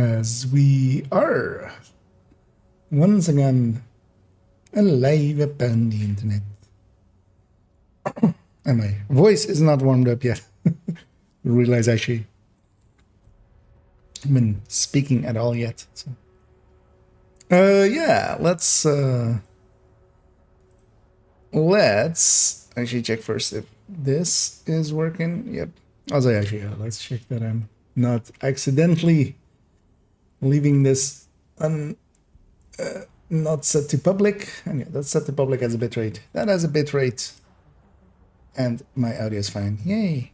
As we are once again alive upon the internet. And my voice is not warmed up yet. Realize actually I've been speaking at all yet. So. Yeah, let's actually check first if this is working. Yep. Also, actually, let's check that I'm not accidentally leaving this not set to public. And yeah, that's set to public as a bitrate. That has a bitrate. And my audio is fine. Yay.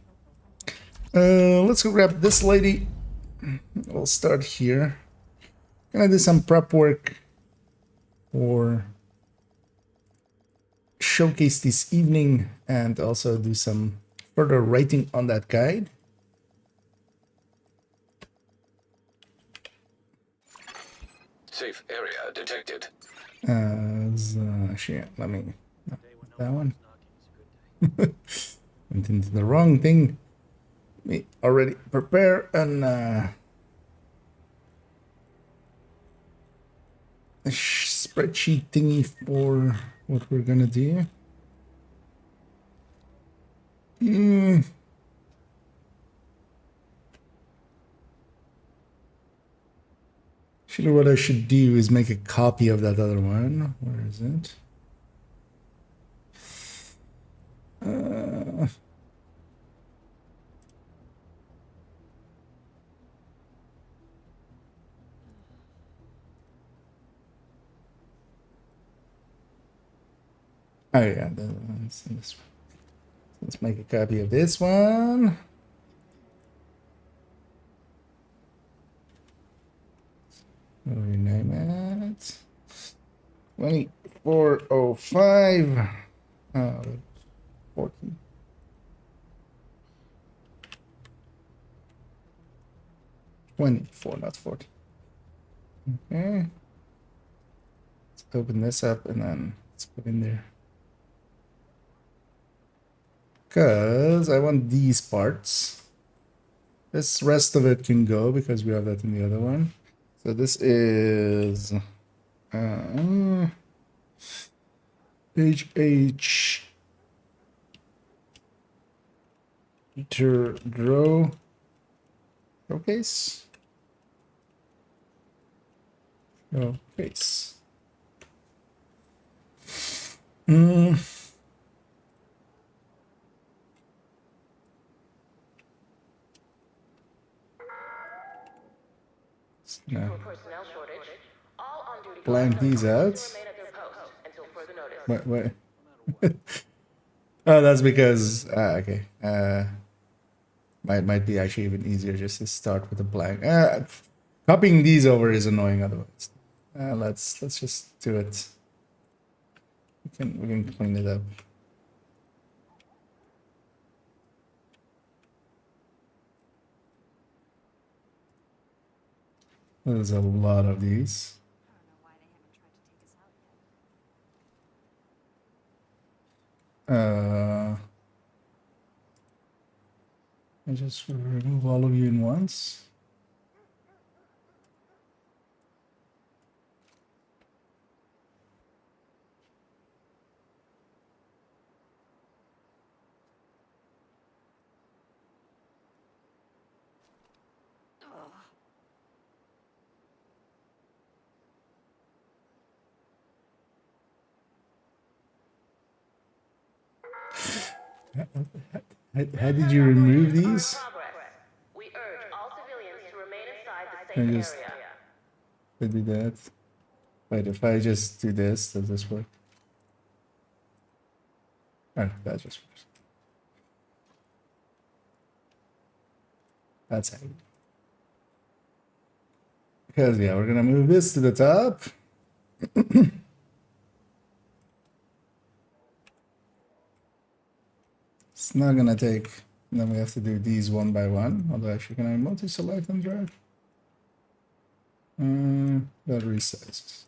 Let's go grab this lady. We'll start here. Gonna do some prep work for showcase this evening and also do some further writing on that guide. Safe area detected. Actually, let me that one. Went into the wrong thing. Let me already prepare an a spreadsheet thingy for what we're gonna do. Actually, what I should do is make a copy of that other one. Where is it? Oh yeah, that's this one. Let's make a copy of this one. Rename it. 2405. 40. Not 40. Okay. Let's open this up and then let's put in there. Because I want these parts. This rest of it can go because we have that in the other one. So this is page H draw showcase. Showcase. No. Blank these out. Wait. Oh, that's because okay. Might be actually even easier just to start with a blank. Copying these over is annoying otherwise. Let's just do it. We can clean it up. There's a lot of these. I just remove all of you in once. How did you remove these? We urge all civilians to remain inside the I safe just area. I do that. Wait, if I just do this, does this work? Oh, that just works. That's how you do. Because yeah, we're gonna move this to the top. It's not gonna take. Then we have to do these one by one. Although actually, can I multi-select and drag? Battery sizes.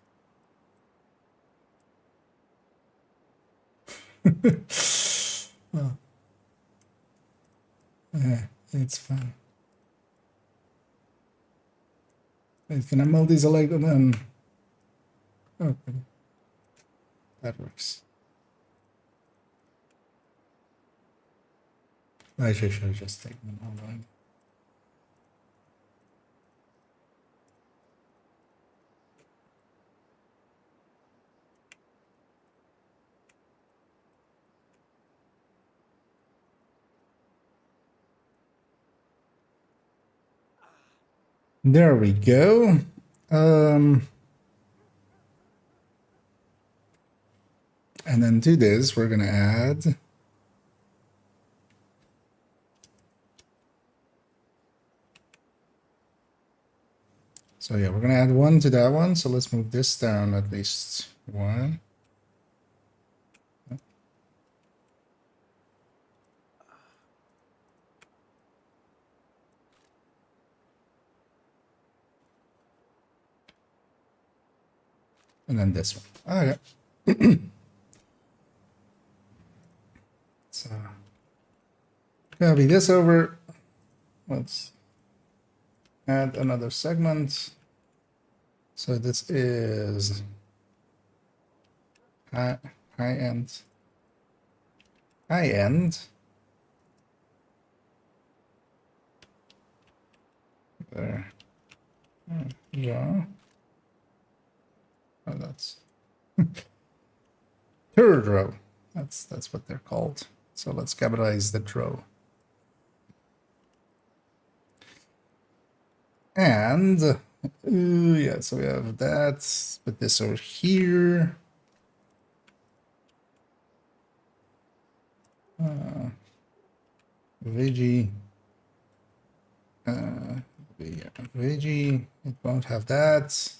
Oh. Yeah, it's fine. Wait, can I multi-select and then? Oh, okay. That works. I should have just taken them online. There we go. And then to this, we're gonna add. So yeah, we're gonna add one to that one. So let's move this down at least one. And then this one. Okay. So copy this over. Let's add another segment. So this is high end. There. Yeah. Oh, that's third row. That's what they're called. So let's capitalize the row. And yeah, so we have that. Put this over here. Veggie. Veggie. It won't have that.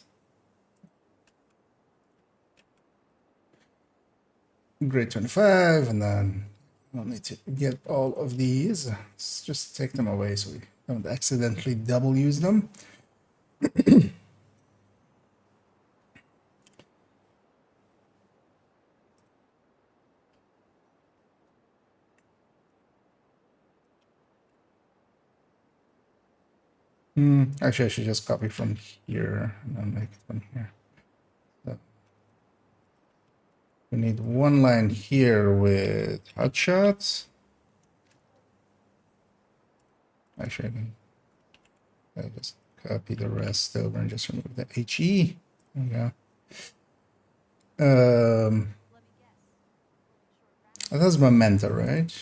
Grade 25, and then I'll need to get all of these. Let's just take them away so we don't accidentally double use them. Actually, I should just copy from here and then make it from here. So we need one line here with hotshots. Actually, I just copy the rest over and just remove the HE. There we go. That's Memento, right?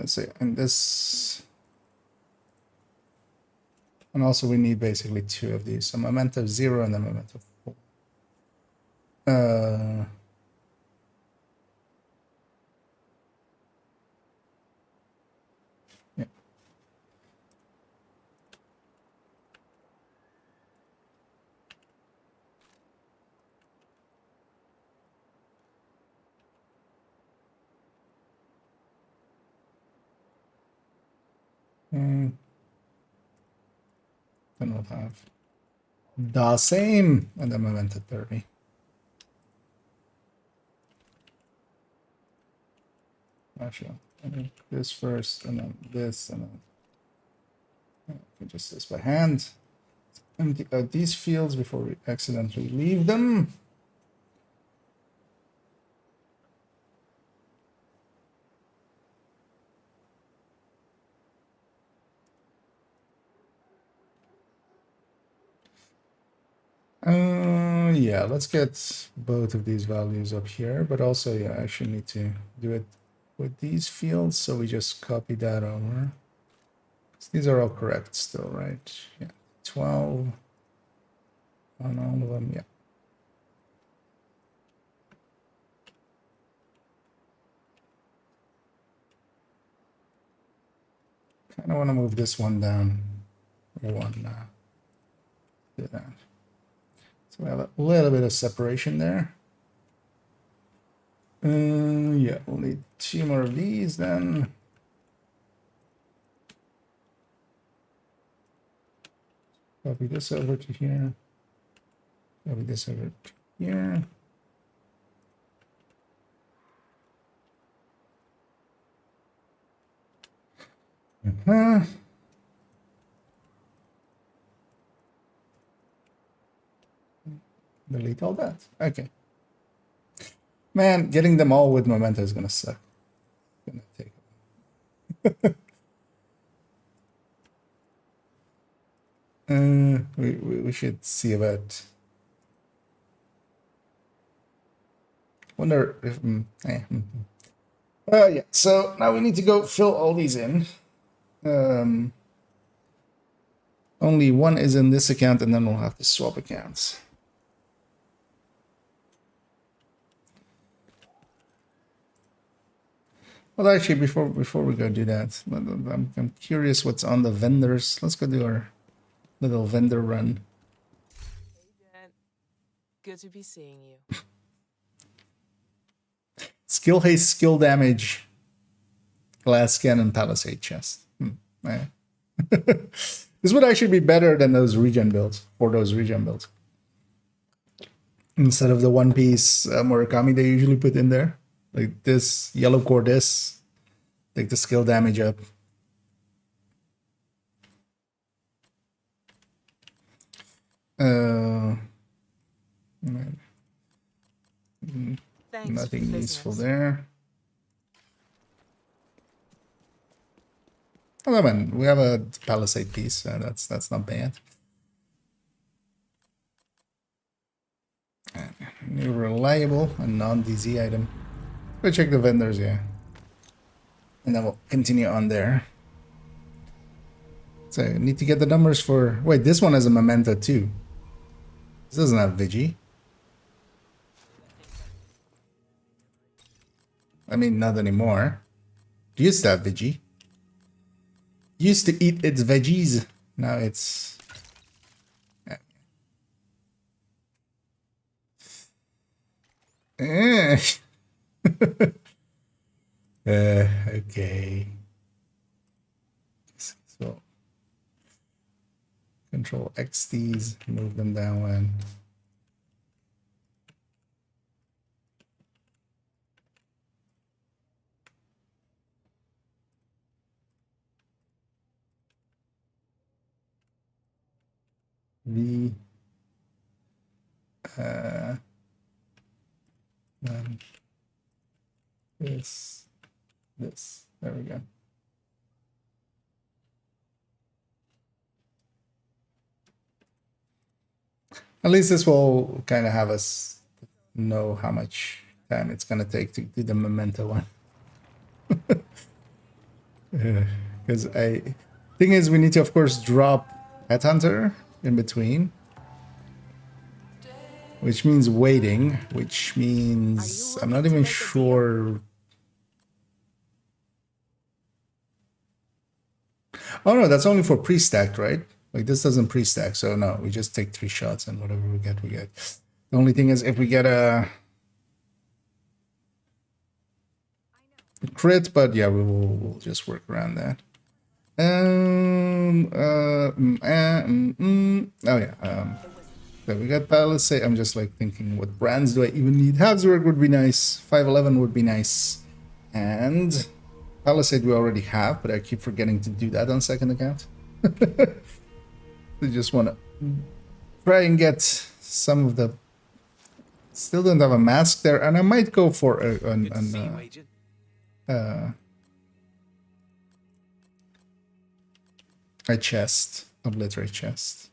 So and this, and also we need basically two of these. So Memento 0 and then Memento 4. Yeah. Then we'll have the same and then Memento 30. Actually, I think this first and then this and then I can just this by hand. Empty out these fields before we accidentally leave them. Yeah, let's get both of these values up here, but also, yeah, I actually need to do it with these fields, so we just copy that over. These are all correct still, right? Yeah, 12 on all of them, yeah. Kind of want to move this one down. One, do that. So we have a little bit of separation there. Yeah, we'll need two more of these then. Copy this over to here. Copy this over to here. Huh? Delete all that. Okay. Man, getting them all with memento is gonna suck. Gonna take. We should see about. Wonder if. Yeah. So now we need to go fill all these in. Only one is in this account, and then we'll have to swap accounts. Well, actually, before we go do that, I'm curious what's on the vendors. Let's go do our little vendor run. Hey, Jen. Good to be seeing you. Skill haste, skill damage, glass cannon, palisade chest. This would actually be better than those regen builds, or those regen builds. Instead of the one piece Murakami they usually put in there. Like this, yellow core this, take the skill damage up. Thanks Nothing useful there. Oh man, we have a palisade piece, so that's not bad. New reliable and non-DZ item. Go check the vendors, yeah. And then we'll continue on there. So I need to get the numbers for... Wait, this one has a memento too. This doesn't have Vigi. I mean, not anymore. It used to have Vigi. Used to eat its veggies. Now it's... okay. So control X these, move them down one. Then this. There we go. At least this will kind of have us know how much time it's going to take to do the memento one. Because thing is, we need to, of course, drop Headhunter in between. Which means waiting, which means I'm not even sure. Oh no, that's only for pre-stacked, right? Like this doesn't pre-stack, so no, we just take 3 shots and whatever we get, we get. The only thing is if we get a crit, but yeah, we'll just work around that. Oh yeah. So we got Palisade. I'm just like thinking, what brands do I even need? Habsburg would be nice. 511 would be nice. And Palisade we already have, but I keep forgetting to do that on second account. I just want to try and get some of the... Still don't have a mask there, and I might go for a chest, obliterate chest.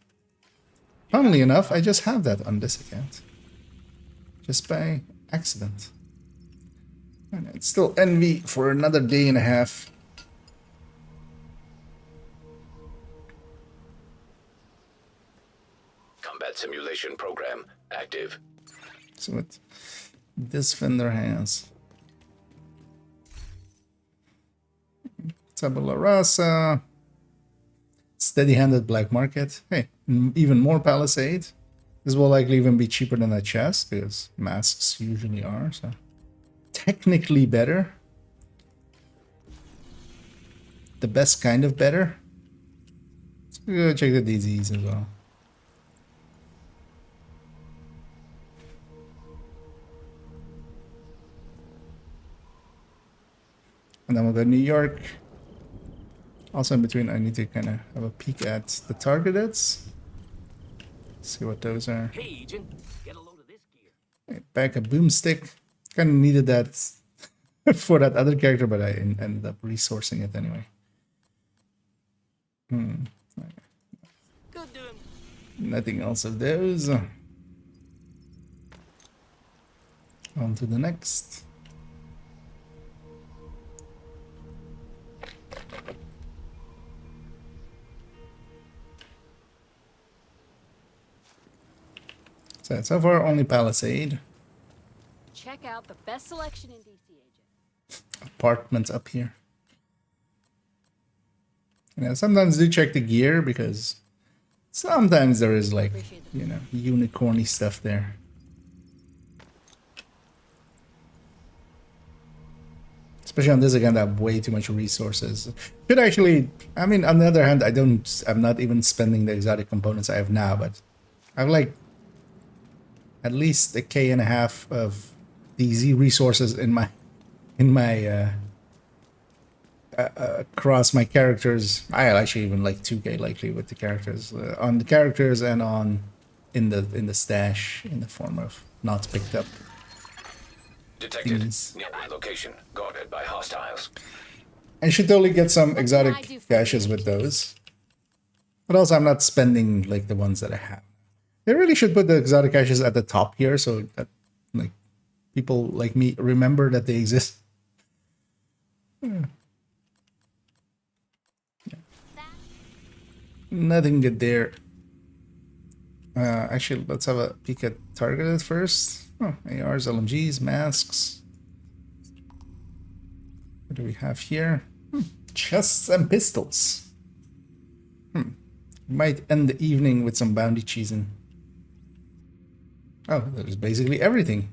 Funnily enough, I just have that on this account. Just by accident. And it's still envy for another day and a half. Combat simulation program active. So what this vendor has. Tabula rasa. Steady-handed black market. Hey, even more Palisade. This will likely even be cheaper than a chest because masks usually are. So technically better. The best kind of better. Let's go check the DZs as well. And then we'll go to New York. Also in between, I need to kind of have a peek at the targeted. See what those are. Hey, Agent, get a load of this gear. Back a boomstick. Kind of needed that for that other character, but I ended up resourcing it anyway. Good doing. Nothing else of those. On to the next. So far, only Palisade. Check out the best selection in DC, Agent. Apartments up here. Yeah, sometimes do check the gear because sometimes there is like, you know, unicorny stuff there. Especially on this again, I have way too much resources. Should actually, I mean, on the other hand, I'm not even spending the exotic components I have now, but I have like at least 1.5 K of DZ resources in my across my characters. I actually even like 2K likely with the characters on the characters and on in the stash in the form of not picked up. Detected. Things. Nearby location. Guarded by hostiles. I should totally get some What can I exotic do for caches you? with those. But also I'm not spending like the ones that I have. They really should put the exotic caches at the top here so that like people like me remember that they exist. Nothing good there. Actually, let's have a peek at targeted first. Oh, ARs, LMGs, masks. What do we have here? Chests and pistols. Might end the evening with some bounty cheesing. Oh, there's basically everything.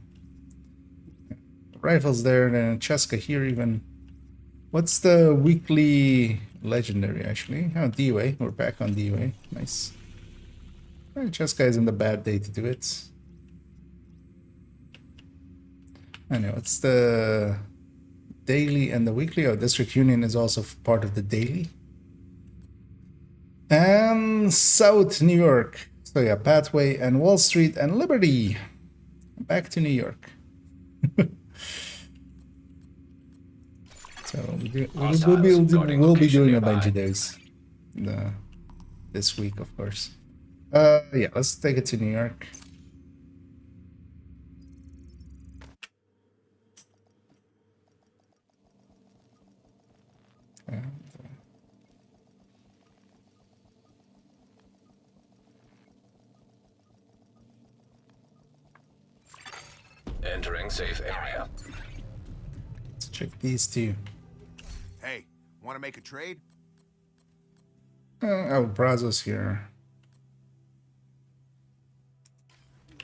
Rifles there, and then Cheska here even. What's the weekly legendary actually? Oh, DOA. We're back on DOA. Nice. Cheska isn't a bad day to do it. I know, it's the daily and the weekly. Oh, District Union is also part of the daily. And South New York. So yeah, Pathway and Wall Street and Liberty. Back to New York. So we'll be doing a bunch of those this week, of course. Yeah, let's take it to New York. Entering safe area. Let's check these two. Hey, want to make a trade? Oh, Brazos here.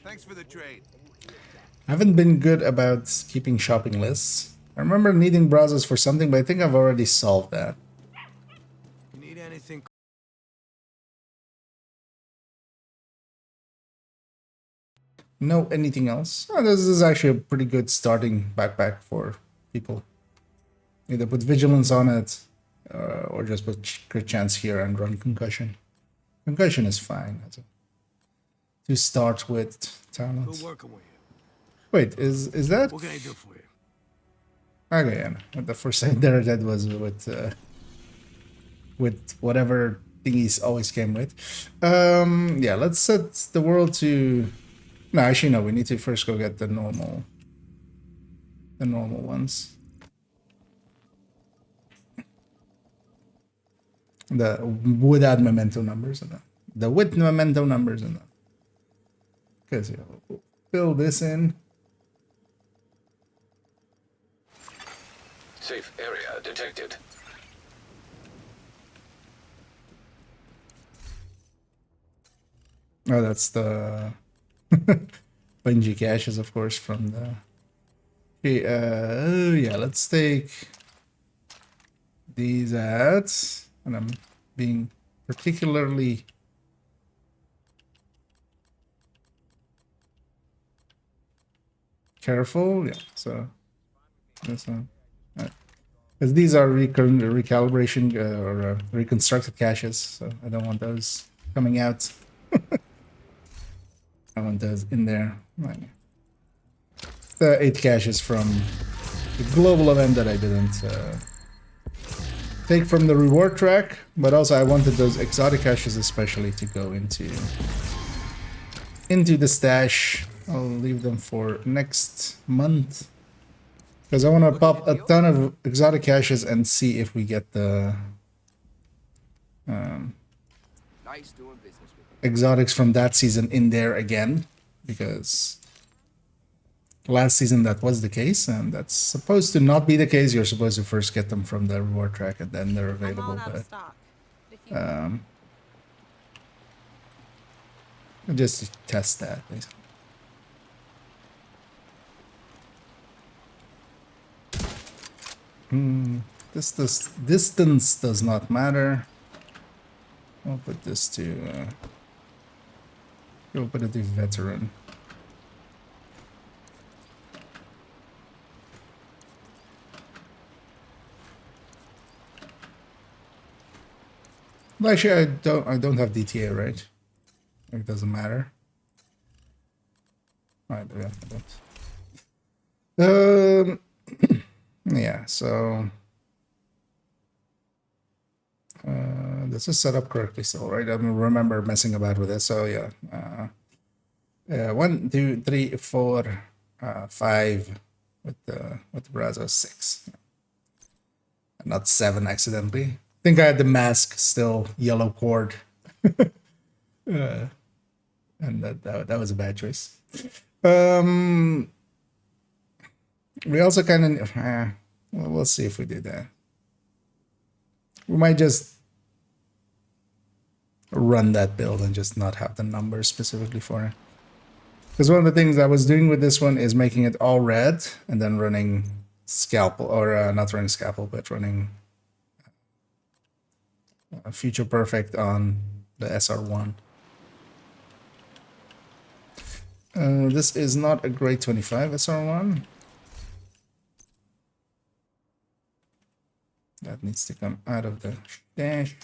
Thanks for the trade. I haven't been good about keeping shopping lists. I remember needing Brazos for something, but I think I've already solved that. Need anything? No, anything else? Oh, this is actually a pretty good starting backpack for people. Either put vigilance on it, or just put crit chance here and run concussion. Concussion is fine to start with talent. Good working with you. Wait, is that? What can I do for you? Okay, yeah. No. The first thing there that was with whatever thingies always came with. Yeah, let's set the world to. No, actually, no. We need to first go get the normal ones. The without memento numbers and the with memento numbers and that. Because yeah, we'll fill this in. Safe area detected. Oh, that's the Bungie caches, of course, from the. Okay, yeah, let's take these ads, and I'm being particularly careful. Yeah, so this one. Because these are recalibration or reconstructed caches, so I don't want those coming out. I want those in there. Right. The 8 caches from the global event that I didn't take from the reward track, but also I wanted those exotic caches especially to go into the stash. I'll leave them for next month. Because I want to pop a ton of exotic caches and see if we get the Nice doing business with you. exotics from that season in there again. Because last season that was the case, and that's supposed to not be the case. You're supposed to first get them from the reward track and then they're I'm available. all out of But stock. If you just to test that, basically. This distance does not matter. I'll put this to we'll put it to veteran. Well, actually, I don't have DTA, right? It doesn't matter. Right, yeah, I don't. Yeah, so this is set up correctly still, right? I remember messing about with it. So yeah, 1, 2, 3, 4, 5 with the Brazos 6, not 7 accidentally. I think I had the mask still yellow cord, and that was a bad choice. We also kind of, well, we'll see if we do that. We might just run that build and just not have the numbers specifically for it. Because one of the things I was doing with this one is making it all red and then running scalpel, or not running scalpel, but running Future Perfect on the SR1. This is not a grade 25 SR1. That needs to come out of the dash.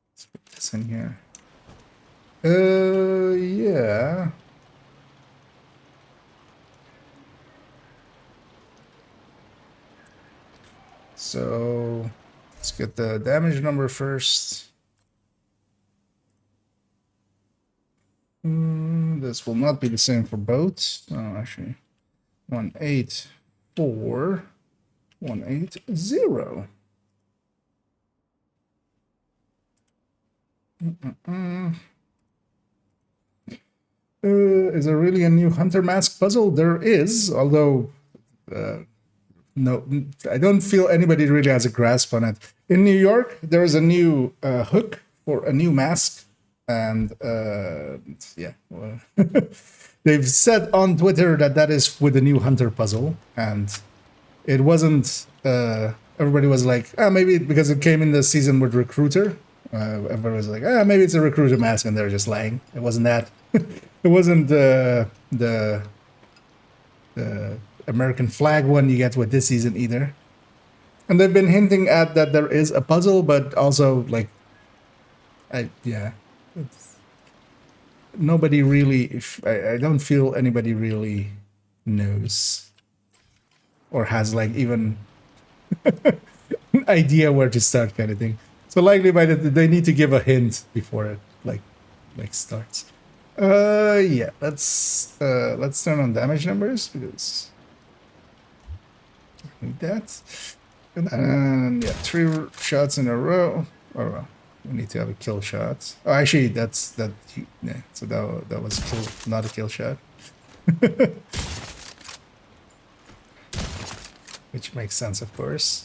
Let's put this in here. Yeah. So let's get the damage number first. This will not be the same for both. Oh, actually, 184, 180. Is there really a new hunter mask puzzle? There is, although no, I don't feel anybody really has a grasp on it. In New York, there is a new hook for a new mask, and yeah, well, they've said on Twitter that that is with the new hunter puzzle, and it wasn't. Everybody was like, maybe because it came in the season with recruiter. Everybody was like, maybe it's a recruiter mask, and they're just lying. It wasn't that. It wasn't the American flag one you get with this season either. And they've been hinting at that there is a puzzle, but also like, nobody really. I don't feel anybody really knows or has like even an idea where to start, kind of thing. So likely by they need to give a hint before it like starts. Yeah, let's turn on damage numbers because I need that. And yeah, 3 shots in a row. Oh well, we need to have a kill shot. Oh, actually, that's that. Yeah, so that was a kill, not a kill shot. Which makes sense, of course.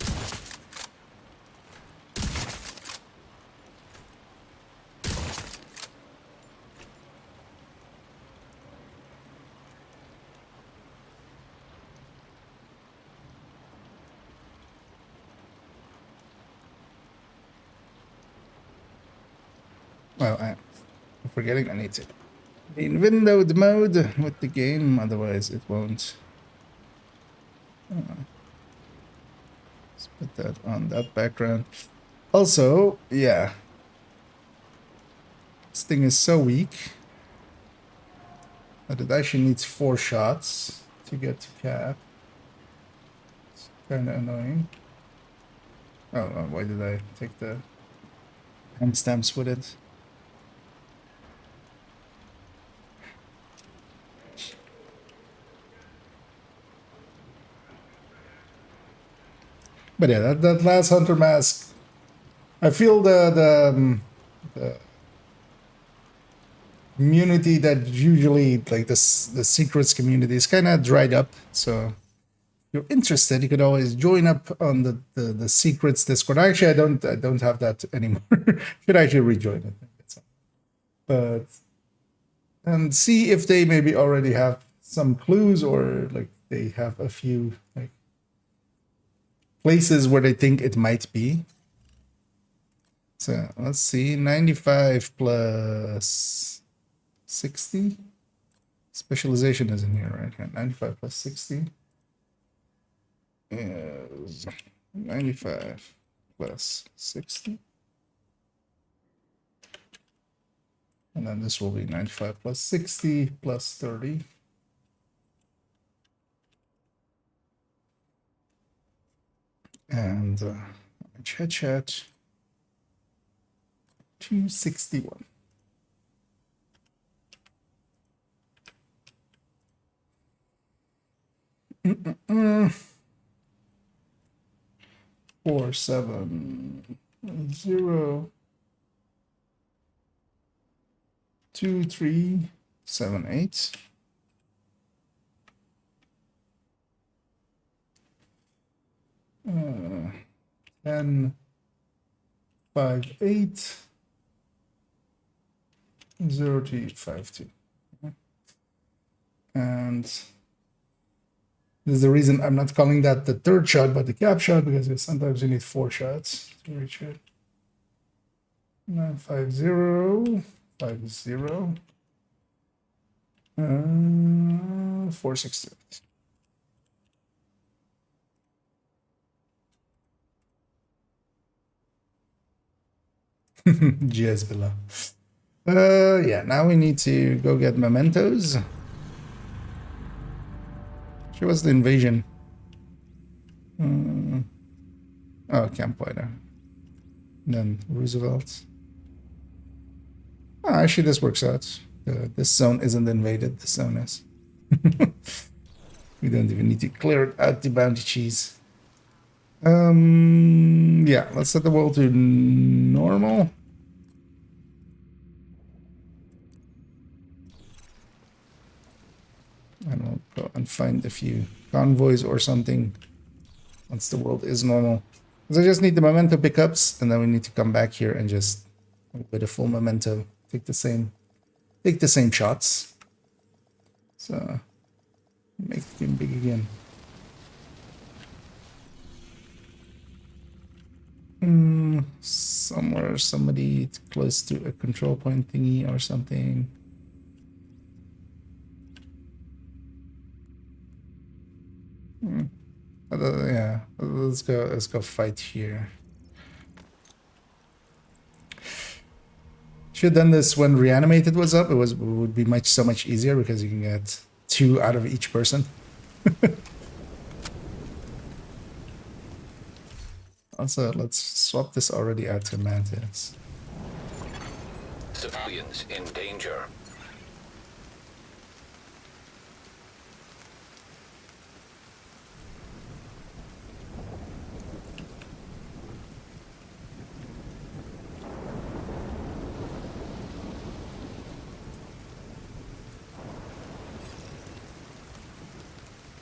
Well, I'm forgetting I need to be in windowed mode with the game, otherwise it won't Let's put that on that background. Also, yeah. This thing is so weak that it actually needs 4 shots to get to cap. It's kind of annoying. Oh, why did I take the timestamps with it? But yeah, that last hunter mask, I feel the community that usually like the secrets community is kind of dried up. So if you're interested, you could always join up on the secrets Discord. Actually, I don't have that anymore. Should actually rejoin it. But and see if they maybe already have some clues or like they have a few like places where they think it might be. So let's see, 95 plus 60. Specialization is in here, right? 95 plus 60 is 95 plus 60. And then this will be 95 plus 60 plus 30. And chat 261. Mm-mm-mm. 470 2378. 10 5 8 0 2 5 2. And this is the reason I'm not calling that the third shot but the cap shot, because sometimes you need 4 shots to reach it. 950 50 468. GS below. Yeah, now we need to go get mementos. She was the invasion. Oh, Camp Whiter. Then Roosevelt. Oh, actually, this works out. This zone isn't invaded. This zone is. We don't even need to clear out the bounty cheese. Yeah, let's set the world to normal. And we'll go and find a few convoys or something once the world is normal. Because I just need the memento pickups, and then we need to come back here and just with a full memento take the same shots. So make the game big again. Somewhere, somebody close to a control point thingy or something. Yeah, let's go fight here. Should have done this when Reanimated was up. It would be so much easier because you can get 2 out of each person. Also, let's swap this already out to Mantis. Civilians in danger.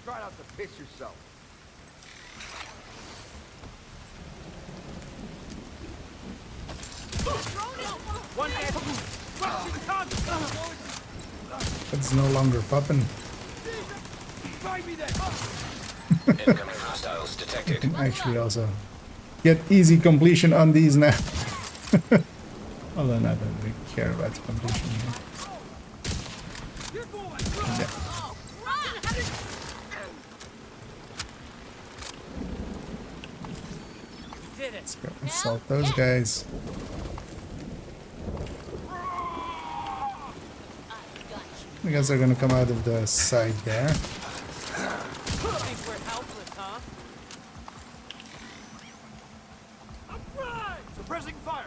Try not to piss yourself. One dead. It's no longer popping. Incoming hostiles detected. Can actually also get easy completion on these now. Although I don't really care about the completion here. Yeah. Let's go assault those guys. I guess they're gonna come out of the side there. Think we're helpless, huh? Suppressing fire.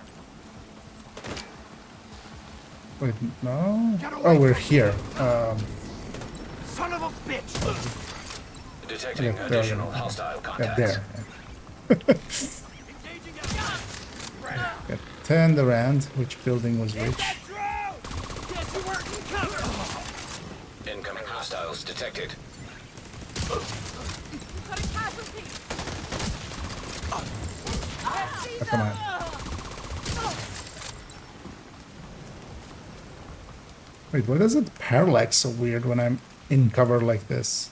Wait, no? Oh, we're here. Son of a bitch. Detecting Okay, there we additional go. hostile Yeah, contacts. there. Engaging Got 10 around. Which building was which? Guess you weren't in cover. Incoming hostiles detected. Got a casualty. Oh, come on. Wait, why does it parallax so weird when I'm in cover like this?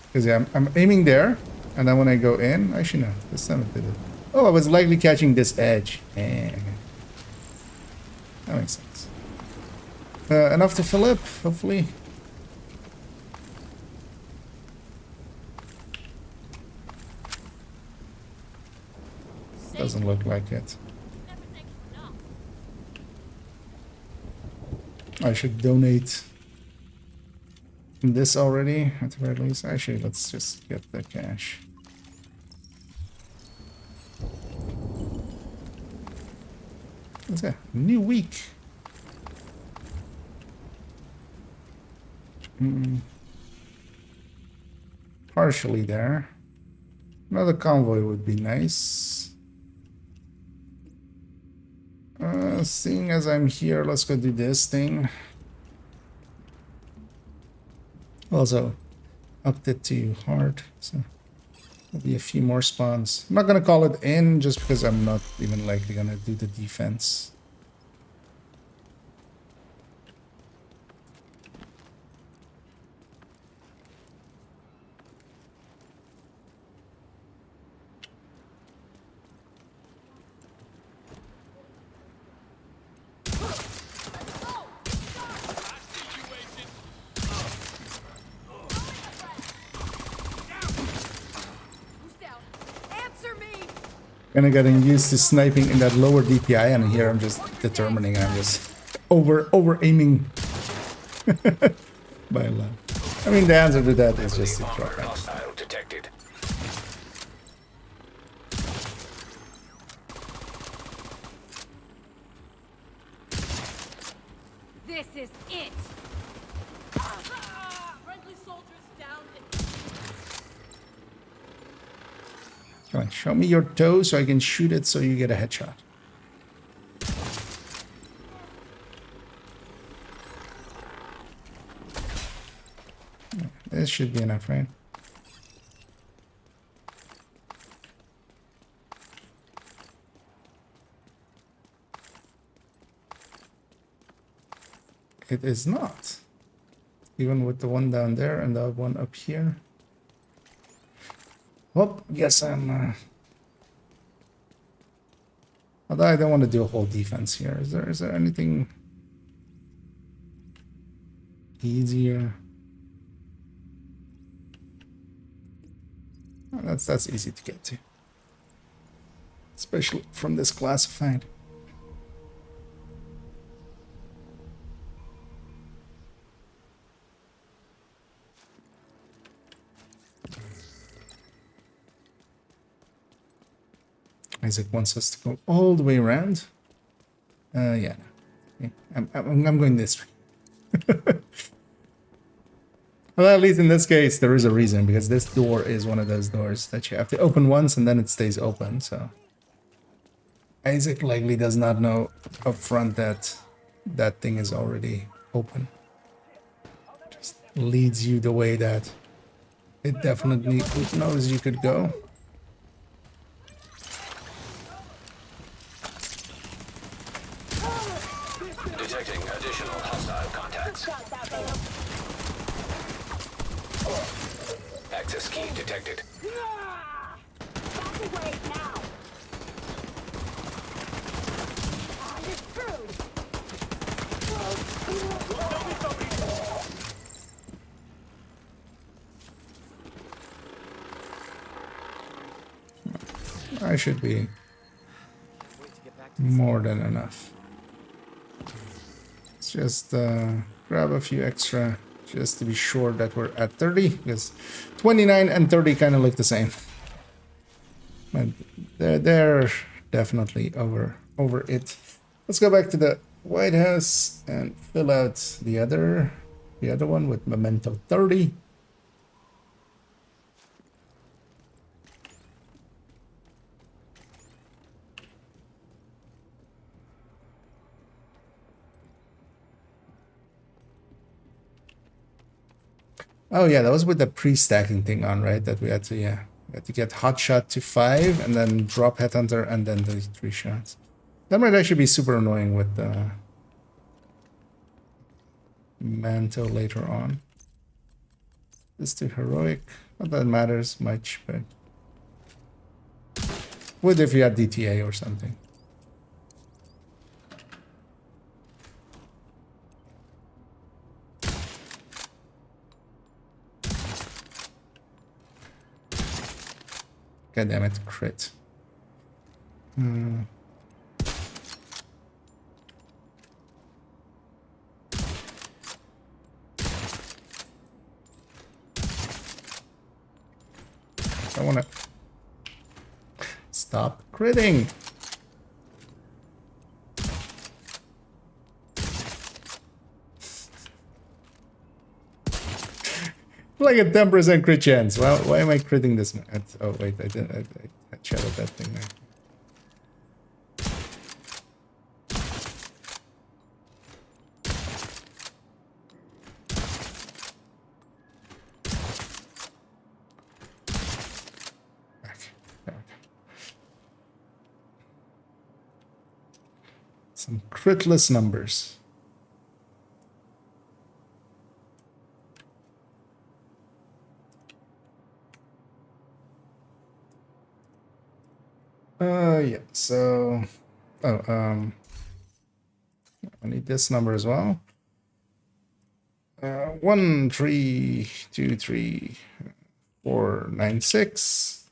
Because yeah, I'm aiming there, and then when I go in, actually no, this time it did it. Oh, I was likely catching this edge. That makes sense. Enough to fill up, hopefully. Doesn't look like it. I should donate this already, at the very least. Actually, let's just get the cash. What's that? New week. Partially there. Another convoy would be nice. Seeing as I'm here, let's go do this thing. Also, upped it to hard, so there'll be a few more spawns. I'm not gonna call it in just because I'm not even likely gonna do the defense. Kind of getting used to sniping in that lower DPI, and here I'm just determining. I'm just over aiming by a lot. I mean, the answer to that is just to drop it. Hostile detected. This is it. Friendly soldiers down. Come on, show me your toe so I can shoot it so you get a headshot. This should be enough, right? It is not. Even with the one down there and the one up here. Well, guess I'm... Although I don't want to do a whole defense here. Is there anything easier? Oh, that's easy to get to. Especially from this classified. Isaac wants us to go all the way around. Yeah. I'm going this way. Well, at least in this case, there is a reason, because this door is one of those doors that you have to open once and then it stays open, so... Isaac likely does not know up front that that thing is already open. Just leads you the way that it definitely knows you could go. Detecting additional hostile contacts. Access key detected. I should be more than enough. Let's just grab a few extra just to be sure that we're at 30, because 29 and 30 kind of look the same. But they're definitely over it. Let's go back to the White House and fill out the other one with Memento 30. Oh yeah, that was with the pre-stacking thing on, right? That we had to, yeah. We had to get Hotshot to 5 and then drop Headhunter and then the 3 shots. That might actually be super annoying with the Mantle later on. This to Heroic. Not that it matters much, but would if you had DTA or something. God damn it, crit. I wanna stop critting. Like a 10% crit chance. Well, why am I critting this? Oh wait, I didn't. I shadowed that thing there. Some critless numbers. Yeah, so I need this number as well. 1 3 2 3 4 9 6,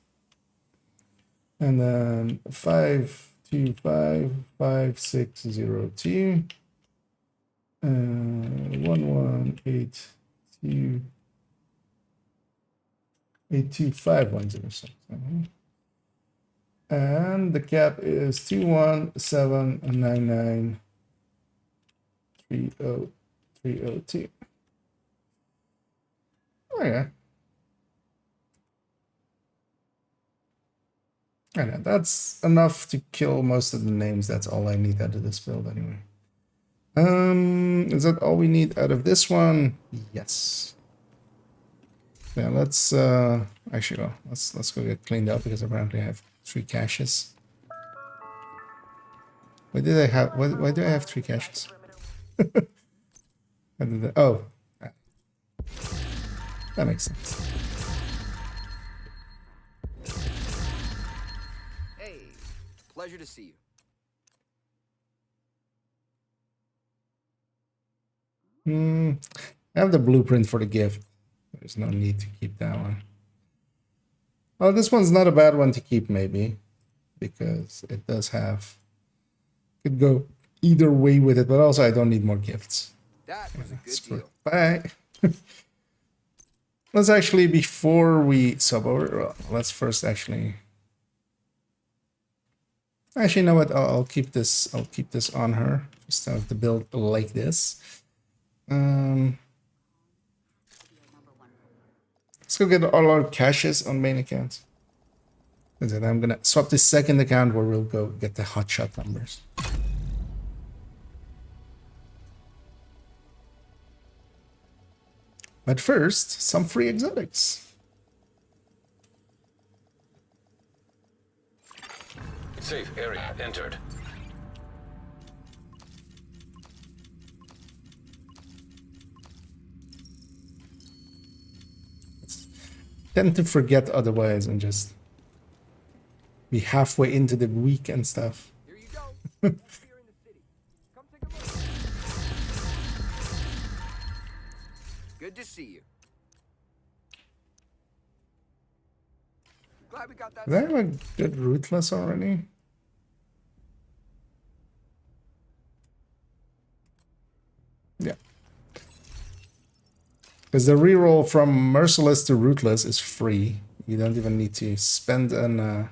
and then 5 2 5 5 6 0 2, 1 1 8 2 8 2 5 1 0 6. And the cap is 21799303002. Oh yeah. I know, that's enough to kill most of the names. That's all I need out of this build anyway. Is that all we need out of this one? Yes. Yeah, let's actually go. Let's go get cleaned up because apparently I have 3 caches. Why did I have? Why do I have 3 caches? Oh, that makes sense. Hey, pleasure to see you. I have the blueprint for the gift. There's no need to keep that one. Oh, this one's not a bad one to keep, maybe, because it does have. Could go either way with it, but also I don't need more gifts. That was a good deal. Bye. Let's actually, before we sub over, let's first actually. Actually, you know what? I'll keep this. I'll keep this on her. Just have the build like this. Let's go get all our caches on main account. And then I'm gonna swap this second account where we'll go get the hotshot numbers. But first, some free exotics. Safe area entered. Tend to forget otherwise and just be halfway into the week and stuff. Here you go. Here in the city. Come take a look. Good to see you. Glad we got that. Did I have a good ruthless already? Because the reroll from Merciless to Ruthless is free. You don't even need to spend an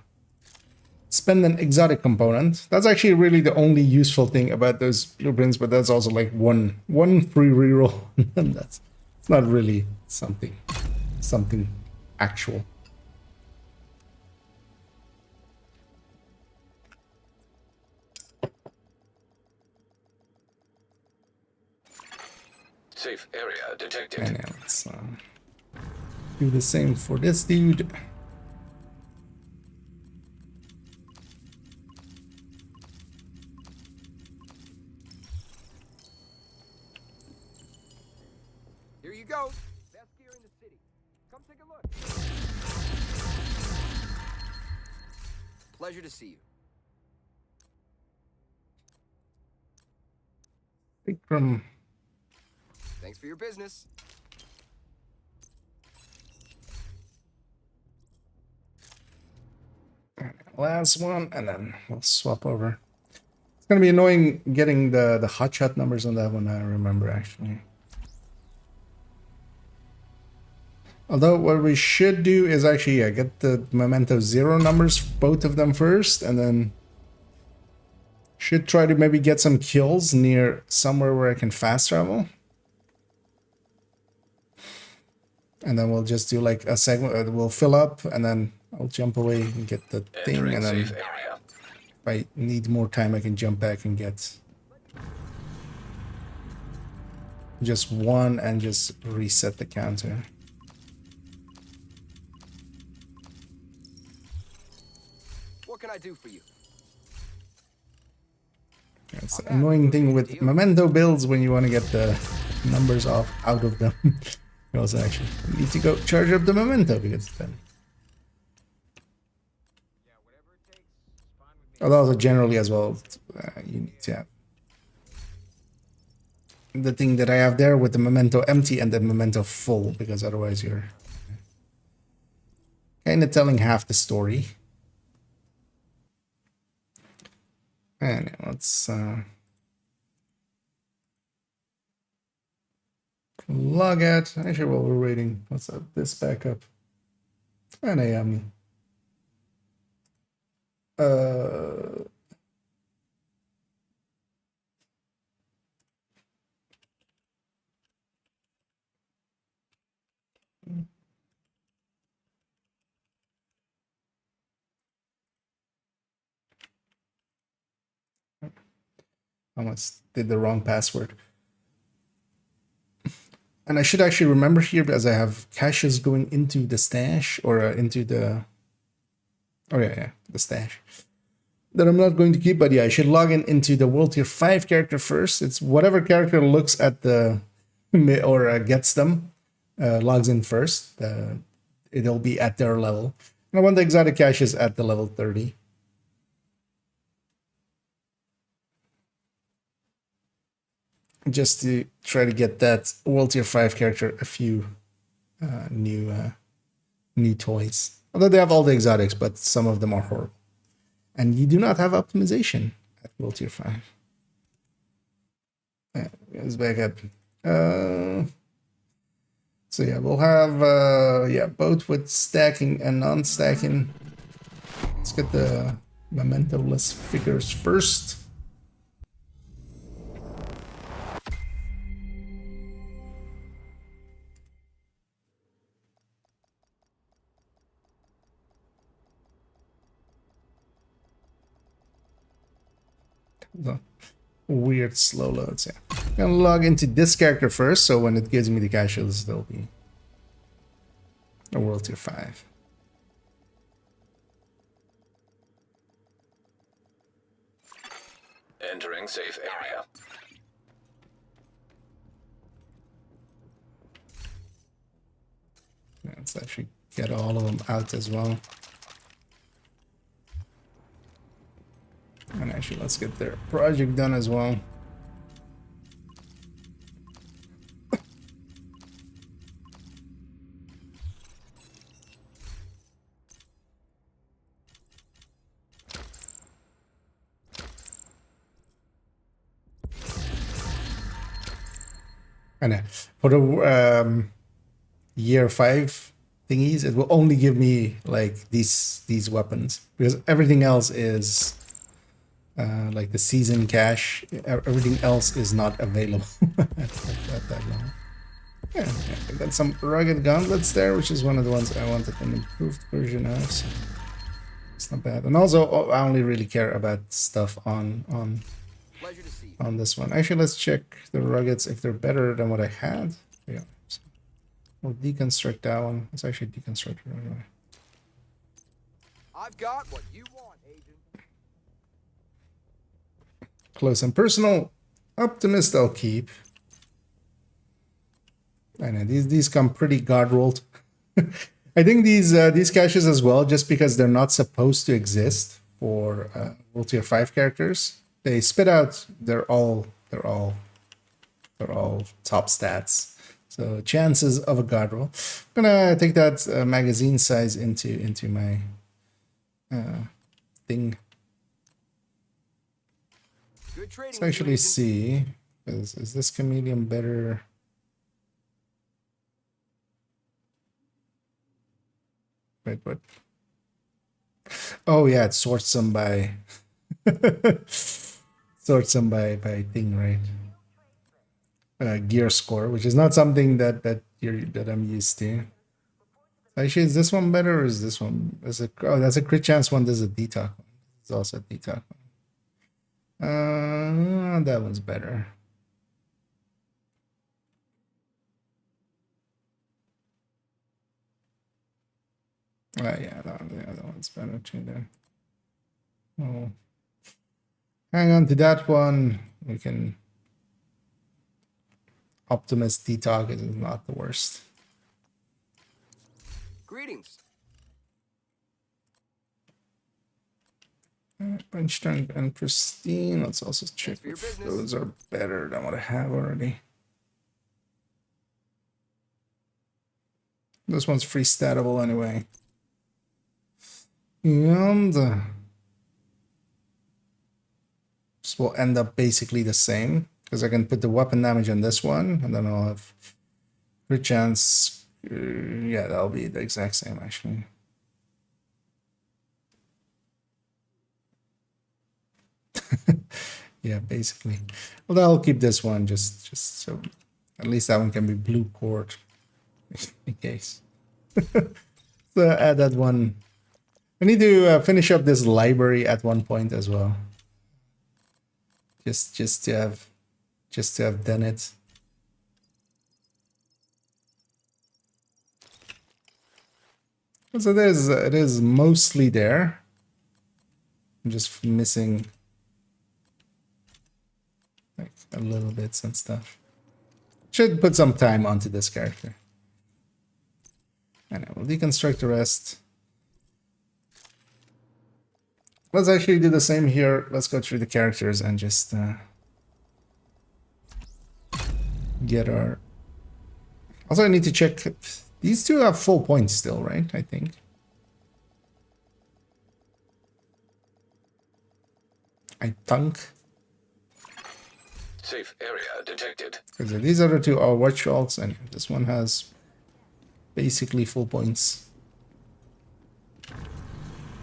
exotic component. That's actually really the only useful thing about those blueprints, but that's also like one free reroll. And it's not really something actual. Safe area detected. And yeah, let's do the same for this dude. Here you go. Best gear in the city. Come take a look. Pleasure to see you. Vikram. Thanks for your business. Last one, and then we'll swap over. It's gonna be annoying getting the hotshot numbers on that one, I remember actually. Although what we should do is actually get the Memento 0 numbers, both of them first, and then should try to maybe get some kills near somewhere where I can fast travel. And then we'll just do like a segment, we'll fill up, and then I'll jump away and get the thing, Entering and then safe area. if I need more time, I can jump back and get just one and just reset the counter. What can I do for you? It's an annoying thing with Memento builds when you want to get the numbers out of them. You also actually need to go charge up the Memento because then. Although also generally as well, you need to have the thing that I have there with the Memento empty and the Memento full, because otherwise you're kind of telling half the story. And let's log out. Actually, while we're waiting, let's have this back up. And Ayami. Almost did the wrong password. And I should actually remember here because I have caches going into the stash or into the. Oh yeah, the stash. That I'm not going to keep, but yeah, I should log into the World Tier 5 character first. It's whatever character looks at the or gets them, logs in first. It'll be at their level. And I want the exotic caches at the level 30. Just to try to get that World Tier 5 character a few new toys. Although they have all the exotics, but some of them are horrible. And you do not have optimization at World Tier 5. Let's back up. So yeah, we'll have both with stacking and non-stacking. Let's get the memento-less figures first. The weird slow loads. Yeah, I'm gonna log into this character first, so when it gives me the caches, there'll be a World Tier 5. Entering safe area. Yeah, let's actually get all of them out as well. And actually, let's get their project done as well. And for the year 5 thingies, it will only give me like these weapons, because everything else is like the season cache. Everything else is not available at that long. Yeah, I got some rugged gauntlets there, which is one of the ones I wanted an improved version of. So it's not bad. And also, I only really care about stuff on Pleasure to see you. on this one. Actually, let's check the ruggeds if they're better than what I had. Yeah. So we'll deconstruct that one. Let's actually deconstruct it right away. I've got what you want, Agent. Close and personal. Optimist I'll keep. I know these come pretty god rolled. I think these caches as well, just because they're not supposed to exist for World Tier 5 characters. They spit out they're all top stats. So chances of a god roll. I'm gonna take that magazine size into my thing. Good trading. Let's with you, actually Agent. see. Is this chameleon better? Wait, what? Oh yeah, it sorts them by by thing, right? Gear score, which is not something that I'm used to. Actually, is this one better or is this one? That's a crit chance one. There's a detox one. It's also a detox one. That one's better. Yeah, the other one's better too. Then. Oh, hang on to that one. We can. Optimist detox is not the worst. Greetings. Punch strength and pristine. Let's also check for your if business. those are better than what I have already. This one's free statable anyway. And this will end up basically the same, because I can put the weapon damage on this one, and then I'll have crit chance. Yeah, that'll be the exact same actually. Yeah, basically. Well, I'll keep this one just so at least that one can be blue port in case. So add that one. I need to finish up this library at one point as well. Just to have done it. So it is mostly there. I'm just missing like a little bits and stuff. Should put some time onto this character. And I will deconstruct the rest. Let's actually do the same here. Let's go through the characters and just get our... Also, I need to check... These two have full points still, right? I think. I think. Safe area detected. Because these other two are watch alts, and this one has basically full points.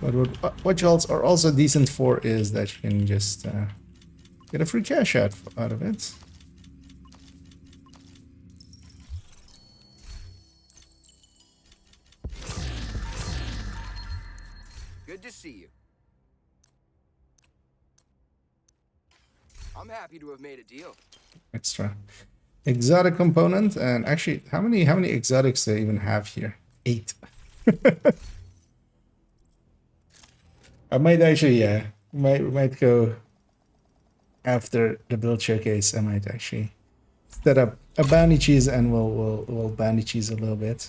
But what watch alts are also decent for is that you can just get a free cash out of it. Good to see you. I'm happy to have made a deal. Extra exotic component, and actually, how many exotics do I even have here? 8. I might actually, yeah, might go after the build showcase. I might actually set up a bounty cheese, and we'll bounty cheese a little bit.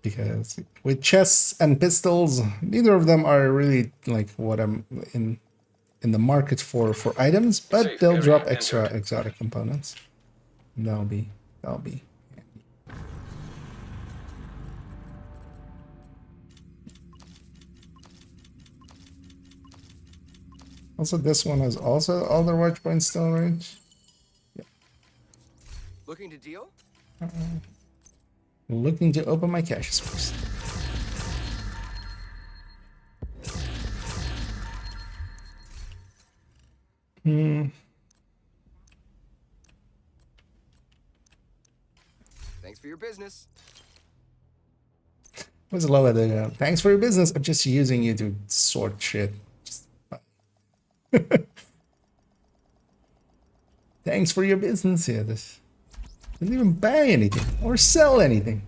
Because with chests and pistols, neither of them are really like what I'm in the market for items, but Safe they'll area drop extra entered. exotic components. That'll be handy. Also, this one has also all the watch points still, right? Looking to deal? Looking to open my caches first. Thanks for your business. What's the low at the thanks for your business. I'm just using you to sort shit. Just thanks for your business. Yeah, this didn't even buy anything or sell anything.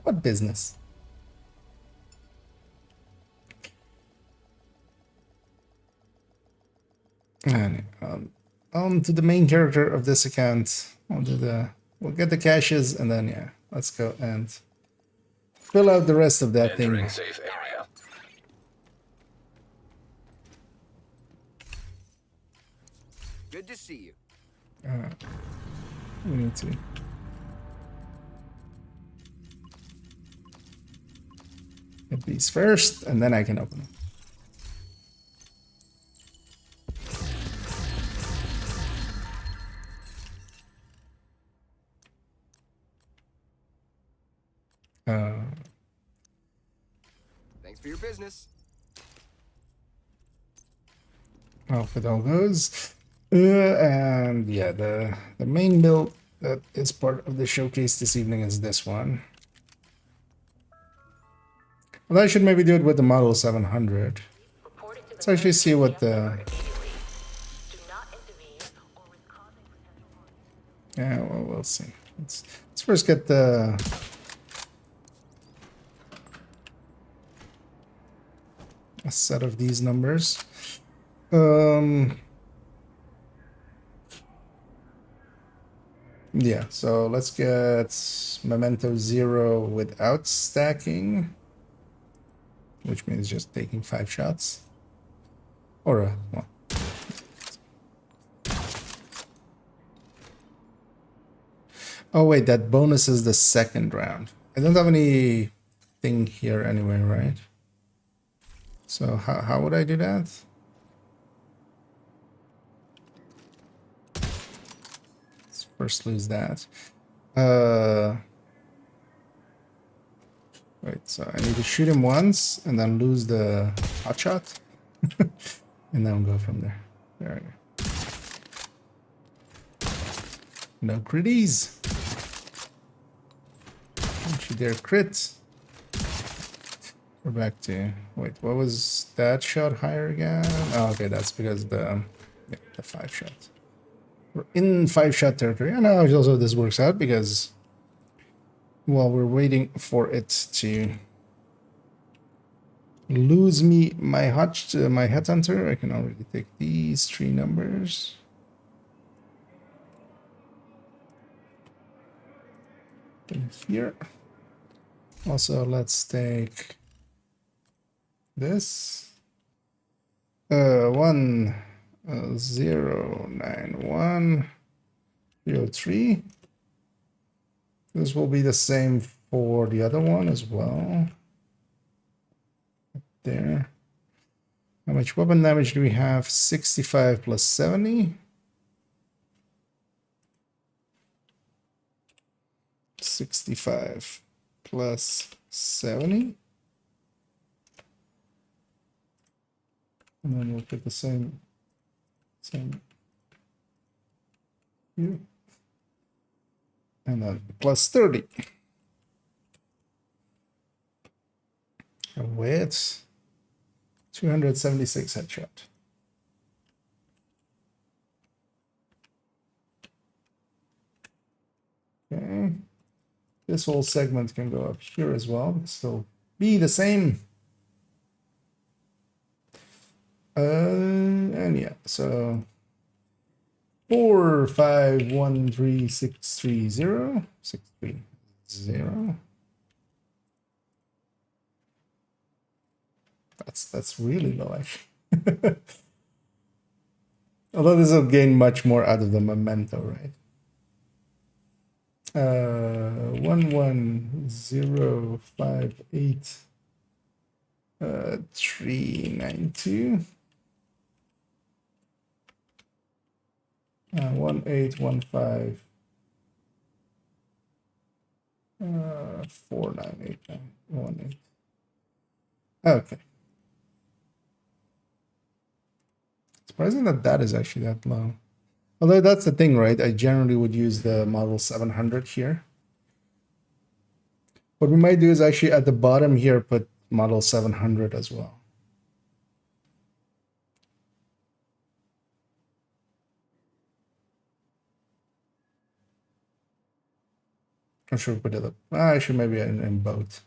What business? And on to the main character of this account. We'll get the caches and then yeah, let's go and fill out the rest of that Entering thing. safe area. Good to see you. We need to. Get these first, and then I can open them. Thanks for your business. Off it all goes. And yeah, the main build that is part of the showcase this evening is this one. Well, I should maybe do it with the Model 700. Reported to Let's the actually see what the... immediately. Do not intervene or risk causing potential harm. Yeah, well, we'll see. Let's first get the... a set of these numbers. Yeah, so let's get Memento 0 without stacking, which means just taking 5 shots. Or, well. Oh wait, that bonus is the second round. I don't have any thing here anyway, right? So how would I do that? Let's first lose that. Wait, so I need to shoot him once and then lose the hotshot. And then we'll go from there. There we go. No critties. Don't you dare crit. We're back to... Wait, what was that shot higher again? Oh, okay, that's because the 5 shot. We're in 5-shot territory. And now also this works out because while we're waiting for it to lose me my headhunter, I can already take these 3 numbers. In here. Also, let's take this 109103. This will be the same for the other one as well. Up there. How much weapon damage do we have? 65 plus 70. 65 plus 70. And then we'll put the same here. And then plus 30. And with 276 headshot. Okay. This whole segment can go up here as well. It'll still be the same. And yeah, so 4513630 630. That's really low actually. Although this will gain much more out of the memento, right? 11058 392 1815 498918. Okay. Surprising that that is actually that low. Although that's the thing, right? I generally would use the model 700 here. What we might do is actually at the bottom here put model 700 as well. I'm sure we put it up. Actually, maybe in both.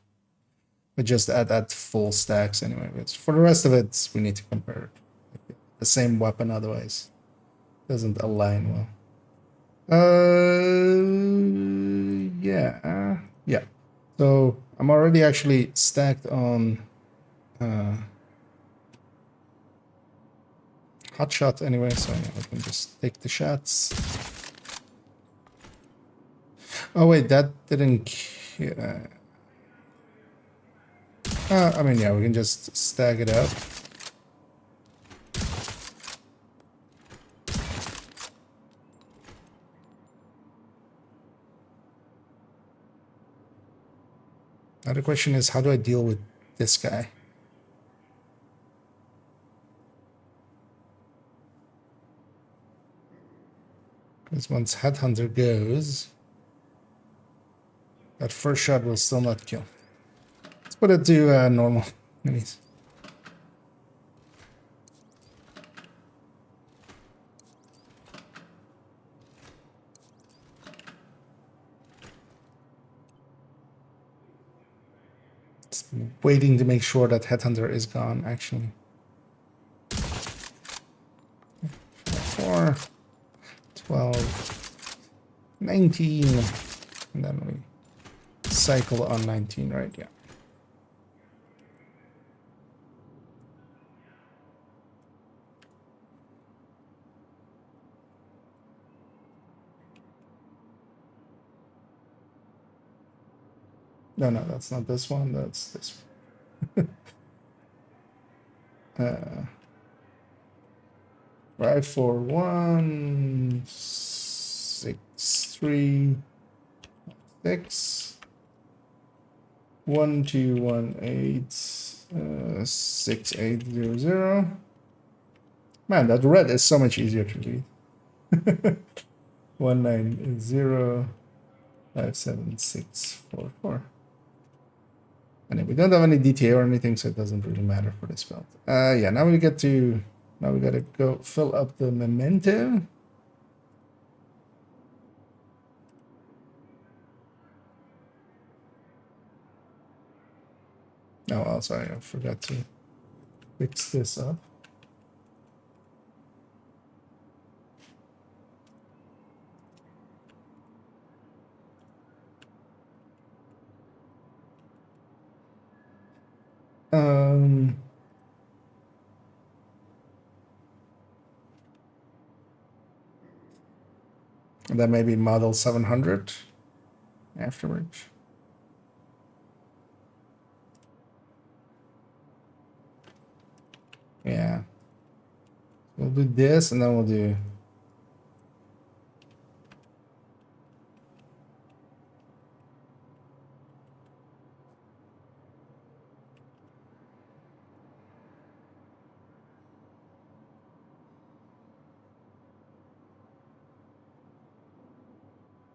But just at full stacks anyway. But for the rest of it, we need to compare the same weapon, otherwise doesn't align well. Yeah. So I'm already actually stacked on hot shot anyway, so yeah, we can just take the shots. Oh wait, that didn't. I mean, yeah, we can just stack it up. Now the question is, how do I deal with this guy? Because once Headhunter goes, that first shot will still not kill. Let's put it to normal enemies. Just waiting to make sure that Headhunter is gone, actually. 4, 12, 19, and then we cycle on 19, right? Yeah. No, that's not this one. That's this one. 541 6 3 6 1218 6800. Man, that red is so much easier to read. 190 57644. And we don't have any DTA or anything, so it doesn't really matter for this build. Yeah, now we gotta go fill up the memento. Oh, sorry, I forgot to fix this up. And then maybe model 700 afterwards. Yeah. We'll do this and then we'll do.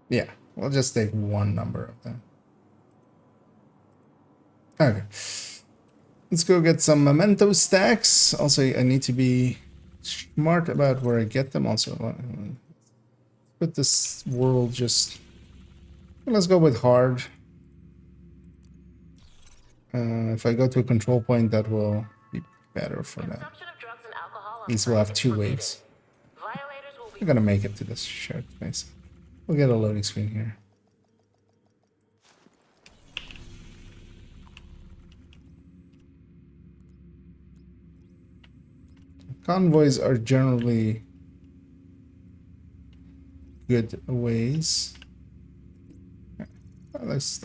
Yeah, we'll just take one number of them. Okay. Let's go get some memento stacks. Also, I need to be smart about where I get them. Also, put this world just. Let's go with hard. If I go to a control point, that will be better for that. At least we'll have 2 waves. We're gonna make it to this shared place. We'll get a loading screen here. Convoys are generally good ways. That looks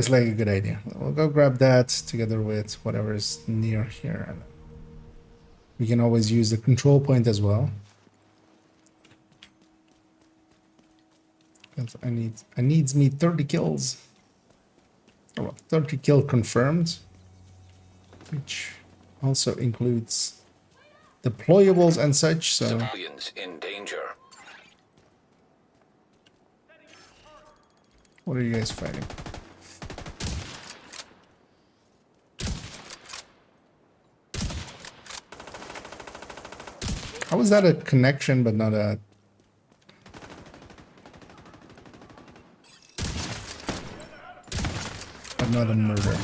like a good idea. We'll go grab that together with whatever is near here. We can always use the control point as well. 'Cause I needs me 30 kills. Oh, well, 30 kill confirmed, which also includes deployables and such. So Civilians in danger. what are you guys fighting? How is that a connection but not a... but not a murder?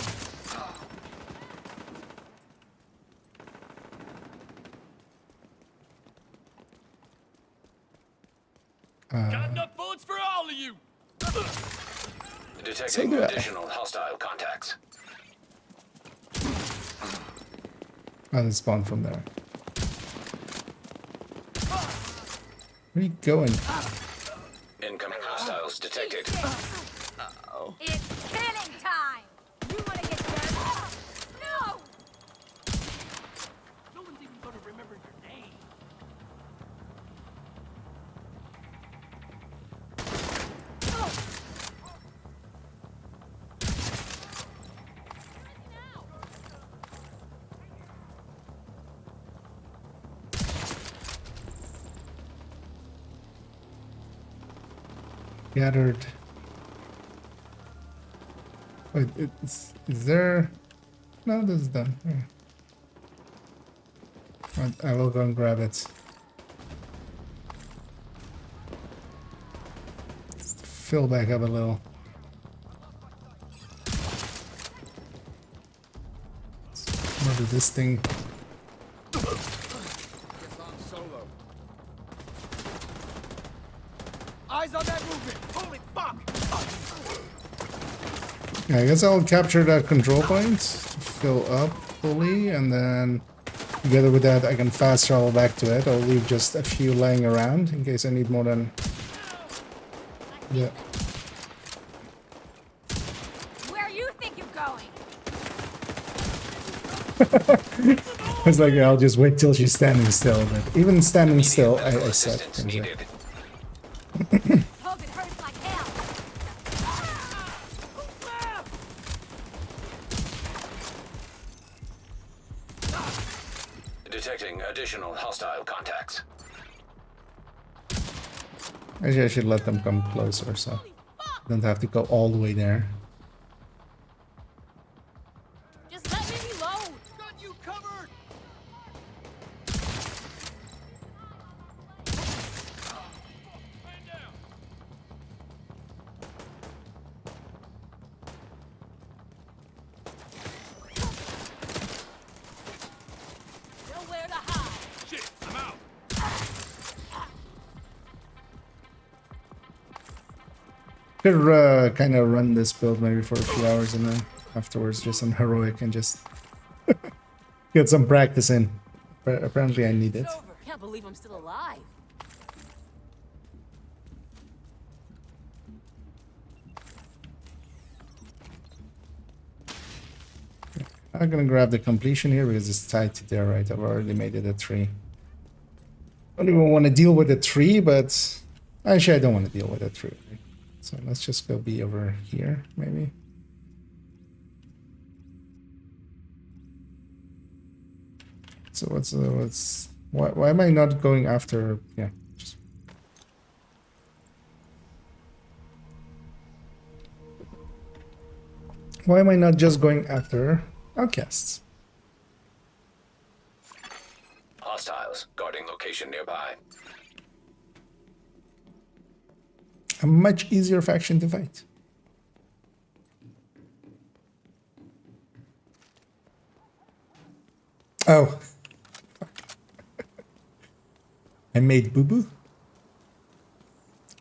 Got enough bullets for all of you. Detecting do I. additional hostile contacts. Oh, they spawn from there. Where are you going? Incoming hostiles detected. It's killing time! You wanna get dirty? No! No one's even gonna remember your name. Gathered. Wait, is there... No, this is done. Yeah. I will go and grab it. Just fill back up a little. Let's murder this thing. Guess I'm solo. Eyes on that movement. Holy fuck! Yeah, I guess I'll capture that control point to fill up fully, and then together with that I can fast travel back to it. I'll leave just a few laying around in case I need more than... Yeah. Where you think you're going? It's like, I'll just wait till she's standing still, but even standing still, I Medical suck. assistance needed. Hope it hurts like hell. Detecting additional hostile contacts. Actually, I should let them come closer, so don't have to go all the way there. Just let me reload. Got you covered! Nowhere to hide. Shit, I'm out. Could kind of run this build maybe for a few hours and then afterwards just on heroic and just get some practice in. But apparently I need it. Can't believe I'm still alive. I'm gonna grab the completion here because it's tied to there, right? I've already made it a 3. I don't even want to deal with a 3, but actually I don't want to deal with a 3. Right? So let's just go be over here, maybe. So why am I not going after? Yeah, just. Why am I not just going after outcasts? Hostiles guarding location nearby. A much easier faction to fight. Oh. I made boo-boo.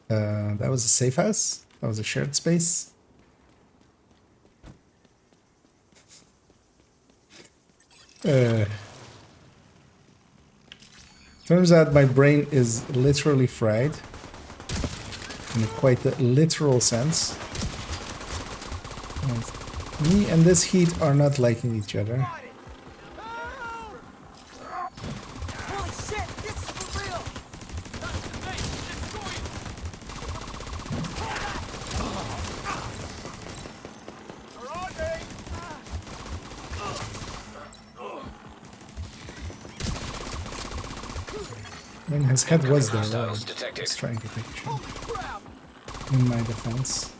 That was a safe house. That was a shared space. Turns out my brain is literally fried. In quite the literal sense. And me and this heat are not liking each other. Holy shit! This is for real! mean, his head was there. Right? Hostiles detected. He's trying to take a shot. In my defense.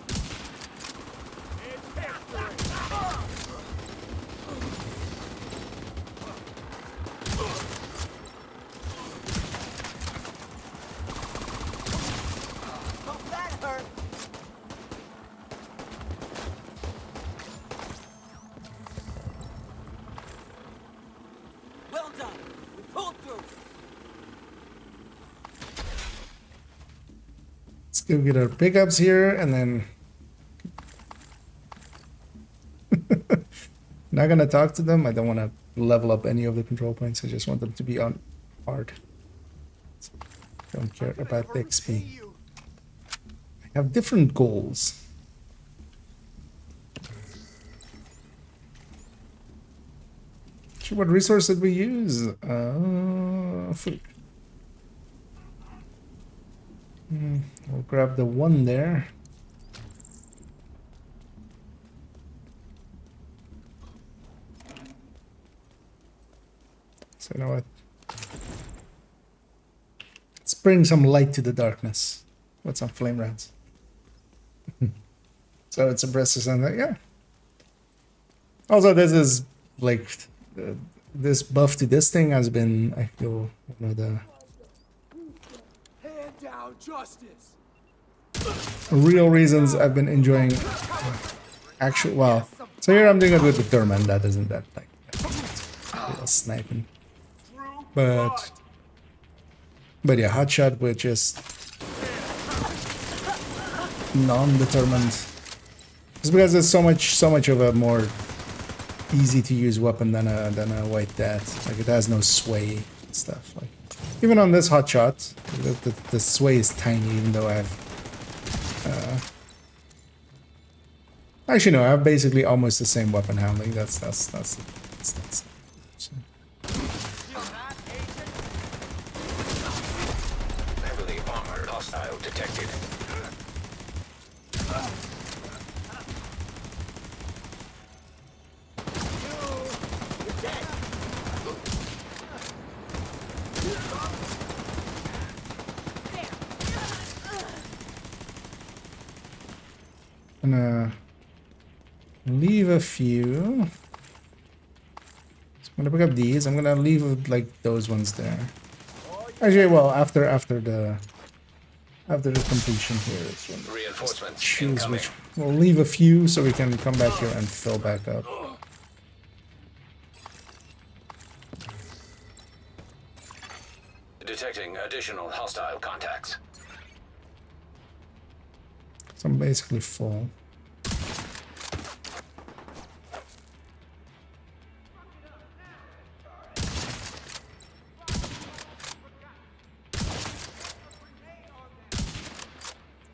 Oh, that hurt. Well done. We pulled through. Let's go get our pickups here and then not gonna talk to them. I don't want to level up any of the control points. I just want them to be on hard. Don't care about the XP. I have different goals. Actually, what resource did we use? Food. We'll grab the one there. So you know what? Let's bring some light to the darkness with some flame rounds. So it's a breast and like, yeah. Also, this is like this buff to this thing has been, I feel, one of the Hand down justice. real reasons I've been enjoying actual. Well, so here I'm doing it with the Thurman. That isn't that like real sniping, but yeah, hotshot with just non-determined. It's because it's so much of a more easy to use weapon than a white death. Like it has no sway and stuff. Like even on this hotshot, the sway is tiny. Even though I have. Actually, no. I have basically almost the same weapon handling. That's so. Heavily armored hostile detected. Gonna leave a few. So I'm gonna pick up these. I'm gonna leave like those ones there. Actually, well, after the completion here is when Reinforcements choose incoming. which. We'll leave a few so we can come back here and fill back up. Detecting additional hostile contacts. So I'm basically full.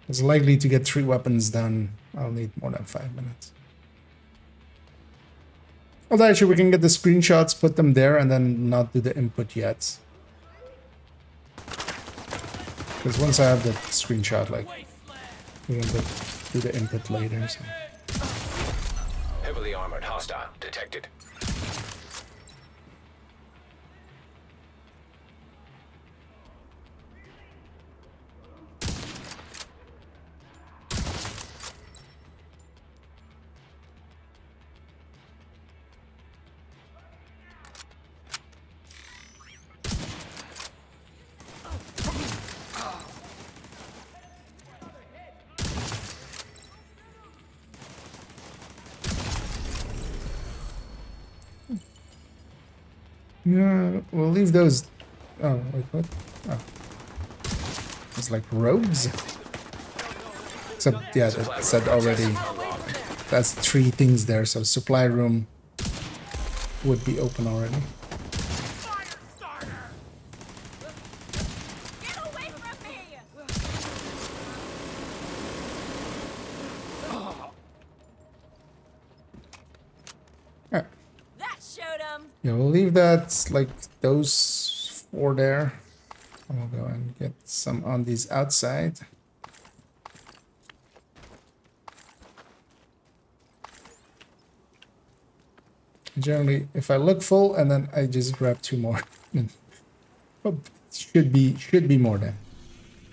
It's likely to get 3 weapons done. I'll need more than 5 minutes. Although actually we can get the screenshots, put them there, and then not do the input yet. Because once I have the screenshot, like, we can do the input later. So. Heavily armored hostile detected. Yeah, we'll leave those. Oh, wait, what? Oh. It's like rogues? Except, yeah, that said already. That's 3 things there, so supply room would be open already. Get away from me! Yeah. That showed him. Yeah, we'll leave that, like, those 4 there. And we'll go and get some on these outside. Generally, if I look full, and then I just grab 2 more. Oh, Should be more than.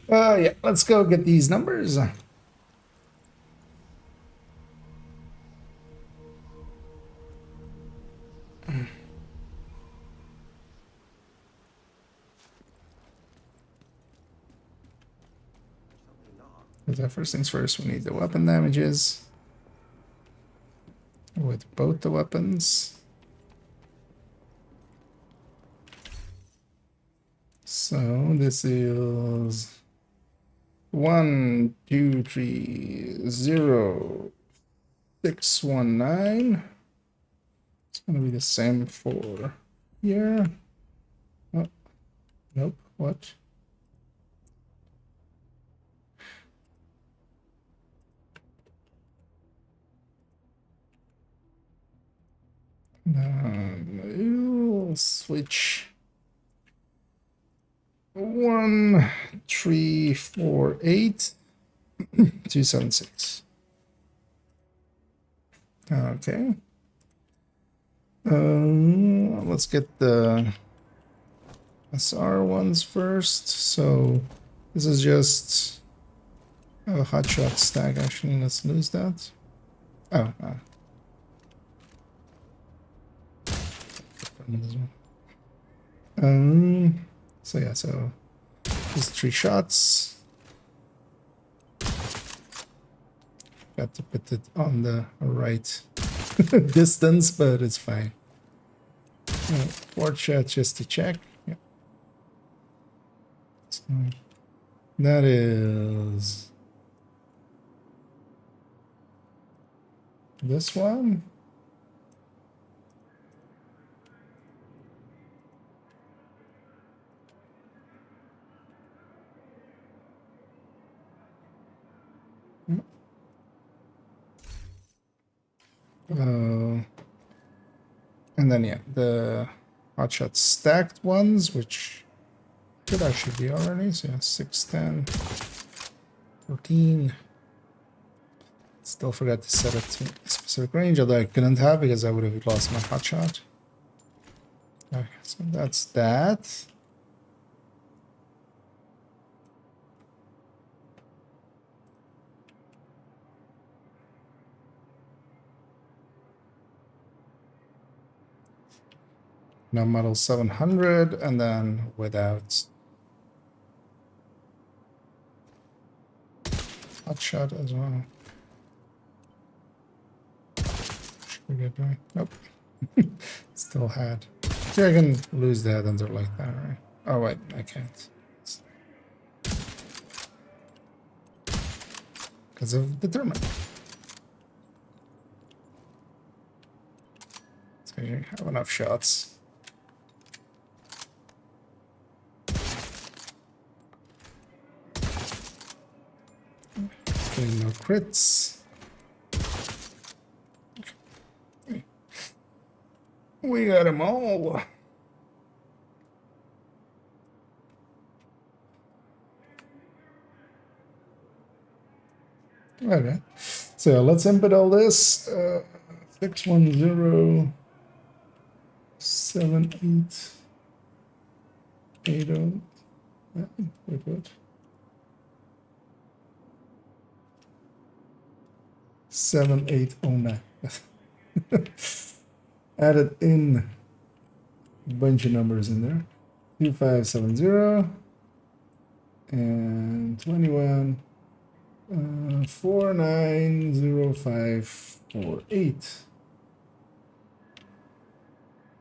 Yeah, let's go get these numbers. First things first, we need the weapon damages with both the weapons. So this is 1230619. It's gonna be the same for here. Oh, nope. What? We'll switch 1348276. Okay. Let's get the SR ones first. So this is just a hotshot stack. Actually, let's lose that. Oh. So yeah, so just 3 shots. Got to put it on the right distance, but it's fine. 4 shots just to check. Yeah. So that is this one. And then yeah, the hotshot stacked ones, which could actually be already. So yeah, 6, 10, 14. Still forgot to set it to a specific range, although I couldn't have because I would have lost my hotshot. Okay, so that's that. Now model 700, and then without hotshot as well. Should we get right? Nope. Still had. Yeah, I can lose the head under like that, right? Oh wait, I can't. Because of determined. So you have enough shots. No crits. We got them all. Okay, so let's input all this. 6107880. Wait, what? 7809. Added in a bunch of numbers in there. 2570 and 21 490548.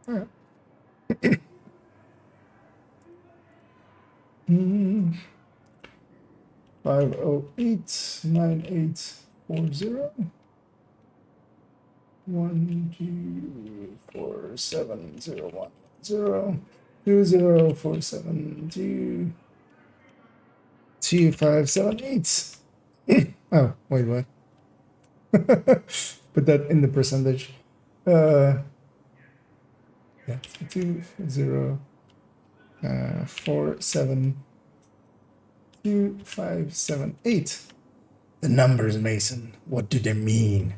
All right. 5089840. 1247010 20472 2578. Oh, wait, what? Put that in the percentage. Yeah, 2047257 The numbers, Mason. What do they mean?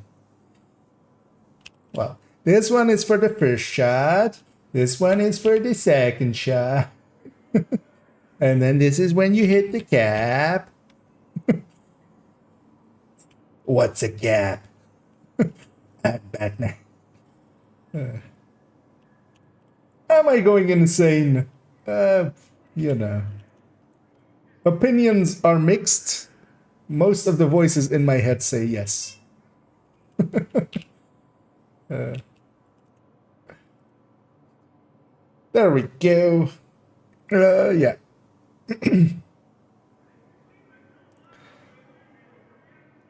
Well, this one is for the first shot. This one is for the second shot. And then this is when you hit the cap. What's a cap? I'm Batman. Am I going insane? You know. Opinions are mixed. Most of the voices in my head say yes. There we go. Yeah.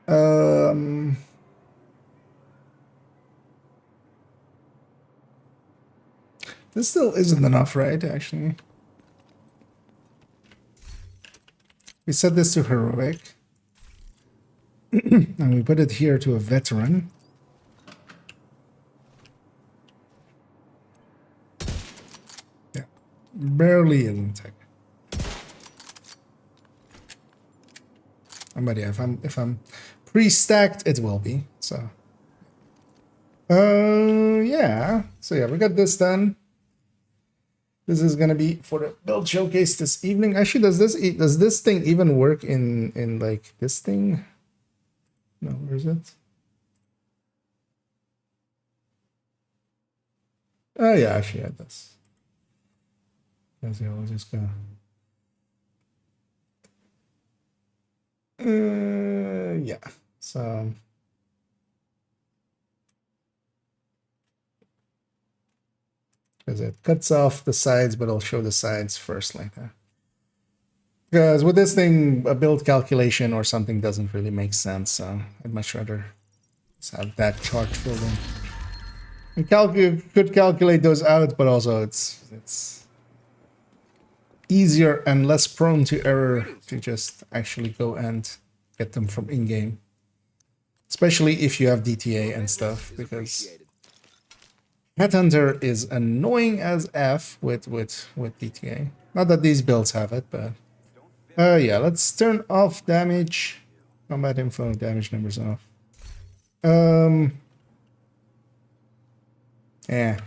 Um, this still isn't enough, right? Actually, we set this to heroic, and we put it here to a veteran. Yeah, barely in tech. But yeah, if I'm pre-stacked, it will be. So, yeah. So yeah, we got this done. This is gonna be for the build showcase this evening. Actually, does this thing even work in like this thing? No, where is it? Oh yeah, actually it does. Let's see, we'll just go. Yeah. So because it cuts off the sides, but I'll show the sides first like that. Because with this thing, a build calculation or something doesn't really make sense. So I'd much rather just have that chart filled in. And could calculate those out, but also it's easier and less prone to error to just actually go and get them from in-game. Especially if you have DTA and stuff, because Headhunter is annoying as F with DTA. Not that these builds have it, but yeah, let's turn off damage. Combat info, damage numbers off. Yeah,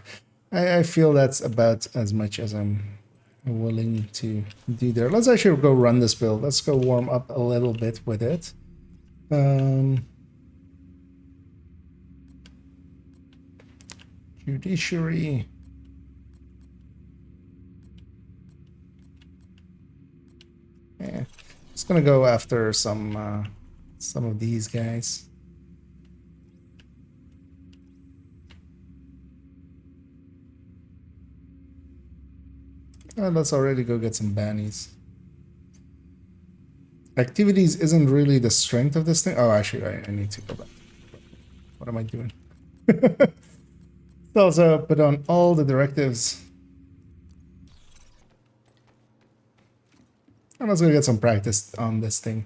I feel that's about as much as I'm willing to do there. Let's actually go run this build. Let's go warm up a little bit with it. Judiciary. Yeah, just gonna go after some of these guys. Let's already go get some bannies. Activities isn't really the strength of this thing. Oh, actually, I need to go back. What am I doing? Also put on all the directives. And let's go get some practice on this thing.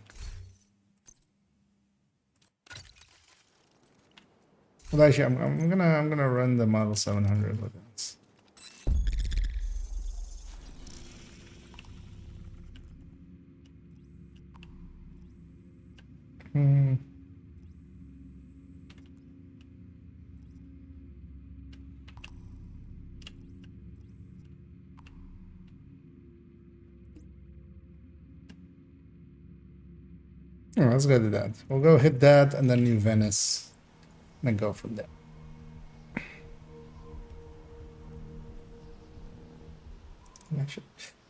Well, actually, I'm gonna run the Model 700 with this. Oh, let's go do that. We'll go hit that and then New Venice. And then go from there. I should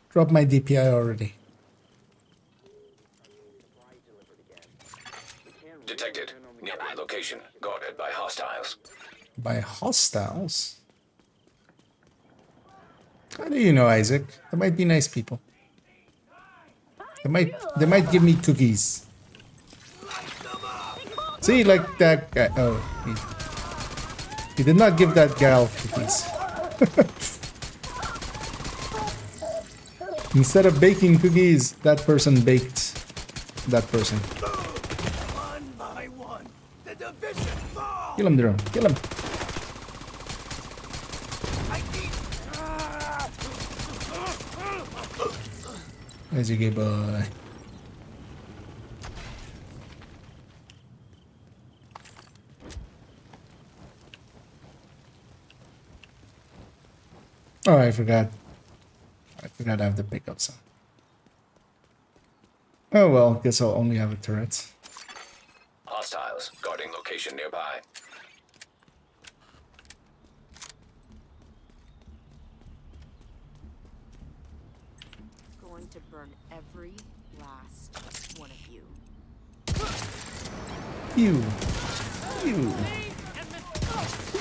drop my DPI already. Detected. Nearby location. Guarded by hostiles. By hostiles? How do you know, Isaac? They might be nice people. They might give me cookies. See, like that guy. Oh, he did not give that gal cookies. Instead of baking cookies, that person baked that person. One by one, the division falls. Kill him, drone. Kill him. There's your gay boy. Oh, I forgot. I have to pick up some. Oh well, guess I'll only have a turret. Hostiles guarding location nearby. Going to burn every last one of you. You. You.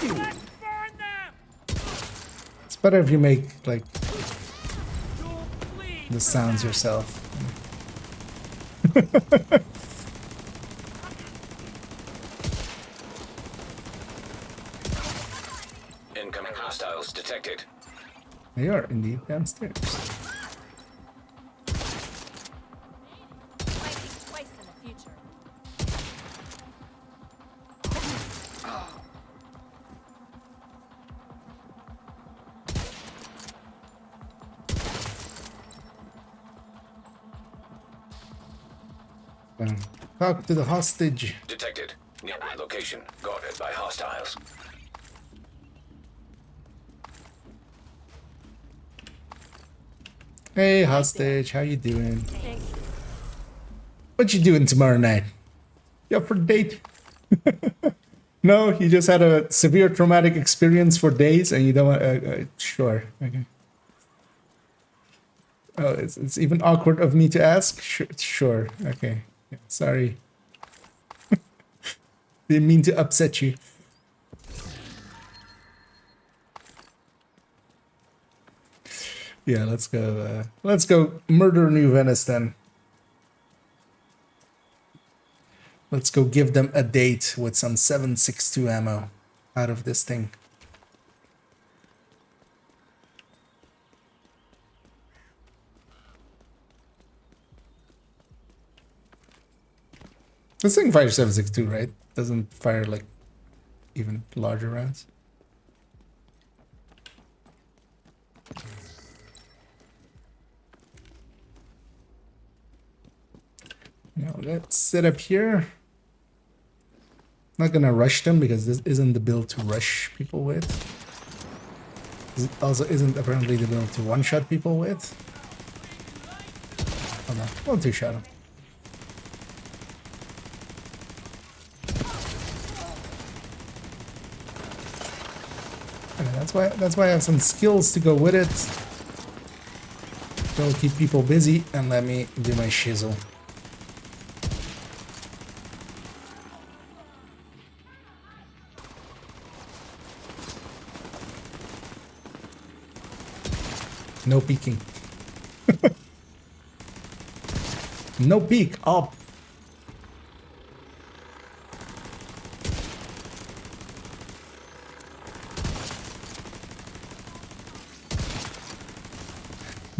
You. It's better if you make like the sounds yourself. Incoming hostiles detected. They are indeed downstairs. Might think twice in the future. Talk to the hostage. Detected. Nearby location guarded by hostiles. Hey hostage, how you doing? What you doing tomorrow night? You up for a date? No, you just had a severe traumatic experience for days and you don't want... sure, okay. Oh, it's even awkward of me to ask? Sure, okay. Yeah, sorry. Didn't mean to upset you. Yeah, let's go murder New Venice then. Let's go give them a date with some 7.62 ammo out of this thing. This thing fires 7.62, right? Doesn't fire like even larger rounds. Now let's sit up here. Not gonna rush them because this isn't the build to rush people with. This also isn't apparently the build to one-shot people with. Oh no, we'll two-shot them. Okay, that's why I have some skills to go with it. That'll keep people busy and let me do my shizzle. No peeking. No peek. Up.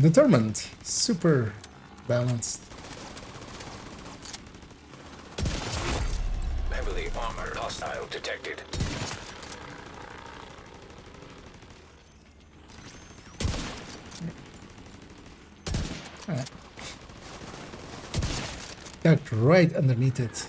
Determined. Super balanced. Heavily armored hostile detected. Ducked right underneath it.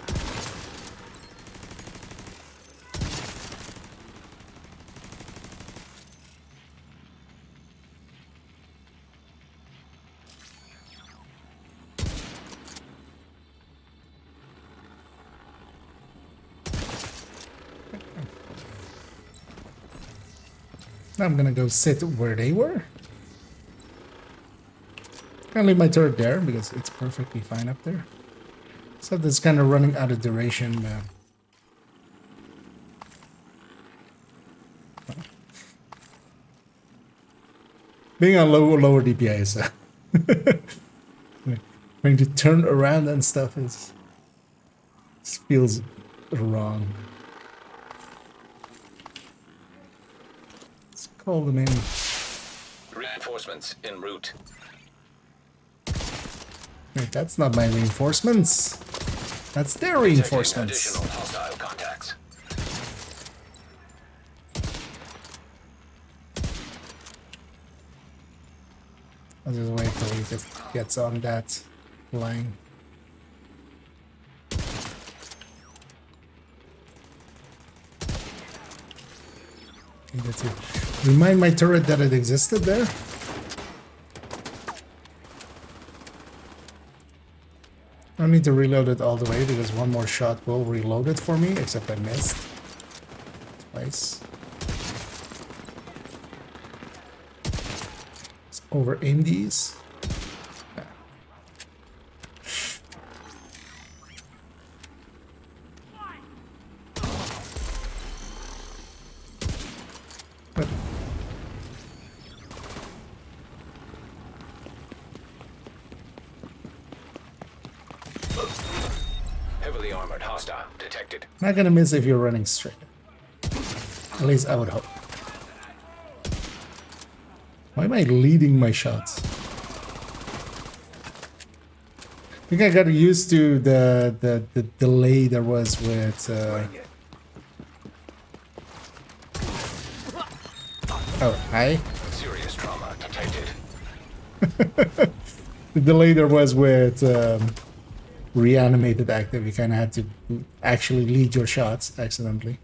Now I'm gonna go sit where they were. Can't leave my turret there because it's perfectly fine up there. So that's kind of running out of duration. Being on lower DPI is trying to turn around and stuff feels wrong. Let's call them in. Reinforcements en route. Wait, that's not my reinforcements. That's their Detecting reinforcements. additional hostile contacts. I'll just wait till he just gets on that line. Need to remind my turret that it existed there. don't need to reload it all the way because one more shot will reload it for me, except I missed twice. Let's over aim these. Yeah. But Heavily armored hostile detected. not gonna miss if you're running straight. At least I would hope. Why am I leading my shots? I think I got used to the delay there was with oh, hi. Serious trauma detected. The delay there was with reanimated active. You kind of had to actually lead your shots accidentally.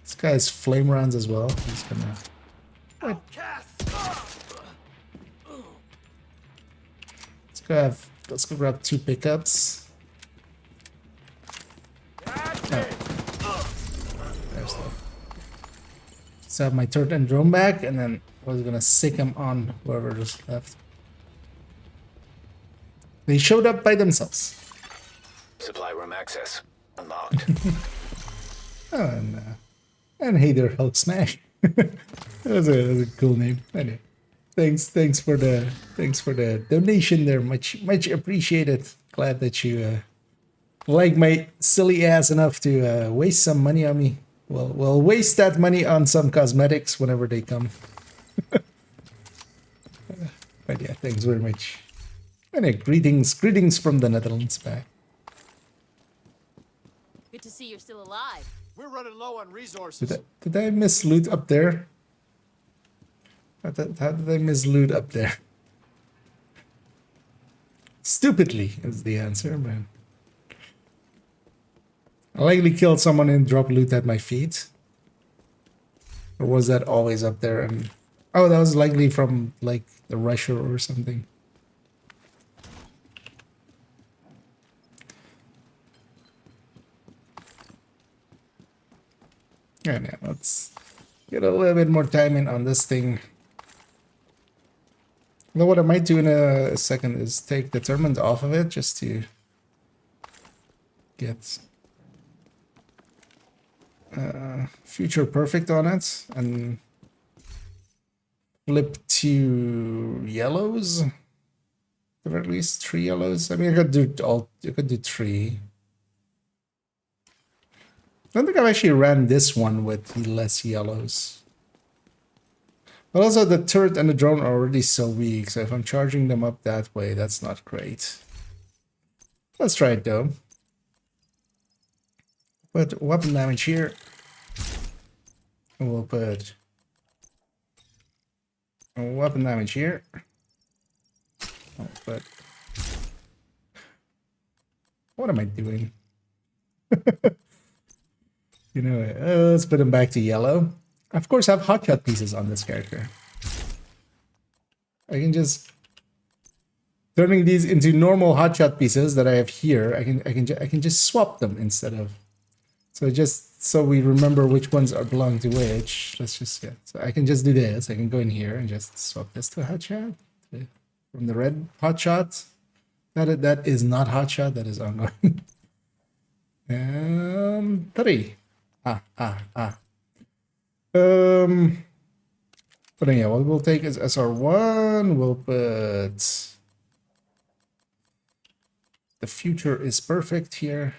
This guy has flame rounds as well. He's gonna. Let's go grab 2 pickups. Oh. There's the. Let's have my turret and drone back, and then I was gonna sick him on whoever just left. They showed up by themselves. Supply room access unlocked. Oh, and hey there, Hulk Smash. that was a cool name. Anyway, thanks for the donation there. Much appreciated. Glad that you like my silly ass enough to waste some money on me. Well, waste that money on some cosmetics whenever they come. But yeah, thanks very much. And greetings from the Netherlands back. Good to see you're still alive. We're running low on resources. Did I miss loot up there? How did I miss loot up there? Stupidly is the answer, man. I likely killed someone and dropped loot at my feet. Or was that always up there? And oh, that was likely from like the rusher or something. Yeah, now let's get a little bit more time in on this thing. You know what I might do in a second is take determined off of it just to get future perfect on it and flip to yellows, or at least 3 yellows. I mean, I could do 3. I don't think I've actually ran this one with less yellows. But also the turret and the drone are already so weak, so if I'm charging them up that way, that's not great. Let's try it though. Put weapon damage here. And we'll put weapon damage here. Oh, but what am I doing? You know, let's put him back to yellow. Of course, I have hotshot pieces on this character. I can just turning these into normal hotshot pieces that I have here. I can just swap them instead of. So just so we remember which ones are belong to which. Let's just So I can just do this. I can go in here and just swap this to a hotshot from the red hotshot. That is not hotshot. That is ongoing. 3. But yeah, what we'll take is SR1. We'll put the future is perfect here.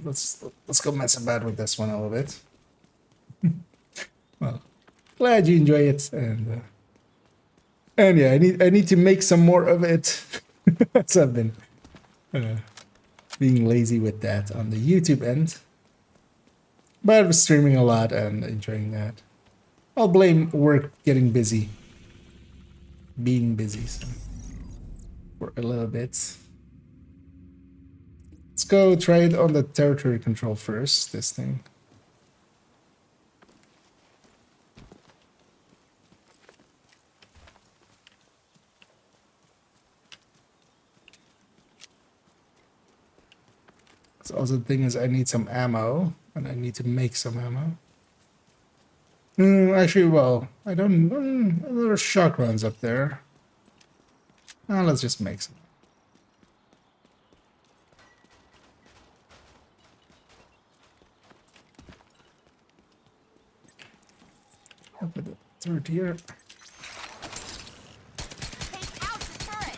Let's go mess about with this one a little bit. Well, glad you enjoy it, and yeah, I need to make some more of it. So I've been being lazy with that on the YouTube end. But I'm streaming a lot and enjoying that. I'll blame work getting busy. Being busy, so for a little bit. Let's go try it on the territory control first, this thing. So also the thing is I need some ammo, and I need to make some ammo. Actually, well, I don't... there are shock rounds up there. Let's just make some. I'll put the third here. Take out the turret.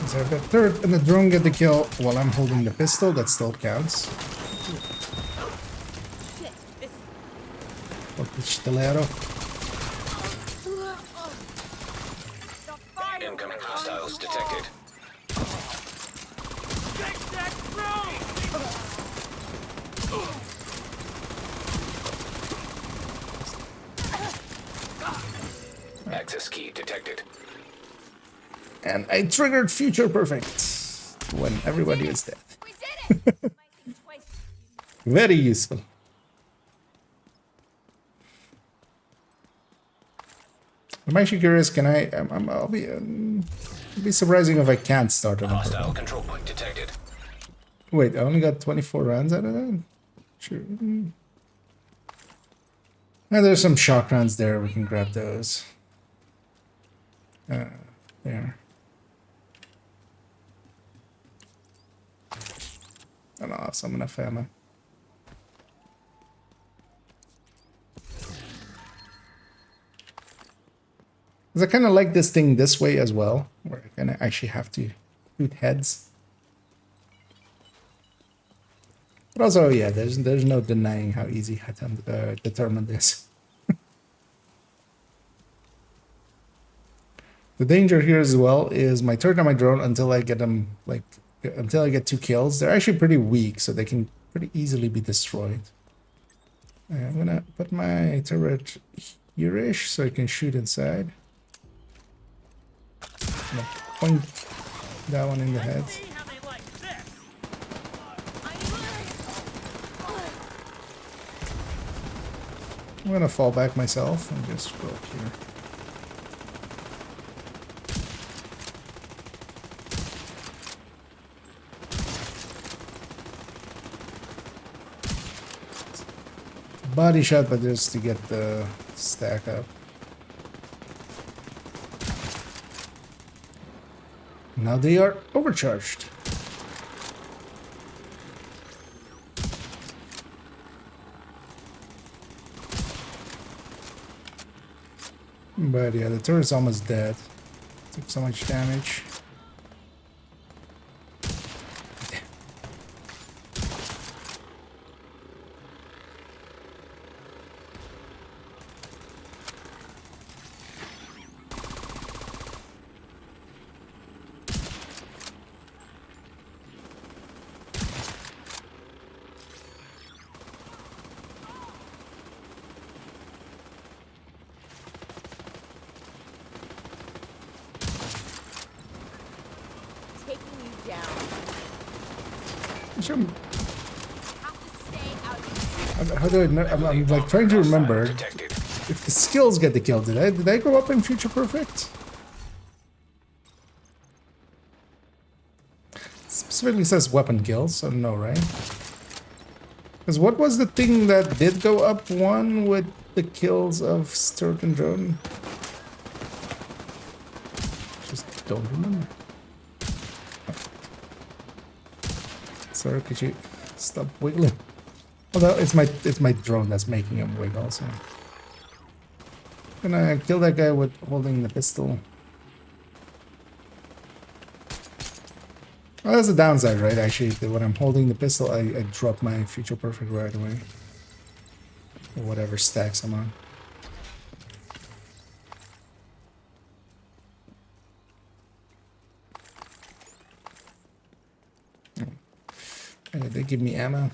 So if the third and the drone get the kill while I'm holding the pistol, that still counts. Shit, this What the stilero? Incoming hostiles detected. Take that drone! Access key detected. And I triggered Future Perfect when everybody is dead. we did it. Might think twice. Very useful. I'm actually curious. Can I? I'll be. It'll be surprising if I can't start on a Hostile purple. control point detected. Wait, I only got 24 rounds out of that. Sure. And there's some shock rounds there. We can grab those. There. And I'll have some enough ammo. Because I kind of like this thing this way as well, where I kind of actually have to shoot heads. But also, yeah, there's no denying how easy determined is. The danger here as well is my turret and my drone, until I get them, like, until I get 2 kills, they're actually pretty weak, so they can pretty easily be destroyed. I'm gonna put my turret here-ish so I can shoot inside. I'm gonna point that one in the head. See how they like this. I'm gonna fall back myself and just go up here. Body shot, but just to get the stack up. Now they are overcharged. But yeah, the turret's almost dead. Took so much damage. Taking you down. Sure. Have to stay out of How do I know? I'm like trying to remember Detected. if the skills get the kill. Did I go up in Future Perfect? Specifically says weapon kills, so no, right? Because what was the thing that did go up one with the kills of Sturk and Drone? Just don't remember. Sorry, could you stop wiggling? Although it's my drone that's making him wiggle, so. Gonna kill that guy with holding the pistol. Well, that's the downside, right? Actually, when I'm holding the pistol, I drop my Future Perfect right away. Or whatever stacks I'm on. And they give me ammo.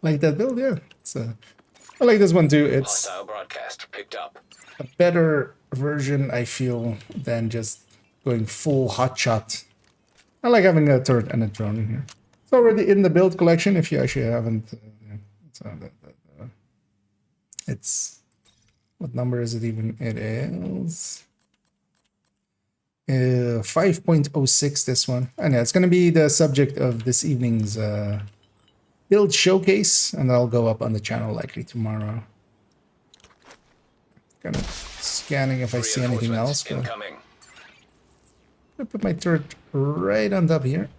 Like that build, yeah. It's I like this one too. It's Hostile broadcast picked up. a better version, I feel, than just going full hotshot. I like having a turret and a drone in here. It's already in the build collection if you actually haven't So it's, what number is it even? It is 5.06, this one. And yeah, it's going to be the subject of this evening's build showcase, and that'll go up on the channel likely tomorrow. Kind of scanning if I see anything else, but Incoming. I put my turret right on top here.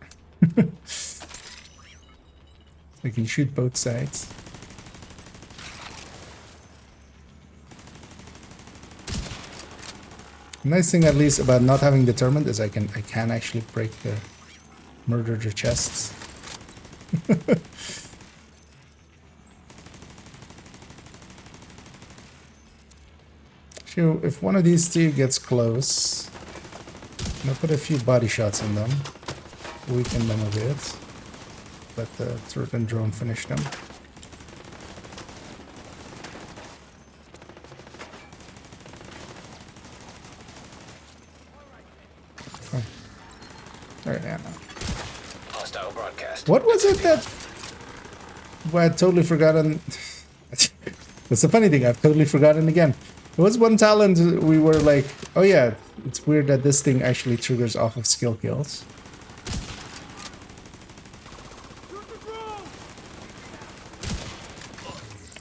I can shoot both sides. Nice thing, at least, about not having determined is I can actually break the murder their chests. So if one of these two gets close, I'm gonna put a few body shots in them, weaken them a bit, let the turret and drone finish them. Alright, yeah. Hostile broadcast. What was it that I had totally forgotten? That's the funny thing, I've totally forgotten again. There was one talent we were like, oh yeah, it's weird that this thing actually triggers off of skill kills.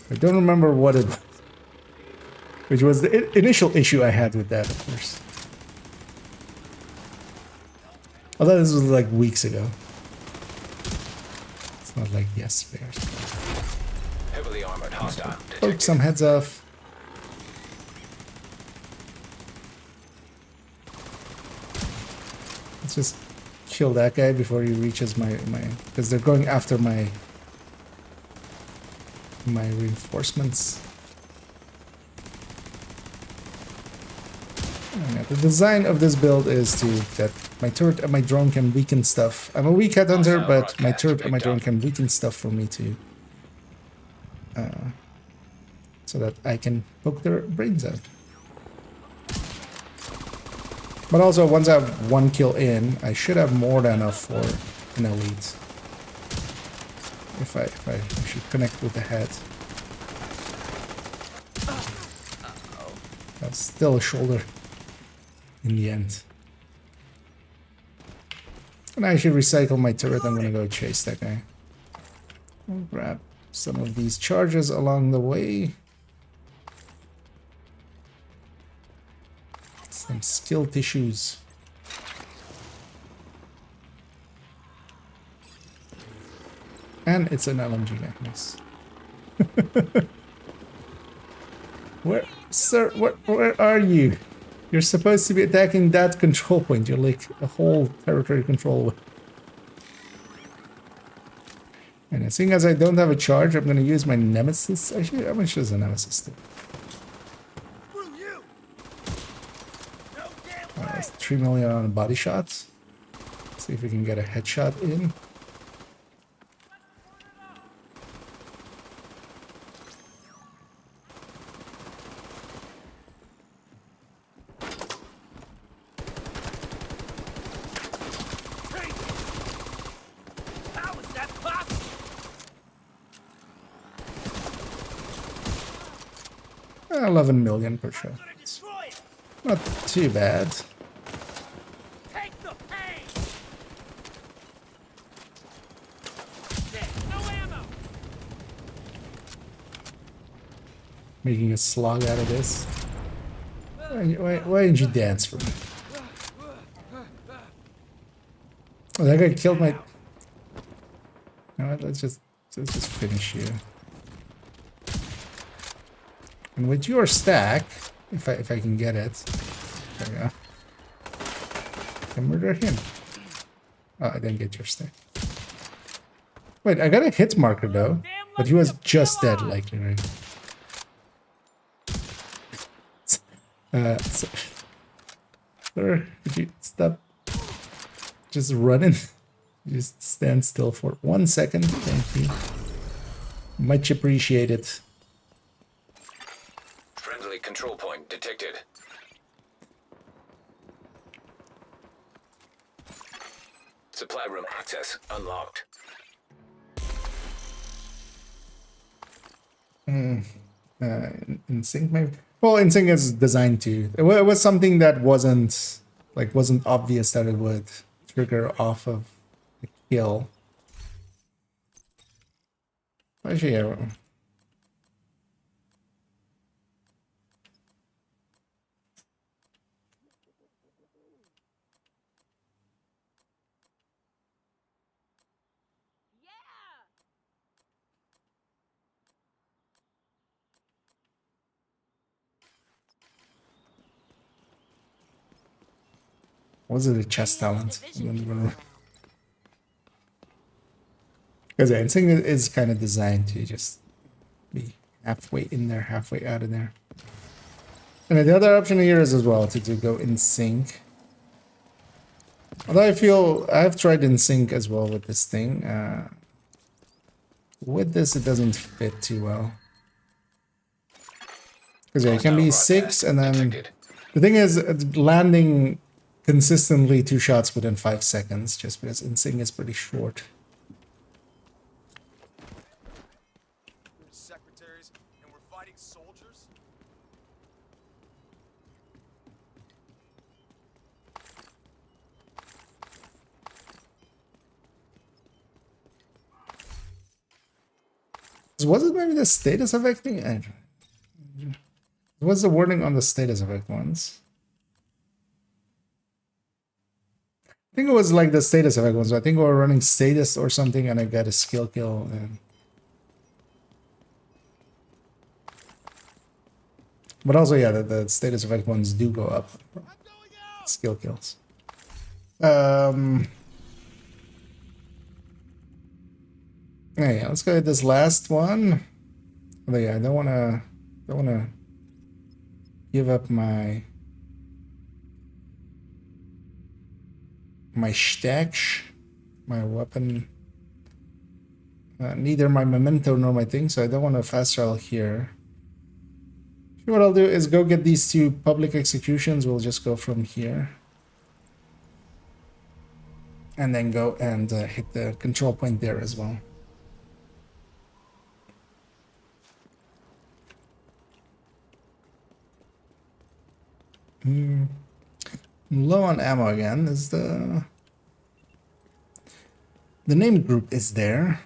I don't remember what it was, which was the initial issue I had with that, of course. Although this was like weeks ago. It's not like yesterday or something. Heavily armored hostile. Poke Detected. some heads off. Let's just kill that guy before he reaches my because they're going after my reinforcements. Yeah, the design of this build is that my turret and my drone can weaken stuff. I'm a weak headhunter, but my turret and my drone can weaken stuff for me to so that I can poke their brains out. But also, once I have one kill in, I should have more than enough for an elite. If I should connect with the head. That's still a shoulder in the end. And I should recycle my turret. I'm gonna go chase that guy. I'll grab some of these charges along the way. Some skill tissues. And it's an LMG guy. Nice. Where, sir? Where are you? You're supposed to be attacking that control point. You're like a whole territory control. And seeing as I don't have a charge, I'm going to use my Nemesis. Actually, how much does a Nemesis do? That's 3 million on body shots. See if we can get a headshot in. How is that possible? 11 million per shot. I'm gonna destroy it. Not too bad. Take the pain. There's no ammo. Making a slog out of this. Why didn't you dance for me? Oh, that guy killed my... You know what, let's just finish you. And with your stack, if I can get it, there we go. I can murder him. Oh, I didn't get your stack. Wait, I got a hit marker though, but he was just dead, likely, right? So, sir, could you stop just running? Just stand still for 1 second. Thank you. Much appreciated. Friendly control point detected. Supply room access unlocked. In sync maybe. Well, in sync is designed to. It was something that wasn't obvious that it would trigger off of the kill. Actually, yeah. Was it a chest talent? Because yeah, Instinct is kind of designed to just be halfway in there, halfway out of there. And the other option here is as well to go in sync. Although I feel I've tried in sync as well with this thing. With this, it doesn't fit too well. Because yeah, it can be 6 and then the thing is landing consistently 2 shots within 5 seconds just because in sync is pretty short. Secretaries, and we're fighting soldiers? Was it maybe the status effect thing? What's the wording on the status effect ones? I think it was like the status effect ones. I think we were running status or something and I got a skill kill. And... But also, yeah, the status effect ones do go up. Skill kills. Yeah, let's go with this last one. But yeah, I don't wanna give up my stash, my weapon. Neither my memento nor my thing, so I don't want to fast travel here. What I'll do is go get these 2 public executions. We'll just go from here. And then go and hit the control point there as well. Low on ammo again. Is the name group is there.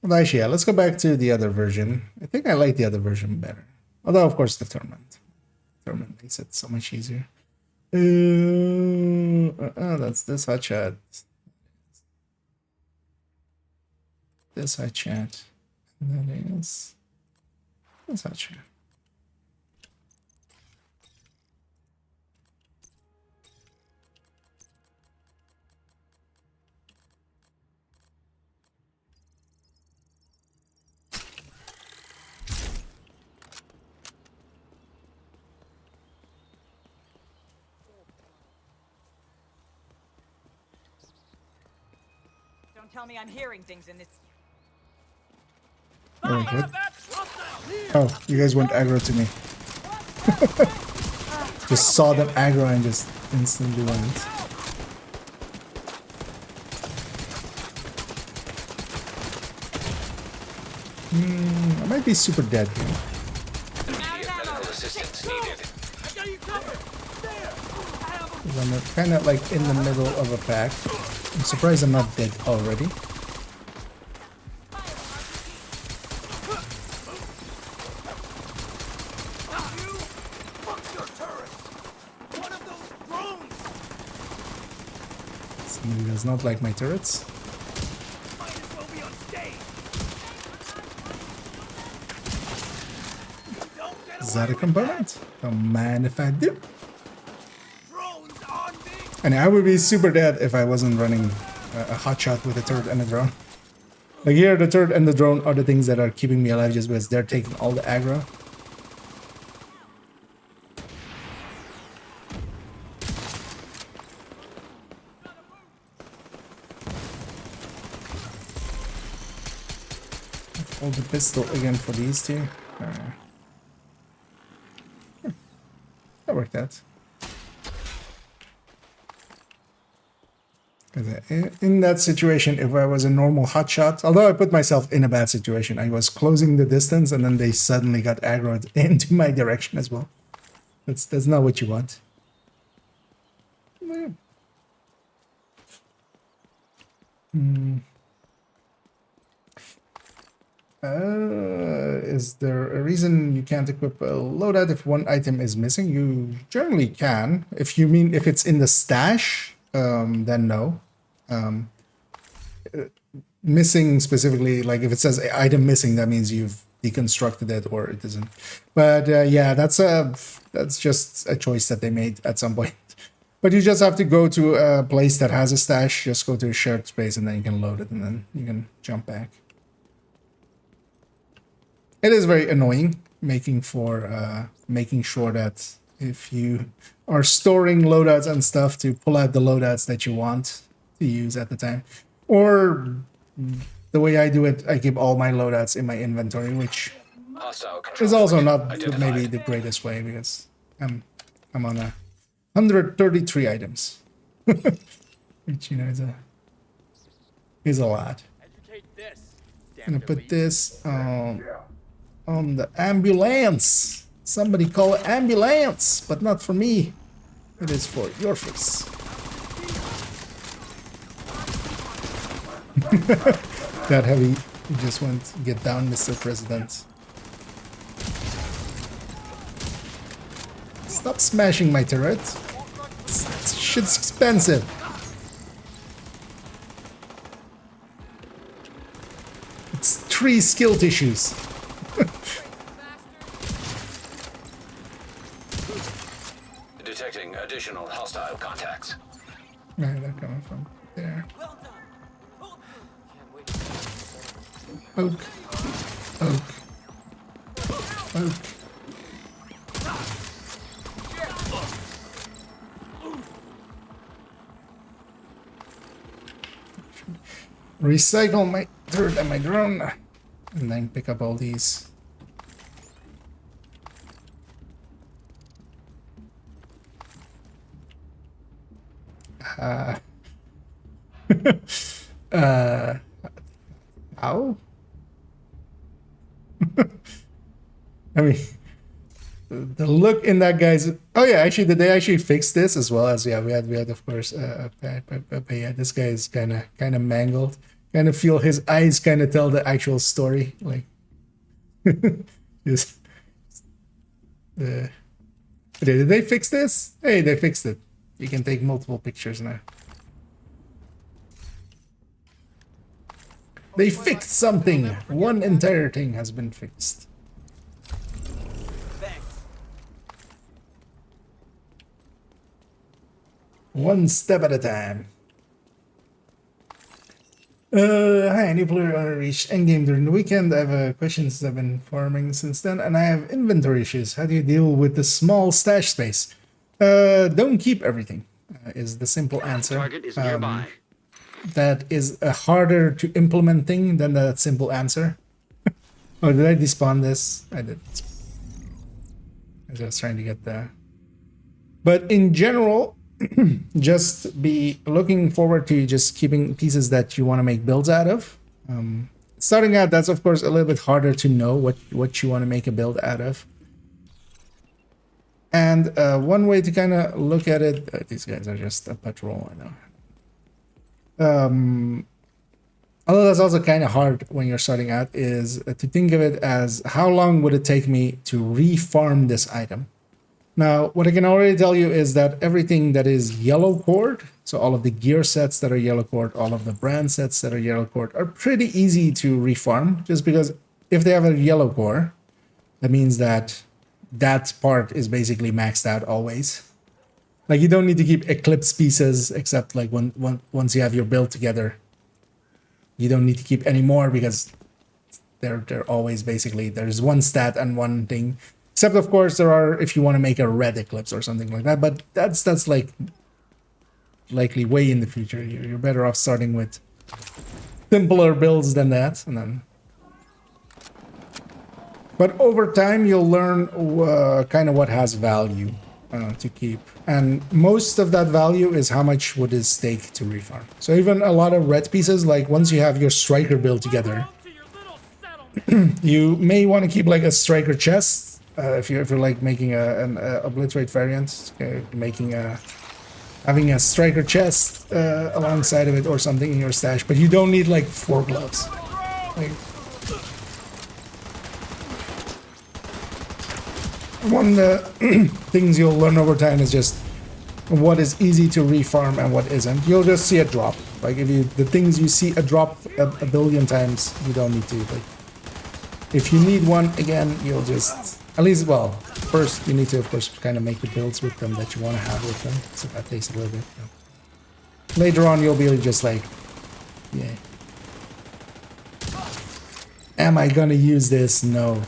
Well, actually, yeah, let's go back to the other version. I think I like the other version better. Although, of course, the tournament makes it so much easier. That's this hot chat. This hot chat. And that is this hot chat. Don't tell me I'm hearing things in this. Oh, what? Oh, you guys went aggro to me. Just saw them aggro and just instantly went. I might be super dead here. Immediate medical assistance needed. I'm kind of like in the middle of a pack. I'm surprised I'm not dead already. Somebody does not like my turrets. Is that a component? Don't mind if I do. And I would be super dead if I wasn't running a hotshot with a turret and a drone. Like here, the turret and the drone are the things that are keeping me alive just because they're taking all the aggro. Hold the pistol again for these 2. That worked out. In that situation, if I was a normal hotshot, although I put myself in a bad situation, I was closing the distance and then they suddenly got aggroed into my direction as well. That's not what you want. Is there a reason you can't equip a loadout if one item is missing? You generally can. If you mean if it's in the stash, then no. Missing specifically, like if it says item missing, that means you've deconstructed it or it isn't. But yeah, that's just a choice that they made at some point. But you just have to go to a place that has a stash. Just go to a shared space and then you can load it and then you can jump back. It is very annoying making sure that if you are storing loadouts and stuff to pull out the loadouts that you want to use at the time. Or the way I do it, I keep all my loadouts in my inventory, which is also not maybe the greatest way because I'm on 133 items, which you know is a lot. I'm gonna put this on the ambulance. Somebody call it ambulance, but not for me. It is for your face. That heavy. You just went get down, Mr. President. Stop smashing my turret. Shit's expensive. It's 3 skill tissues. Detecting additional hostile contacts. Where are they coming from? There. Oak. Oak. Oak. Recycle my turret and my drone. And then pick up all these. How? I mean, the look in that guy's. Oh yeah, actually, did they actually fix this as well? As yeah, we had of course. But yeah, this guy is kind of mangled. Kind of feel his eyes kind of tell the actual story, like. Just the. Did they fix this? Hey, they fixed it. You can take multiple pictures now. They fixed something. One entire thing has been fixed. One step at a time. Hi, new player reached endgame during the weekend. I have questions. I've been farming since then, and I have inventory issues. How do you deal with the small stash space? Don't keep everything. Is the simple answer. Target is nearby. That is a harder to implement thing than that simple answer. Oh, did I despawn this? I did. I was just trying to get there. But in general, just be looking forward to just keeping pieces that you want to make builds out of. Starting out, that's of course a little bit harder to know what you want to make a build out of. And one way to kind of look at it, these guys are just a patrol, I know. Although that's also kind of hard when you're starting out, is to think of it as how long would it take me to refarm this item. Now, what I can already tell you is that everything that is yellow cord, so all of the gear sets that are yellow cord, all of the brand sets that are yellow cord, are pretty easy to refarm, just because if they have a yellow core, that means that that part is basically maxed out always. Like, you don't need to keep Eclipse pieces, except like once you have your build together. You don't need to keep any more because they're always basically, there's one stat and one thing. Except, of course, there are, if you want to make a red Eclipse or something like that. But that's like likely way in the future. You're better off starting with simpler builds than that. And then, but over time, you'll learn kind of what has value. to keep. And most of that value is how much would it take to refarm. So even a lot of red pieces, like once you have your striker build together, you may want to keep like a striker chest if you're like making an obliterate variant, having a striker chest alongside of it or something in your stash. But you don't need like 4 gloves. Like, one of the things you'll learn over time is just what is easy to refarm and what isn't. You'll just see a drop. Like if you the things you see a drop a billion times, you don't need to. Like if you need one again, you'll just at least first you need to of course kind of make the builds with them that you want to have with them. So that takes a little bit. Later on, you'll be just like, yeah. Am I gonna use this? No.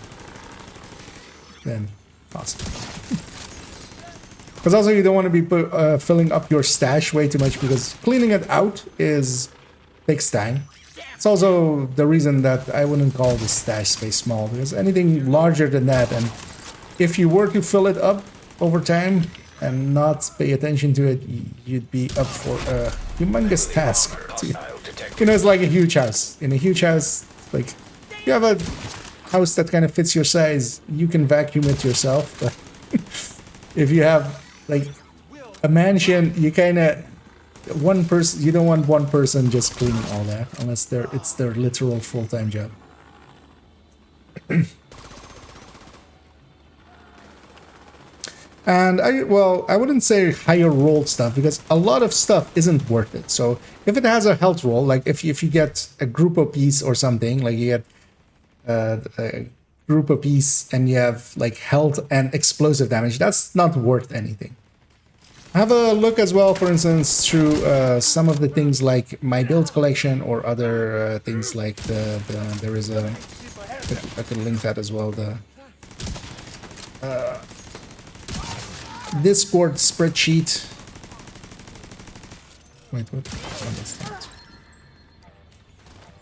Then possible. Because also you don't want to be filling up your stash way too much because cleaning it out takes time. It's also the reason that I wouldn't call the stash space small, because anything larger than that, and if you were to fill it up over time and not pay attention to it, you'd be up for a humongous task. You know, it's like a huge house. In a huge house, like you have a house that kind of fits your size, you can vacuum it yourself. But if you have like a mansion, you kind of one person. You don't want one person just cleaning all that unless it's their literal full-time job. And I wouldn't say higher roll stuff because a lot of stuff isn't worth it. So if it has a health roll, like if you get a group of piece or something, like you get a group of piece and you have like health and explosive damage, that's not worth anything. Have a look as well, for instance, through some of the things like my build collection or other things like there is a I could link that as well, the Discord spreadsheet. Wait, what is that?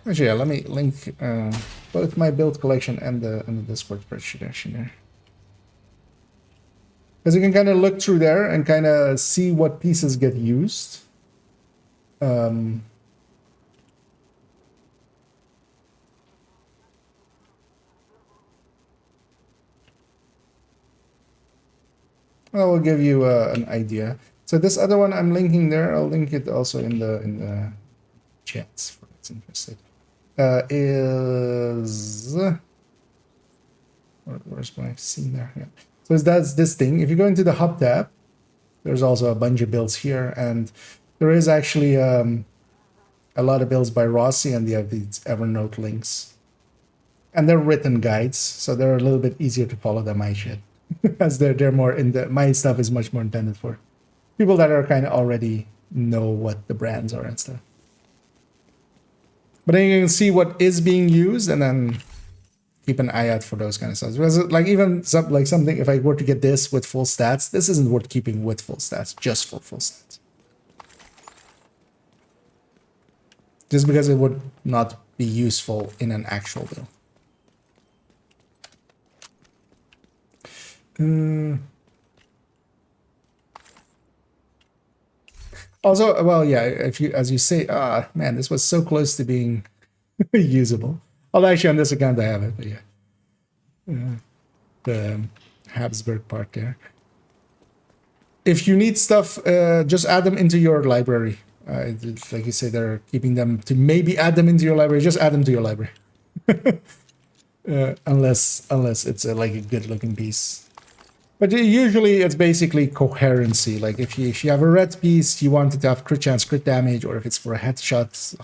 Actually, yeah, let me link both my build collection and the Discord spreadsheet actually there. Because you can kind of look through there and kind of see what pieces get used. I will give you an idea. So this other one I'm linking there. I'll link it also in the chats for it's interested. Where's my scene there? Yeah. So that's this thing. If you go into the hub tab, there's also a bunch of builds here, and there is actually a lot of builds by Rossi, and they have these Evernote links, and they're written guides, so they're a little bit easier to follow than my shit, as they're more in the my stuff is much more intended for people that are kind of already know what the brands are and stuff. But then you can see what is being used, and then keep an eye out for those kind of stuff. Because like even something, if I were to get this with full stats, this isn't worth keeping with full stats, just for full stats. Just because it would not be useful in an actual build. Also, well, yeah, if you, as you say, man, this was so close to being usable. Although actually on this account I have it, but yeah. The Habsburg part there. If you need stuff, just add them into your library. Like you say, they're keeping them to maybe add them into your library. Just add them to your library. Unless it's like a good looking piece. But usually it's basically coherency. Like if you have a red piece, you want it to have crit chance, crit damage, or if it's for a headshot,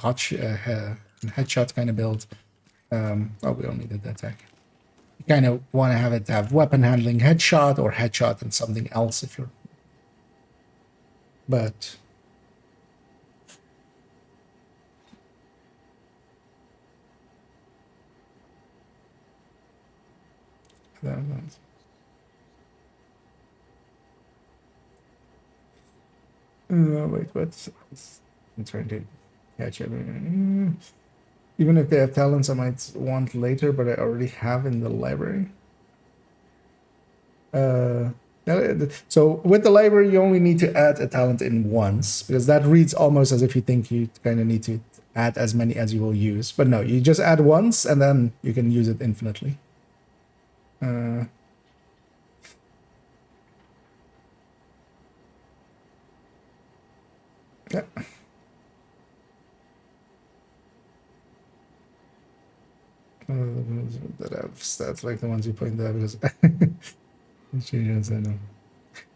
headshot kind of build. Oh, we only did that attack. You kind of want to have it have weapon handling, headshot, or headshot and something else if you're. But. Wait, what's. I'm trying to catch it. Even if they have talents I might want later, but I already have in the library. Yeah, So with the library, you only need to add a talent in once, because that reads almost as if you think you kind of need to add as many as you will use. But no, you just add once and then you can use it infinitely. Yeah. That have stats like the ones you pointed out, because I know.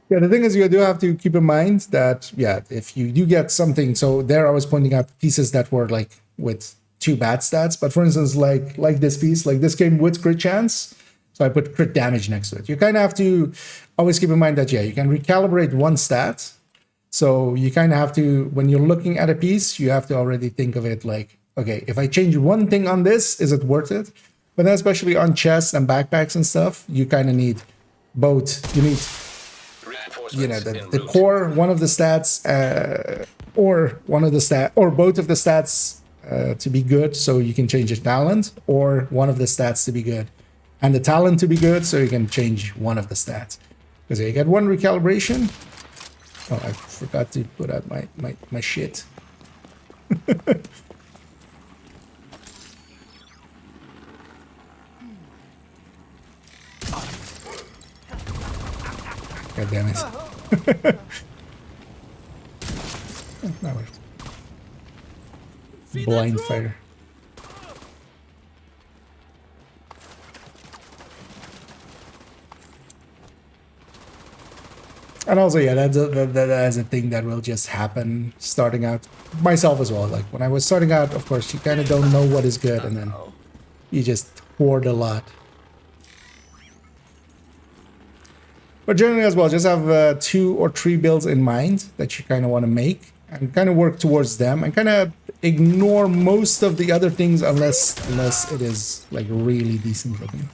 Yeah, the thing is, you do have to keep in mind that, yeah, if you do get something, so there I was pointing out pieces that were like with 2 bad stats, but for instance, like this piece, like this came with crit chance, so I put crit damage next to it. You kind of have to always keep in mind that, yeah, you can recalibrate one stat, so you kind of have to, when you're looking at a piece, you have to already think of it like, okay, if I change one thing on this, is it worth it? But then especially on chests and backpacks and stuff, you kind of need both. You need, you know, the core, one of the stats, or one of the stat, or both of the stats to be good, so you can change your talent, or one of the stats to be good, and the talent to be good, so you can change one of the stats. Because you get one recalibration. Oh, I forgot to put out my shit. God damn it. That worked. Blind fire. And also, yeah, that's a thing that will just happen starting out. Myself as well. Like when I was starting out, of course, you kind of don't know what is good, and then you just hoard a lot. But generally as well, just have 2 or 3 builds in mind that you kind of want to make, and kind of work towards them, and kind of ignore most of the other things unless it is like really decent looking.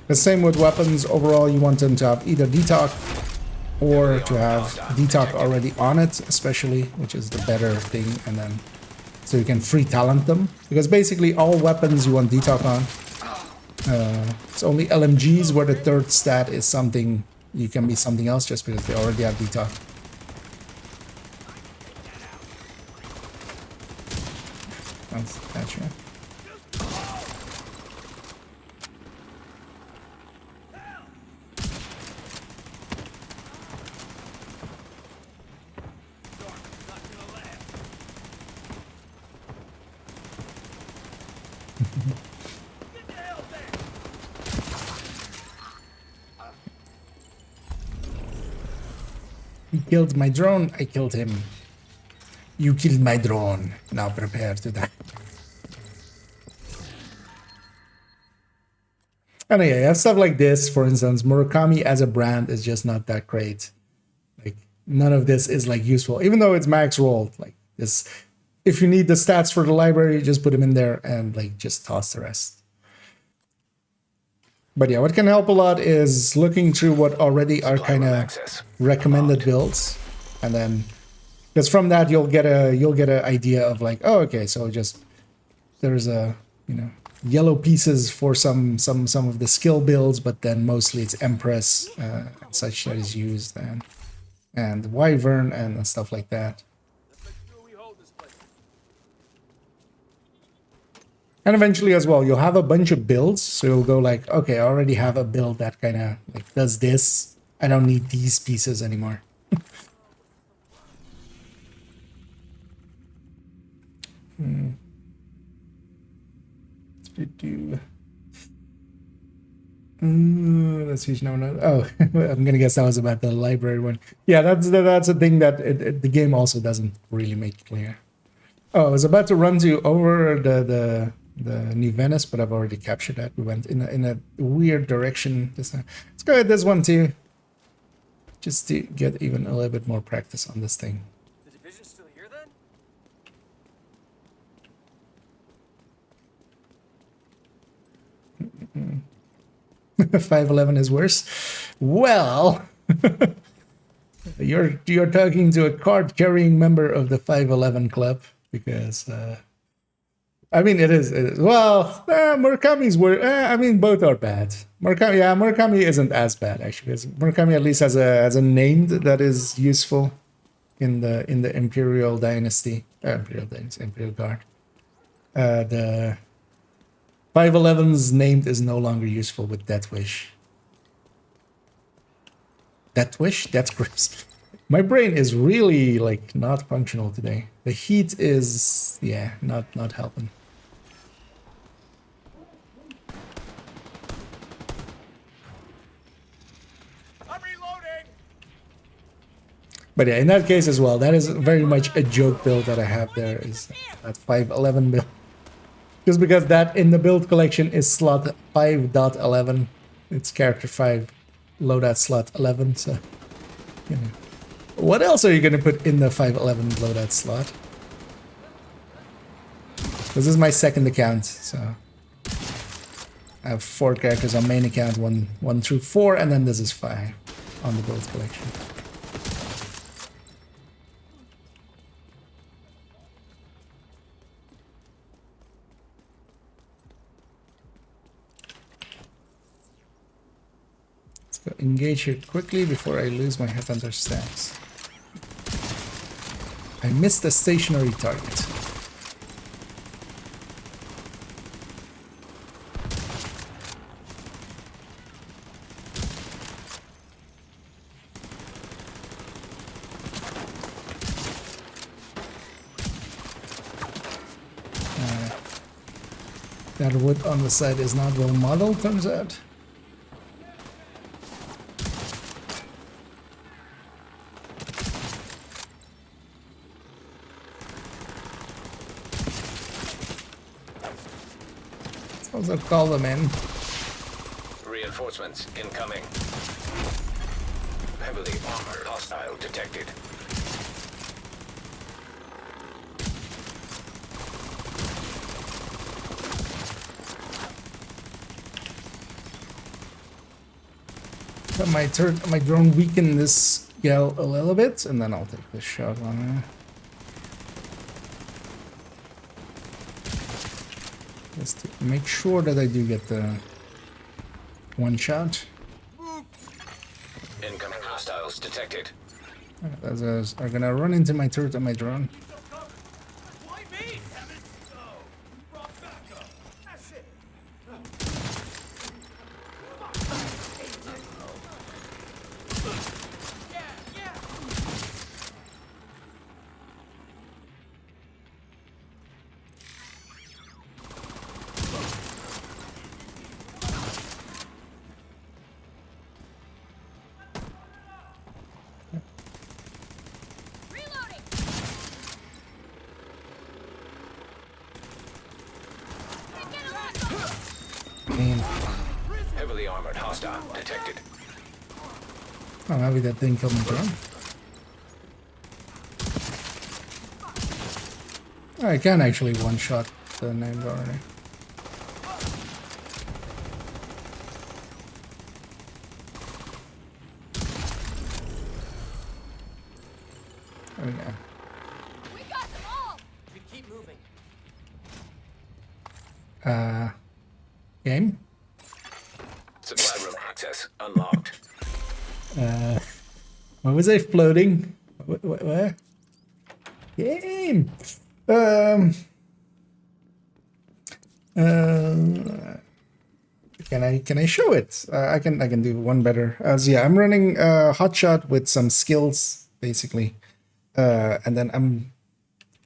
The same with weapons. Overall, you want them to have either detox or to have detox already on it, especially, which is the better thing, and then so you can free talent them, because basically all weapons you want detox on. It's only LMGs where the 3rd stat is something, you can be something else just because they already have detox. That's right. He killed my drone, I killed him. You killed my drone. Now prepare to die. And yeah, you have stuff like this, for instance. Murakami as a brand is just not that great. Like, none of this is like useful, even though it's max rolled. Like this, if you need the stats for the library, just put them in there and like just toss the rest. But yeah, what can help a lot is looking through what already are kind of recommended builds, and then because from that you'll get a idea of like, oh, okay, so just there's a, you know, yellow pieces for some of the skill builds, but then mostly it's Empress and such that is used, and Wyvern and stuff like that. And eventually as well, you'll have a bunch of builds, so you'll go like, okay, I already have a build that kind of like does this. I don't need these pieces anymore. Let's see. No. Oh, I'm gonna guess that was about the library one. Yeah, that's a thing that the game also doesn't really make clear. Oh, I was about to run to over the New Venice, but I've already captured that. We went in a weird direction this time. Let's go at this one too, just to get even a little bit more practice on this thing. The division's still here then? 511 is worse. Well, You're talking to a card-carrying member of the 511 club because I mean it is well Murakami's were I mean both are bad. Murakami isn't as bad actually because Murakami at least has a name that is useful in the Imperial Dynasty, Imperial Guard. The 511's named is no longer useful with Death Wish. Death Wish? Death Grips. My brain is really like not functional today. The heat is not helping. I'm reloading. But yeah, in that case as well, that is very much a joke build that I have there is that 511 build. Just because that in the build collection is slot 5.11. It's character 5 loadout slot 11, so you know. What else are you gonna put in the 511 loadout slot? This is my second account, so I have 4 characters on main account, 1 through 4, and then this is 5 on the build collection. Let's go engage here quickly before I lose my headhunter stacks. I missed a stationary target. That wood on the side is not well modeled, turns out. Let's also call them in. Reinforcements incoming. Heavily armored hostile detected. My drone weaken this gal a little bit, and then I'll take this shot on her. Just to make sure that I do get the one shot. Incoming hostiles detected. Those are gonna run into my turret and my drone. Why me? Damn it. Oh, we brought backup. That's it. Reloading. Damn. Heavily armored hostile detected. Oh, maybe that thing killed my drone. I can actually one-shot the named already. There we go. We got them all. You keep moving. Game? Supply room access unlocked. Where was I floating? Where? Game! Can I show it? I can do one better. So yeah, I'm running hotshot with some skills basically, and then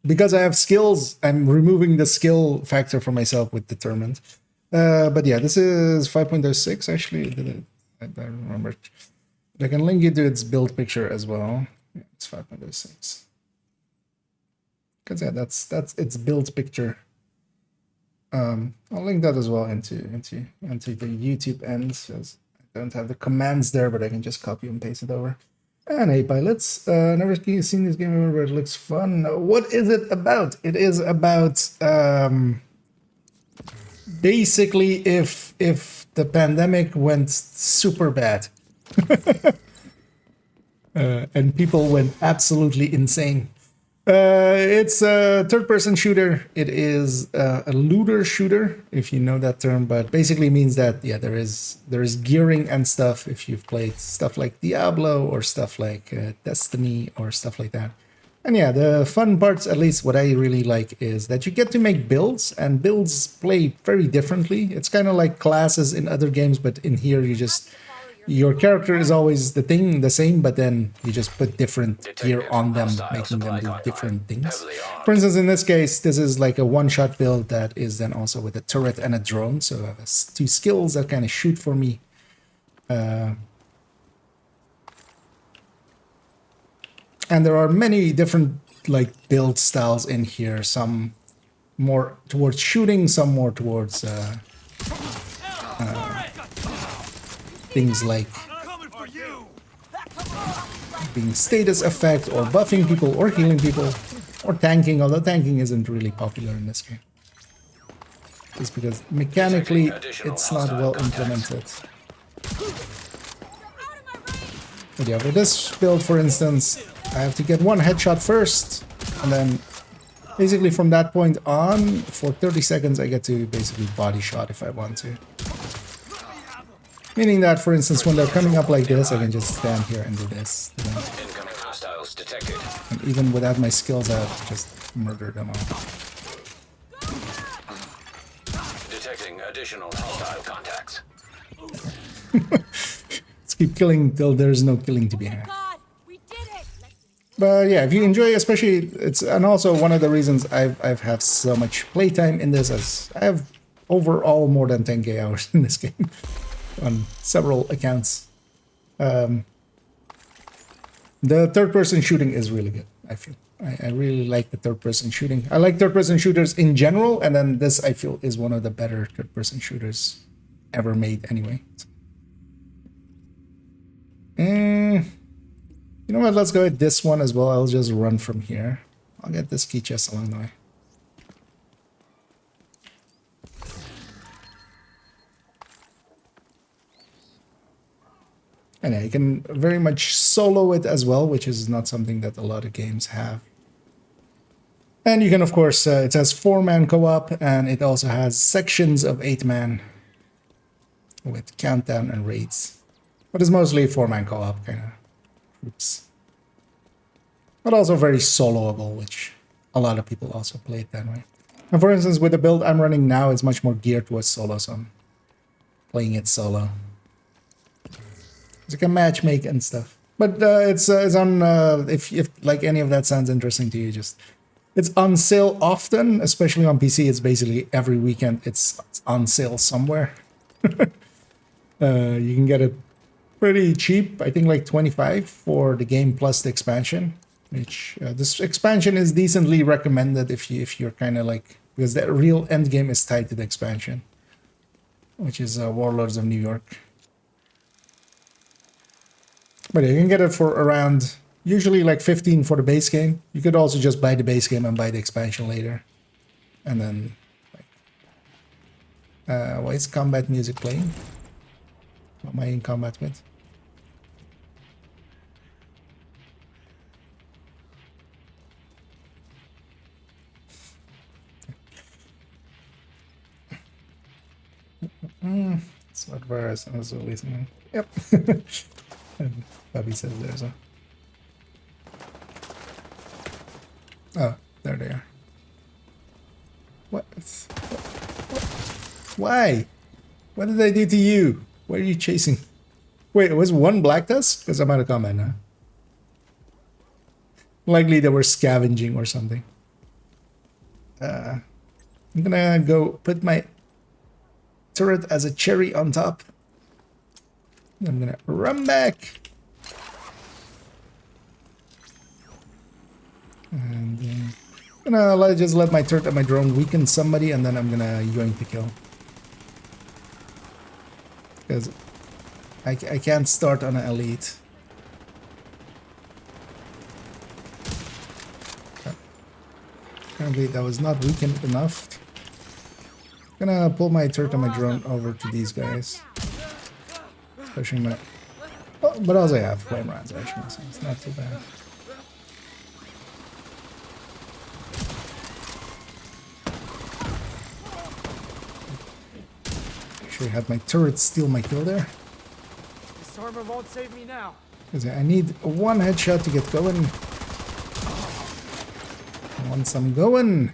because I have skills, I'm removing the skill factor for myself with determined. But yeah, this is 5.06 actually. I don't remember. I can link you to its build picture as well. Yeah, it's 5.06. Because yeah, that's its build picture. I'll link that as well into the YouTube end, because I don't have the commands there, but I can just copy and paste it over. And hey, pilots, never seen this game before, but it looks fun. What is it about? It is about basically if the pandemic went super bad. And people went absolutely insane. It's a third-person shooter. It is a looter shooter, if you know that term, but basically means that yeah, there is gearing and stuff. If you've played stuff like Diablo or stuff like Destiny or stuff like that. And yeah, the fun parts, at least what I really like, is that you get to make builds, and builds play very differently. It's kind of like classes in other games, but in here you just, your character is always the same, but then you just put different gear on them, making them do different things. For instance, in this case, this is like a one-shot build that is then also with a turret and a drone, so I have two skills that kind of shoot for me. And there are many different like build styles in here, some more towards shooting, some more towards things like being status effect or buffing people or healing people or tanking, although tanking isn't really popular in this game. Just because mechanically it's not well implemented. But yeah, for this build, for instance, I have to get one headshot first, and then basically from that point on, for 30 seconds, I get to basically body shot if I want to. Meaning that, for instance, when they're coming up like this, I can just stand here and do this. You know? Incoming hostiles detected. And even without my skills, I'll just murder them all. Detecting additional hostile contacts. Let's keep killing till there's no killing to be had. God, we did it. But yeah, if you enjoy, especially and also one of the reasons I've had so much playtime in this, as I have overall more than 10k hours in this game on several accounts. The third-person shooting is really good, I feel. I really like the third-person shooting. I like third-person shooters in general, and then this, I feel, is one of the better third-person shooters ever made anyway. You know what, let's go with this one as well. I'll just run from here. I'll get this key chest along the way. And yeah, you can very much solo it as well, which is not something that a lot of games have. And you can, of course, it has 4-man co-op, and it also has sections of 8-man with countdown and raids. But it's mostly 4-man co-op kind of groups. But also very soloable, which a lot of people also play it that way. And for instance, with the build I'm running now, it's much more geared towards solo, so I'm playing it solo. So you can matchmake and stuff. But it's on, if like any of that sounds interesting to you, just, it's on sale often, especially on PC. It's basically every weekend it's on sale somewhere. You can get it pretty cheap, I think like 25 for the game plus the expansion, which this expansion is decently recommended if you're kind of like, because the real end game is tied to the expansion, which is Warlords of New York. But yeah, you can get it for around, usually like 15 for the base game. You could also just buy the base game and buy the expansion later. And then, like, why is combat music playing? What am I in combat with? It's not virus, I was listening. Yep. And Bobby says there's a... Oh, there they are. What? Why? What did I do to you? What are you chasing? Wait, it was one black tusk? Because I'm out of combat now. Likely they were scavenging or something. I'm gonna go put my turret as a cherry on top. I'm gonna run back. And I'm gonna just let my turret and my drone weaken somebody, and then I'm gonna yoink the kill. Because I can't start on an elite. Apparently that was not weakened enough. I'm gonna pull my turret and my drone over to these guys. Especially my Oh, but also I have flame rounds actually, so it's not too bad. Actually had my turret steal my kill there. This armor won't save me now. Because I need one headshot to get going. Once I'm going.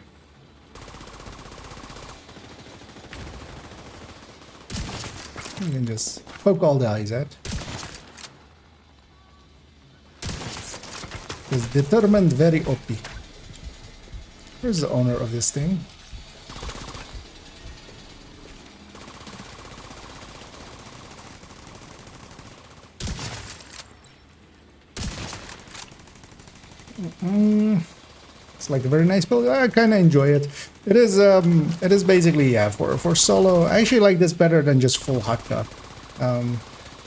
You can just poke all the eyes out. Is determined, very OP. Where's the owner of this thing? It's like a very nice build. I kind of enjoy it. It is basically, yeah, for solo. I actually like this better than just full hotshot.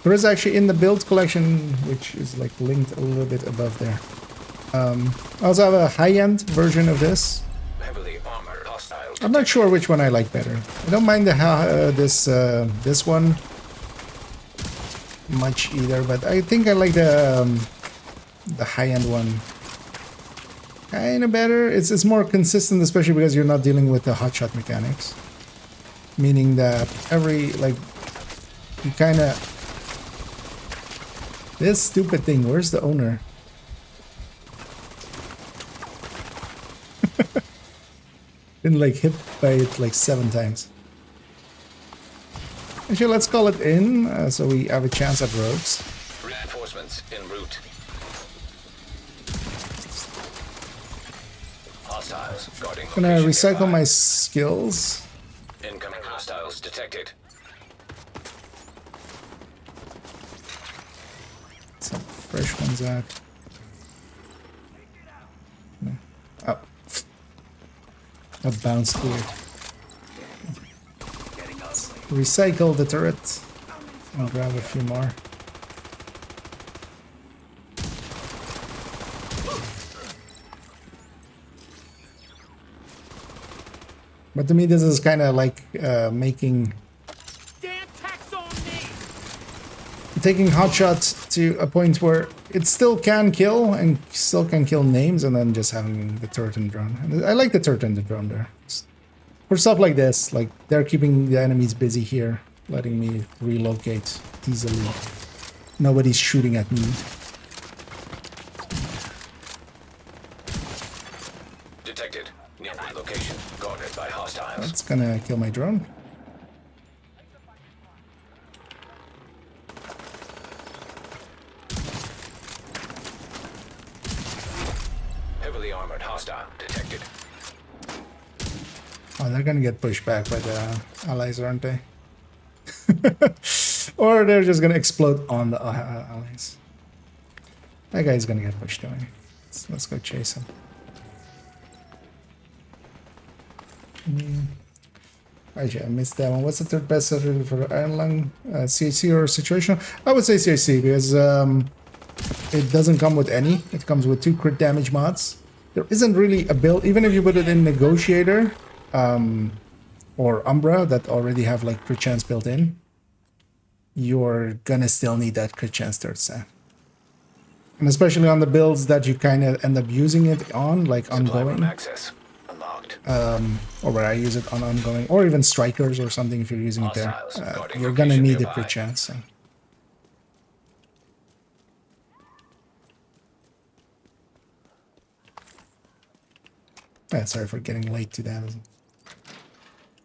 There is actually in the build collection, which is like linked a little bit above there. I also have a high-end version of this. Heavily armored hostile. I'm not sure which one I like better. I don't mind the this one much either, but I think I like the high-end one kind of better. It's more consistent, especially because you're not dealing with the hotshot mechanics, meaning that every like you kind of this stupid thing. Where's the owner? Been like hit by it like 7 times. Actually, let's call it in so we have a chance at rogues. Reinforcements en route. Hostiles guarding. Gonna location recycle nearby. my skills. Incoming hostiles detected. Some fresh ones out. No. Oh. That bounced weird. Recycle the turret. I'll grab a few more. But to me, this is kind of like making... taking hotshots to a point where it still can kill and still can kill names, and then just having the turret and drone. And I like the turret and the drone there. For stuff like this, like they're keeping the enemies busy here, letting me relocate easily. Nobody's shooting at me. Detected. Nearby location. Guarded by hostiles. That's gonna kill my drone. Heavily armored hostile detected. Oh, they're gonna get pushed back by the allies, aren't they? Or they're just gonna explode on the allies. That guy's gonna get pushed away. Let's go chase him. Actually, I missed that one. What's the third best strategy for Iron Lung? CHC or situation? I would say CHC because it doesn't come with any. It comes with 2 crit damage mods. There isn't really a build, even if you put it in Negotiator or Umbra that already have like crit chance built in, you're gonna still need that crit chance third staff. And especially on the builds that you kind of end up using it on, like Supply room ongoing. access unlocked. Or where I use it on ongoing, or even strikers or something if you're using it there. Hostiles guarding You're gonna location need a nearby. crit chance. So. Yeah, sorry for getting late to that.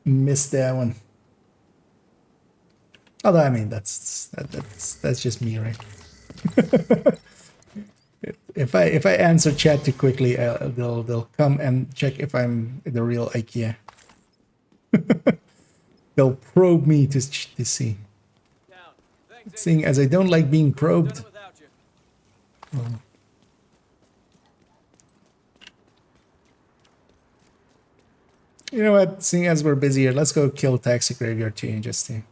Missed that one. Although I mean that's just me, right? If I answer chat too quickly, they'll come and check if I'm the real IKEA. They'll probe me to see. Seeing as I don't like being probed. Well, you know what? Seeing as we're busy here, let's go kill Taxi Graveyard too, just to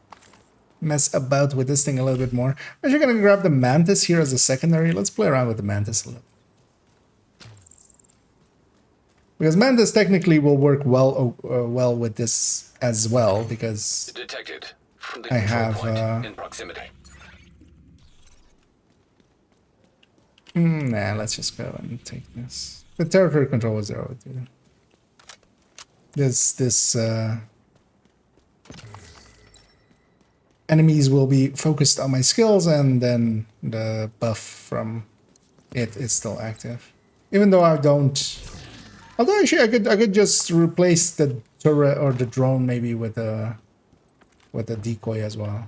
mess about with this thing a little bit more. I'm actually gonna grab the Mantis here as a secondary. Let's play around with the Mantis a little. Because Mantis technically will work well well with this as well, because Detected. Friendly I control have, point in proximity. Nah, let's just go and take this. The territory control was there already. This enemies will be focused on my skills, and then the buff from it is still active. Even though I don't. Although actually I could just replace the turret or the drone maybe with a decoy as well.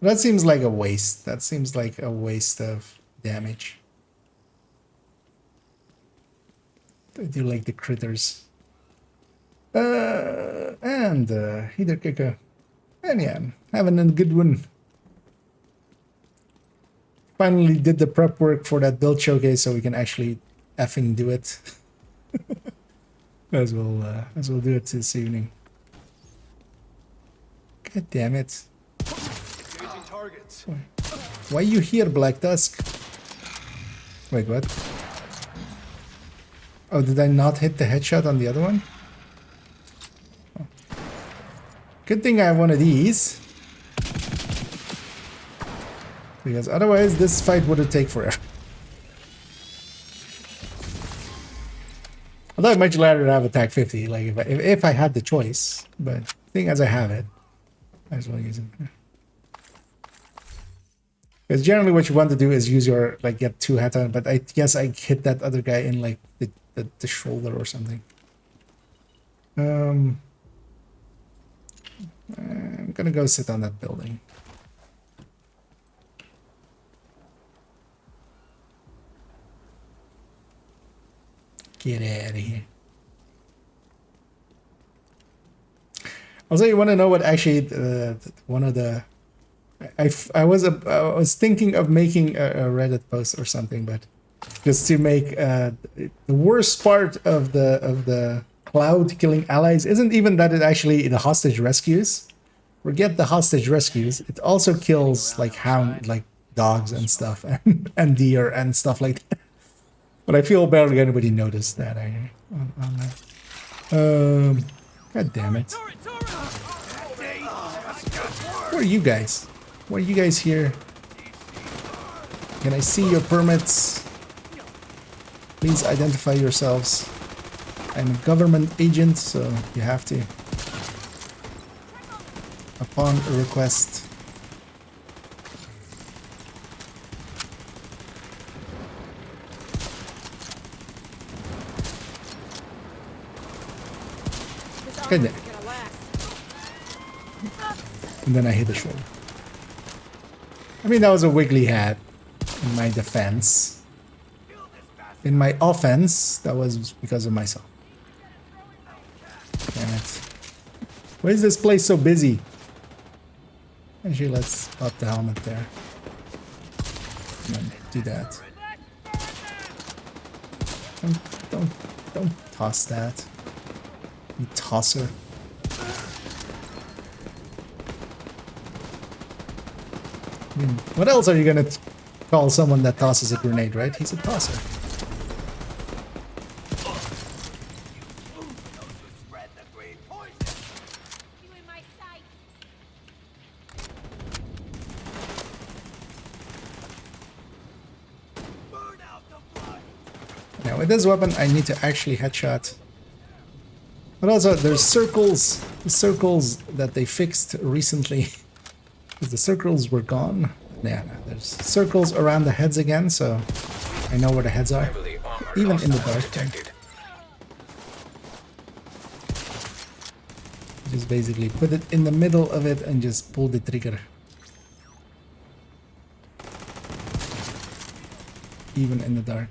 That seems like a waste. That seems like a waste of damage. I do like the critters. And heater kicker. And yeah, having a good one. Finally did the prep work for that build showcase so we can actually effing do it. as we'll do it this evening. God damn it. Engaging targets. Why you here, Black Dusk? Wait, what? Oh, did I not hit the headshot on the other one? Oh. Good thing I have one of these. Because otherwise this fight would have taken forever. Although I'd much rather have attack 50, like if I had the choice. But seeing as I have it, might as well use it. Because generally what you want to do is use your, like, get 2 hits on it, but I guess I hit that other guy in, like, the shoulder or something. I'm gonna go sit on that building. Get out of here. Also, you want to know what actually one of the I was thinking of making a Reddit post or something, but just to make the worst part of the cloud killing allies isn't even that it actually the hostage rescues. Forget the hostage rescues. It also kills like dogs and stuff and deer and stuff like that. But I feel barely anybody noticed that. On that. God damn it. Where are you guys? Why are you guys here? Can I see your permits? Please identify yourselves. I'm a government agent, so you have to. Upon a request. Good day. And then I hit the shoulder. I mean, that was a wiggly hat in my defense. In my offense, that was because of myself. Damn it. Why is this place so busy? Actually, let's pop the helmet there. And then do that. Don't toss that. You tosser. I mean, what else are you gonna call someone that tosses a grenade, right? He's a tosser. Now with this weapon I need to actually headshot. But also there's circles, the circles that they fixed recently. Because the circles were gone. Yeah, no, there's circles around the heads again, so I know where the heads are. Even in the dark. Just basically put it in the middle of it and just pull the trigger. Even in the dark.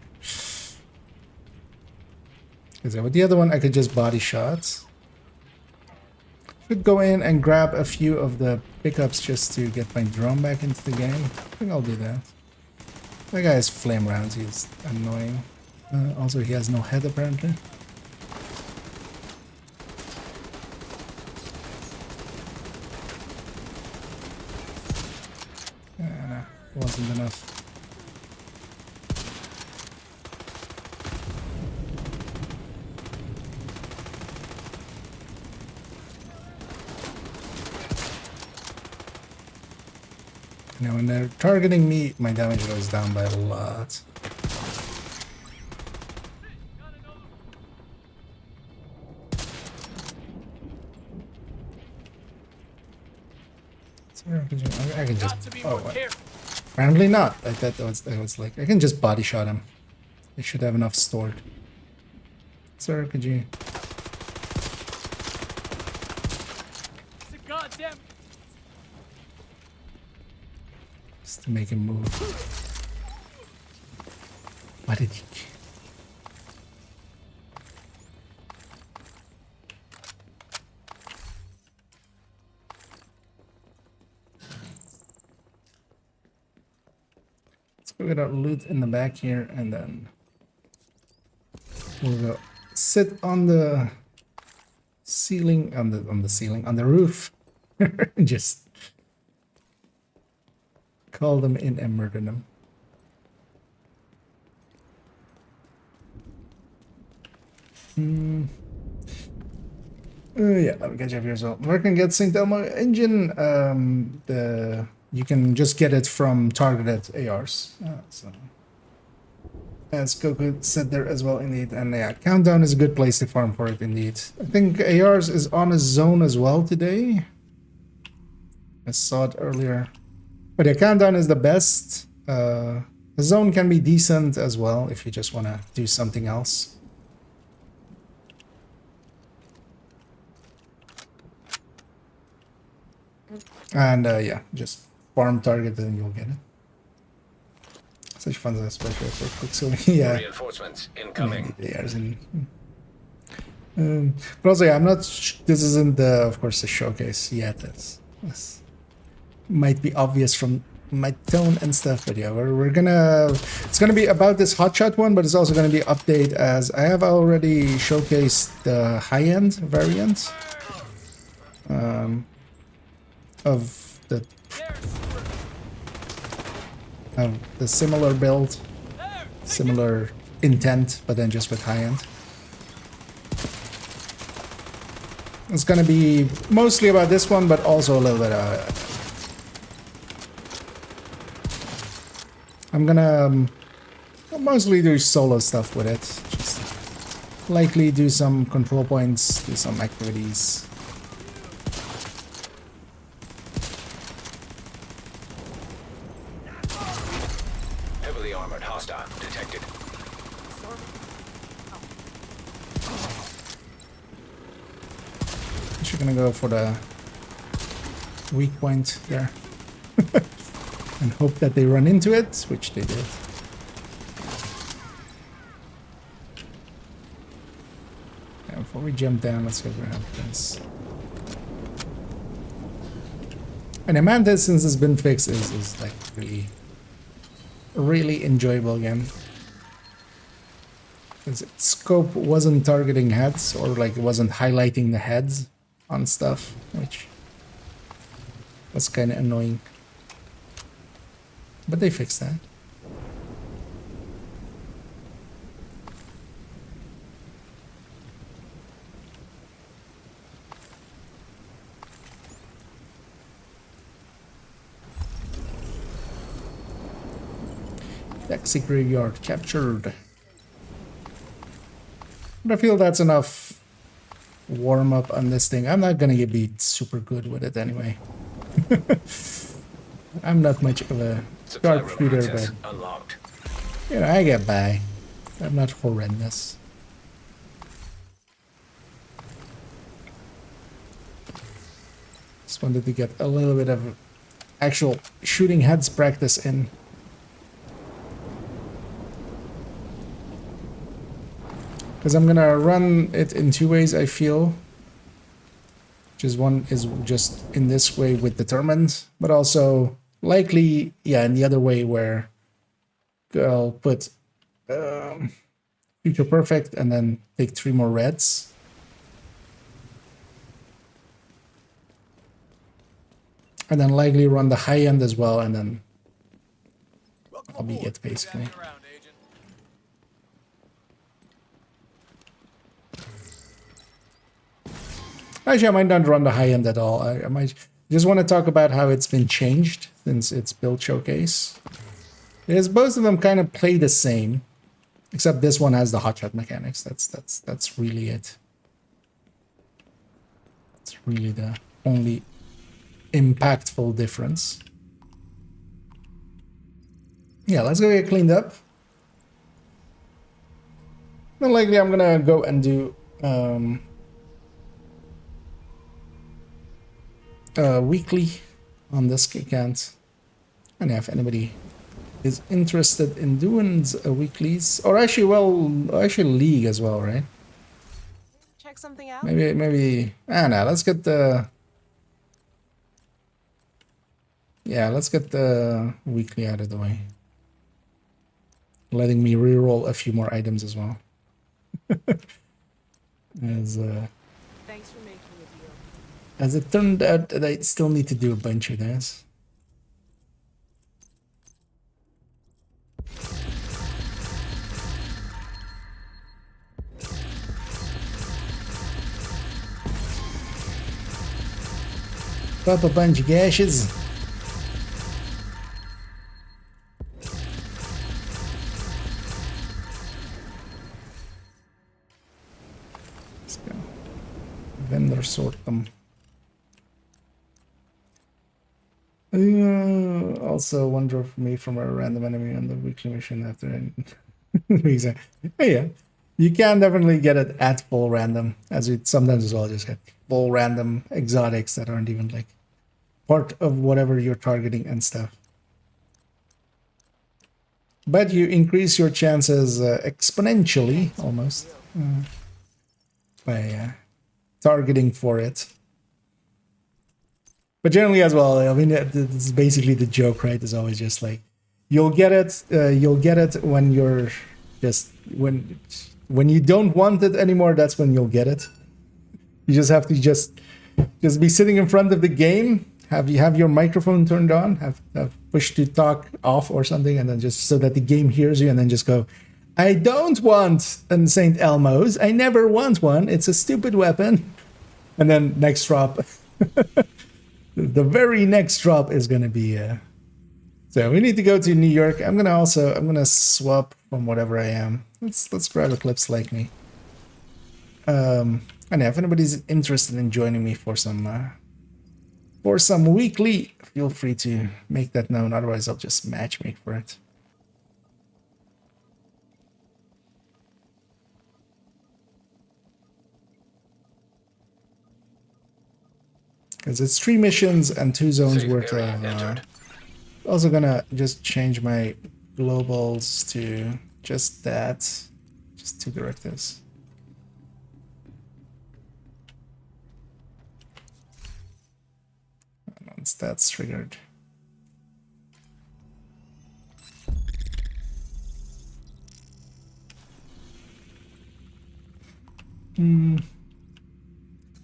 Because with the other one I could just body shots. Should go in and grab a few of the pickups just to get my drone back into the game. I think I'll do that. That guy has flame rounds, he's annoying. Also he has no head apparently. Wasn't enough. Now when they're targeting me, my damage goes down by a lot. I can just. Got to be Oh, more what? careful. Apparently not. Like that was like I can just body shot him. I should have enough stored. Sir, could you? It's a goddamn. Just to make him move. What did he? Let's go get our loot in the back here, and then we'll go sit on the ceiling, on the roof, and just call them in and murder them. Yeah, let me catch up here as well. Where can get St. Elmo engine? You can just get it from targeted ARs. So. As Coco said there as well, indeed. And yeah, Countdown is a good place to farm for it, indeed. I think ARs is on a zone as well today. I saw it earlier. But yeah, Countdown is the best. The zone can be decent as well if you just want to do something else. And yeah, just farm target and you'll get it. Such fun as a special for Quicksilver. Yeah. Reinforcements incoming. But also, yeah, I'm not. This isn't the, of course, the showcase yet. This might be obvious from my tone and stuff, but yeah, we're gonna. It's gonna be about this hotshot one, but it's also gonna be update as I have already showcased the high-end variant of the similar build, similar intent, but then just with high-end. It's gonna be mostly about this one, but also a little bit I'm gonna mostly do solo stuff with it. Just likely do some control points, do some activities. Heavily armored hostile detected. You're gonna go for the weak point there. And hope that they run into it, which they did. Yeah, before we jump down, let's go grab this. And the Mantis, since it's been fixed, is like really enjoyable again. Because its scope wasn't targeting heads, or like it wasn't highlighting the heads on stuff, which was kind of annoying. But they fixed that. Taxi graveyard captured. But I feel that's enough warm up on this thing. I'm not gonna be super good with it anyway. I'm not much of a sharpshooter, but Unlocked. you know, I get by. I'm not horrendous. Just wanted to get a little bit of actual shooting heads practice in. Because I'm gonna run it in two ways, I feel. Which is one is just in this way with Determined, but also likely, yeah, in the other way where I'll put Future Perfect and then take 3 more reds. And then likely run the high end as well, and then I'll be it basically. Actually, I might not run the high end at all. I might just want to talk about how it's been changed since its build showcase. Because both of them kind of play the same, except this one has the hotshot mechanics. That's really it. It's really the only impactful difference. Yeah, let's go get cleaned up. More likely I'm gonna go and do weekly on this account. And if anybody is interested in doing weeklies, or actually, well, actually league as well, right? Check something out? Maybe, I don't know, let's get the... Yeah, let's get the weekly out of the way. Letting me reroll a few more items as well. Thanks for making a deal. As it turned out, that I still need to do a bunch of this. Pop a bunch of gashes. Let's go. Vendor sort them. Also, one drop for me from a random enemy on the weekly mission after reason. Yeah, you can definitely get it at full random, as we sometimes as well just get full random exotics that aren't even like part of whatever you're targeting and stuff. But you increase your chances exponentially, almost, by targeting for it. But generally as well, I mean, it's basically the joke, right? Is always just like, you'll get it when you're just, when you don't want it anymore, that's when you'll get it. You just have to just be sitting in front of the game, have your microphone turned on, have push to talk off or something, and then just so that the game hears you, and then just go, I don't want a St. Elmo's, I never want one, it's a stupid weapon. And then next drop. The very next drop is going to be so we need to go to New York. I'm gonna swap from whatever I am. Let's grab Eclipse like me. And if anybody's interested in joining me for some weekly, feel free to make that known. Otherwise, I'll just matchmake for it. Because it's 3 missions and 2 zones worth of... also gonna just change my globals to just that. Just 2 directives. And once that's triggered...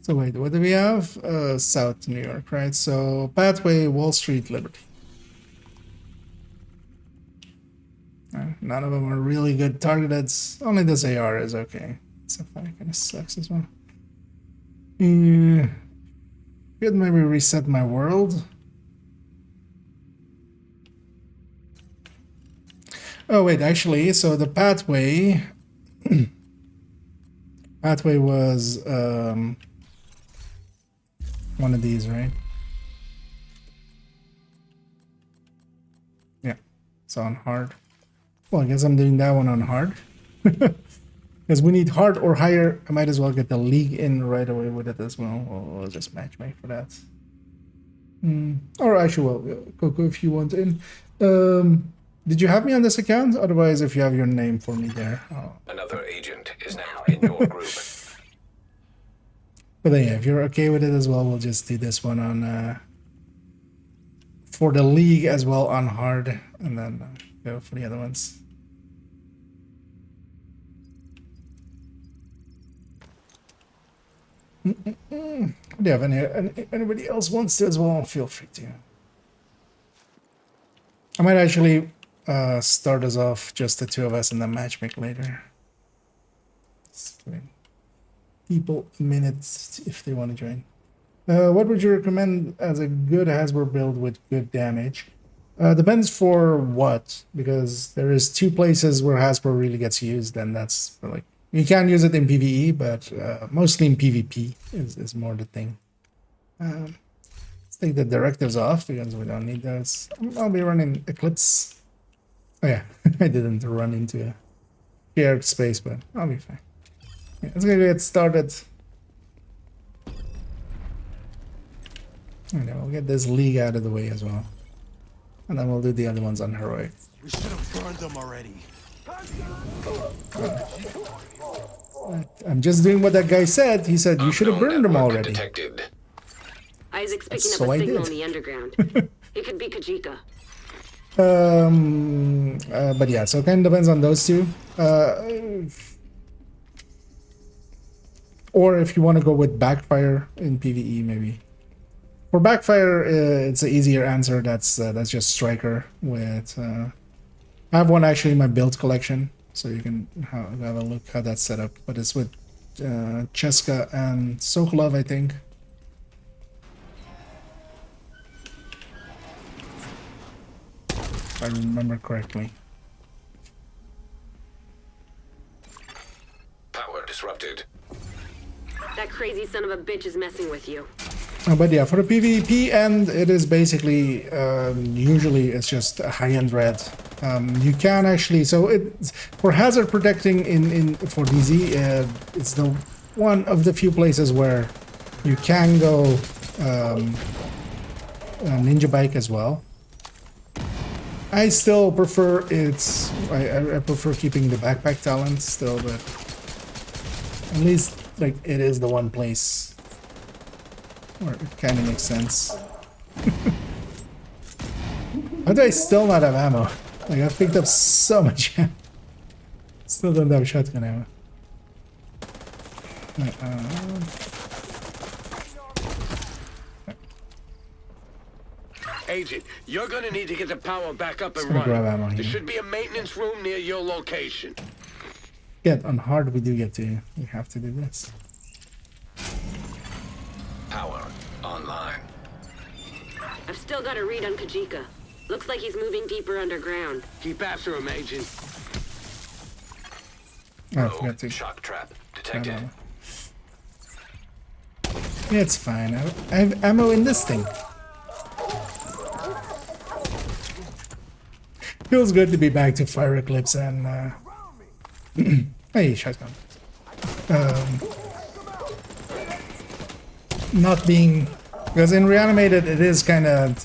So wait, what do we have? South New York, right? So Pathway, Wall Street, Liberty. None of them are really good targeted. Only this AR is okay. Sapphire kind of sucks as well. Could maybe reset my world. Oh wait, actually, so the Pathway... Pathway was... one of these, right? Yeah, it's on hard. Well, I guess I'm doing that one on hard. Because we need hard or higher. I might as well get the league in right away with it as well. We'll just matchmake for that. Or actually, well, Coco, if you want in. Did you have me on this account? Otherwise, if you have your name for me there. Another agent is now in your group. But then, yeah, if you're okay with it as well, we'll just do this one on for the league as well on hard, and then go for the other ones. Do you have anybody else wants to as well? Feel free to. I might actually start us off just the 2 of us and then matchmake later. People minutes if they want to join. What would you recommend as a good Hasbro build with good damage? Depends for what, because there is 2 places where Hasbro really gets used, and that's like you can use it in PvE, but mostly in PvP is more the thing. Let's take the directives off because we don't need those. I'll be running Eclipse. Oh yeah, I didn't run into a shared space, but I'll be fine. Yeah, let's get started. And then we'll get this league out of the way as well. And then we'll do the other ones on heroic. We should have burned them already. I'm just doing what that guy said. He said you should have burned them Network already. Detected. Isaac's picking So up I a signal did. in the underground. It could be Kajika. But yeah, so it kind of depends on those two. Or if you want to go with backfire in PvE, maybe. For backfire, it's an easier answer. That's just striker with. I have one actually in my build collection, so you can have a look how that's set up. But it's with Cheska and Sokolov, I think. If I remember correctly. Power disrupted. That crazy son of a bitch is messing with you. But yeah, for the PvP end, it is basically usually it's just a high-end red. You can actually for hazard protecting in for DZ, it's the one of the few places where you can go ninja bike as well. I still prefer I prefer keeping the backpack talent still, but at least like it is the one place where it kind of makes sense. How do I still not have ammo? Like I've picked up so much ammo. Still don't have shotgun ammo. Agent, you're gonna need to get the power back up and gonna grab ammo running. There here. should be a maintenance room near your location. Get on hard we do get to. We have to do this. Power online. I've still got a read on Kajika. Looks like he's moving deeper underground. Keep after him, Agent. Oh, I Rogue forgot to shock trap grab detected. ammo. Yeah, it's fine. I have ammo in this thing. Feels good to be back to Fire Eclipse and hey, shotgun. Not being because in reanimated it is kind of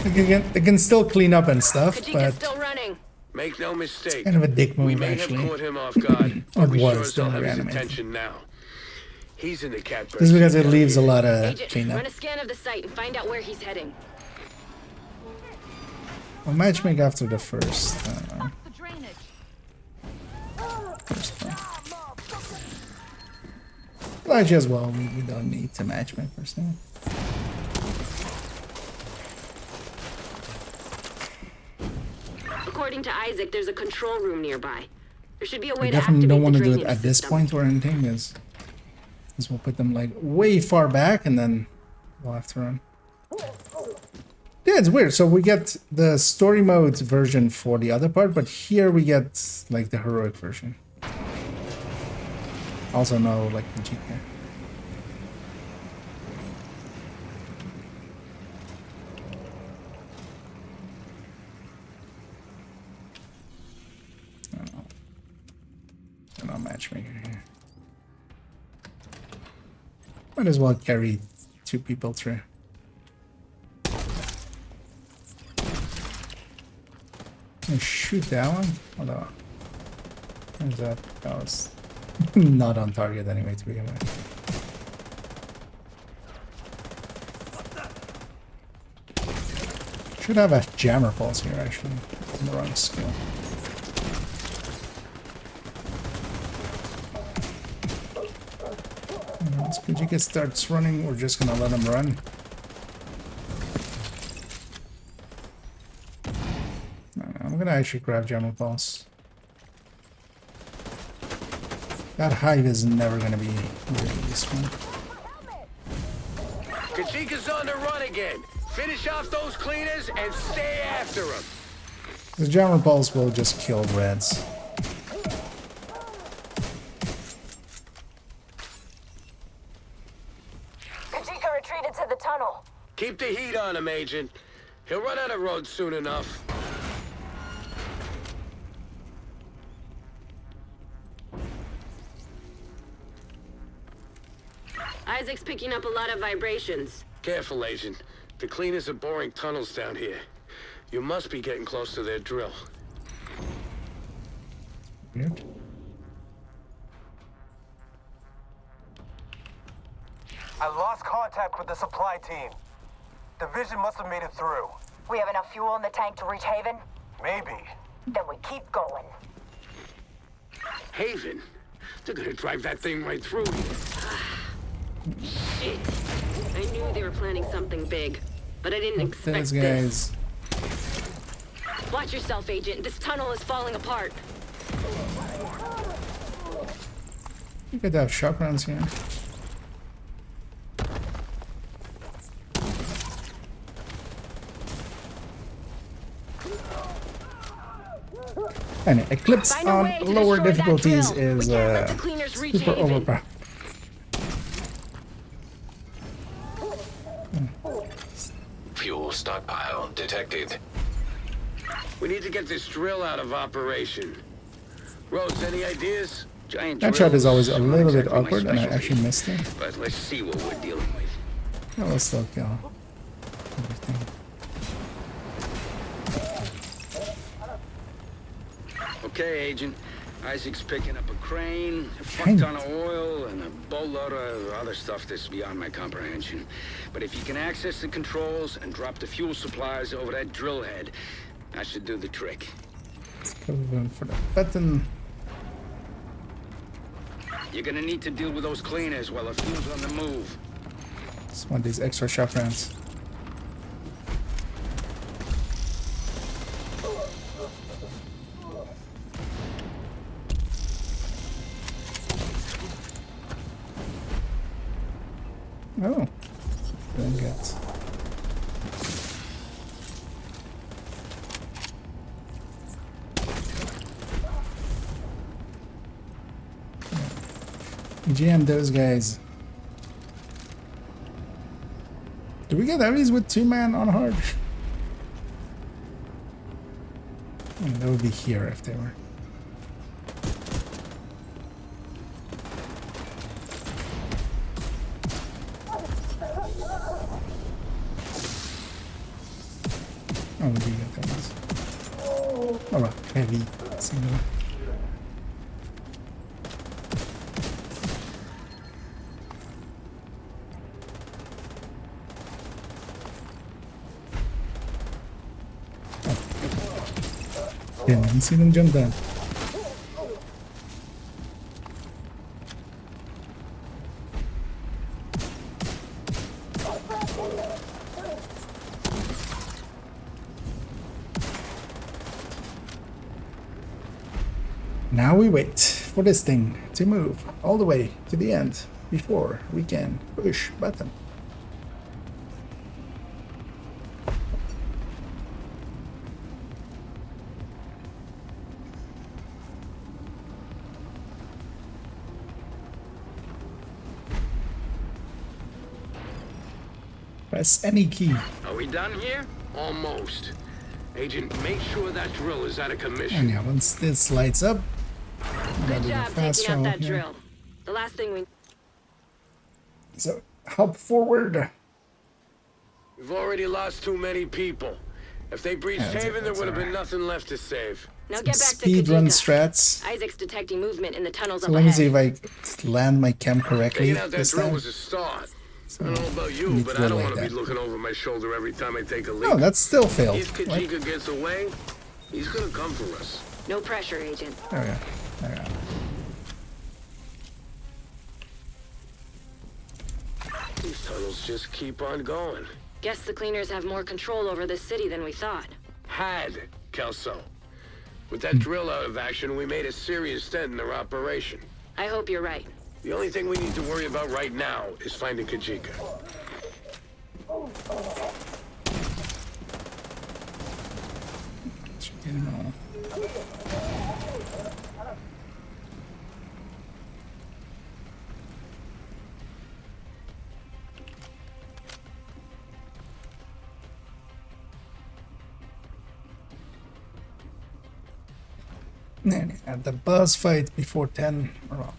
it can still clean up and stuff, Kajika's but still running. Make no mistake. kind of a dick We move may actually. have caught him off guard, Or but we was sure as hell still have his reanimated. attention now. He's in the cat Just because it leaves a lot of Agent, cleanup. run a scan of the site and find out where he's heading. I'll matchmake after the first. The drainage. First one. Well, actually, as well, we don't need to matchmake first. No? According to Isaac, there's a control room nearby. There should be a way I to definitely activate don't want the to do it drainage at this system. point or anything, because we'll put them like way far back, and then we'll have to run. Yeah, it's weird. So we get the story mode version for the other part, but here we get like the heroic version. Also no like the GK. No matchmaker here. Might as well carry 2 people through. I shoot that one? Hold on. Turns out that was not on target anyway to begin with. Should have a jammer pulse here actually. On the wrong skill. Once Kajika starts running, we're just gonna let him run. I'm gonna actually grab Jammer Pulse. That hive is never gonna be really useful. Kajika's on the run again. Finish off those cleaners and stay after him. The Jammer Pulse will just kill reds. Kajika retreated to the tunnel. Keep the heat on him, Agent. He'll run out of road soon enough. Isaac's picking up a lot of vibrations. Careful, Agent. The cleaners are boring tunnels down here. You must be getting close to their drill. Weird. I lost contact with the supply team. Division must have made it through. We have enough fuel in the tank to reach Haven? Maybe. Then we keep going. Haven? They're gonna drive that thing right through here. Shit. I knew they were planning something big, but I didn't expect Those this. guys. Watch yourself, Agent. This tunnel is falling apart. You could have shock rounds here. And Eclipse Find a way on to lower destroy that difficulties drill. is We can't let the cleaners reach super Haven. overpowered. Fuel stockpile detected. We need to get this drill out of operation. Rose, any ideas? Giant That shot is drills, always a not little bit exactly my awkward, and I specialty. actually missed it. But let's see what we're dealing with. Oh, let's still kill everything. Okay, Agent. Isaac's picking up a crane, a fuck Crane. ton of oil, and a boatload of other stuff that's beyond my comprehension. But if you can access the controls and drop the fuel supplies over that drill head, that should do the trick. Let's go for the button. You're gonna need to deal with those cleaners while the fuel's on the move. Just want these extra shock rounds. Oh, very good. Jam those guys. Do we get heavies with 2-man on hard? That would be here if they were. Oh, we do get those. Oh, well, heavy. Single. Didn't see them jump down. Now we wait for this thing to move all the way to the end before we can push button. Press any key. Are we done here? Almost. Agent, make sure that drill is out of commission. And yeah, once this lights up, Good job fast taking out that travel here. drill. The last thing we... So hop forward. We've already lost too many people. If they breached Yeah, Haven, there that's would have been alright. nothing left to save. Now get back to Speed run Kajika. strats. Isaac's detecting movement in the tunnels So up let me ahead. see if I land my cam correctly Taking out that this drill time. was a start. I don't know about you, need but to I don't relay want to be that. looking over my shoulder every time I take a leak. Oh, that still failed. If What? Kajika gets away, he's gonna come for us. No pressure, Agent. There we go. There we go. These tunnels just keep on going. Guess the cleaners have more control over this city than we thought. Had, Kelso. With that drill out of action, we made a serious dent in their operation. I hope you're right. The only thing we need to worry about right now is finding Kajika. Should get him all. And the boss fight before 10. Wrong.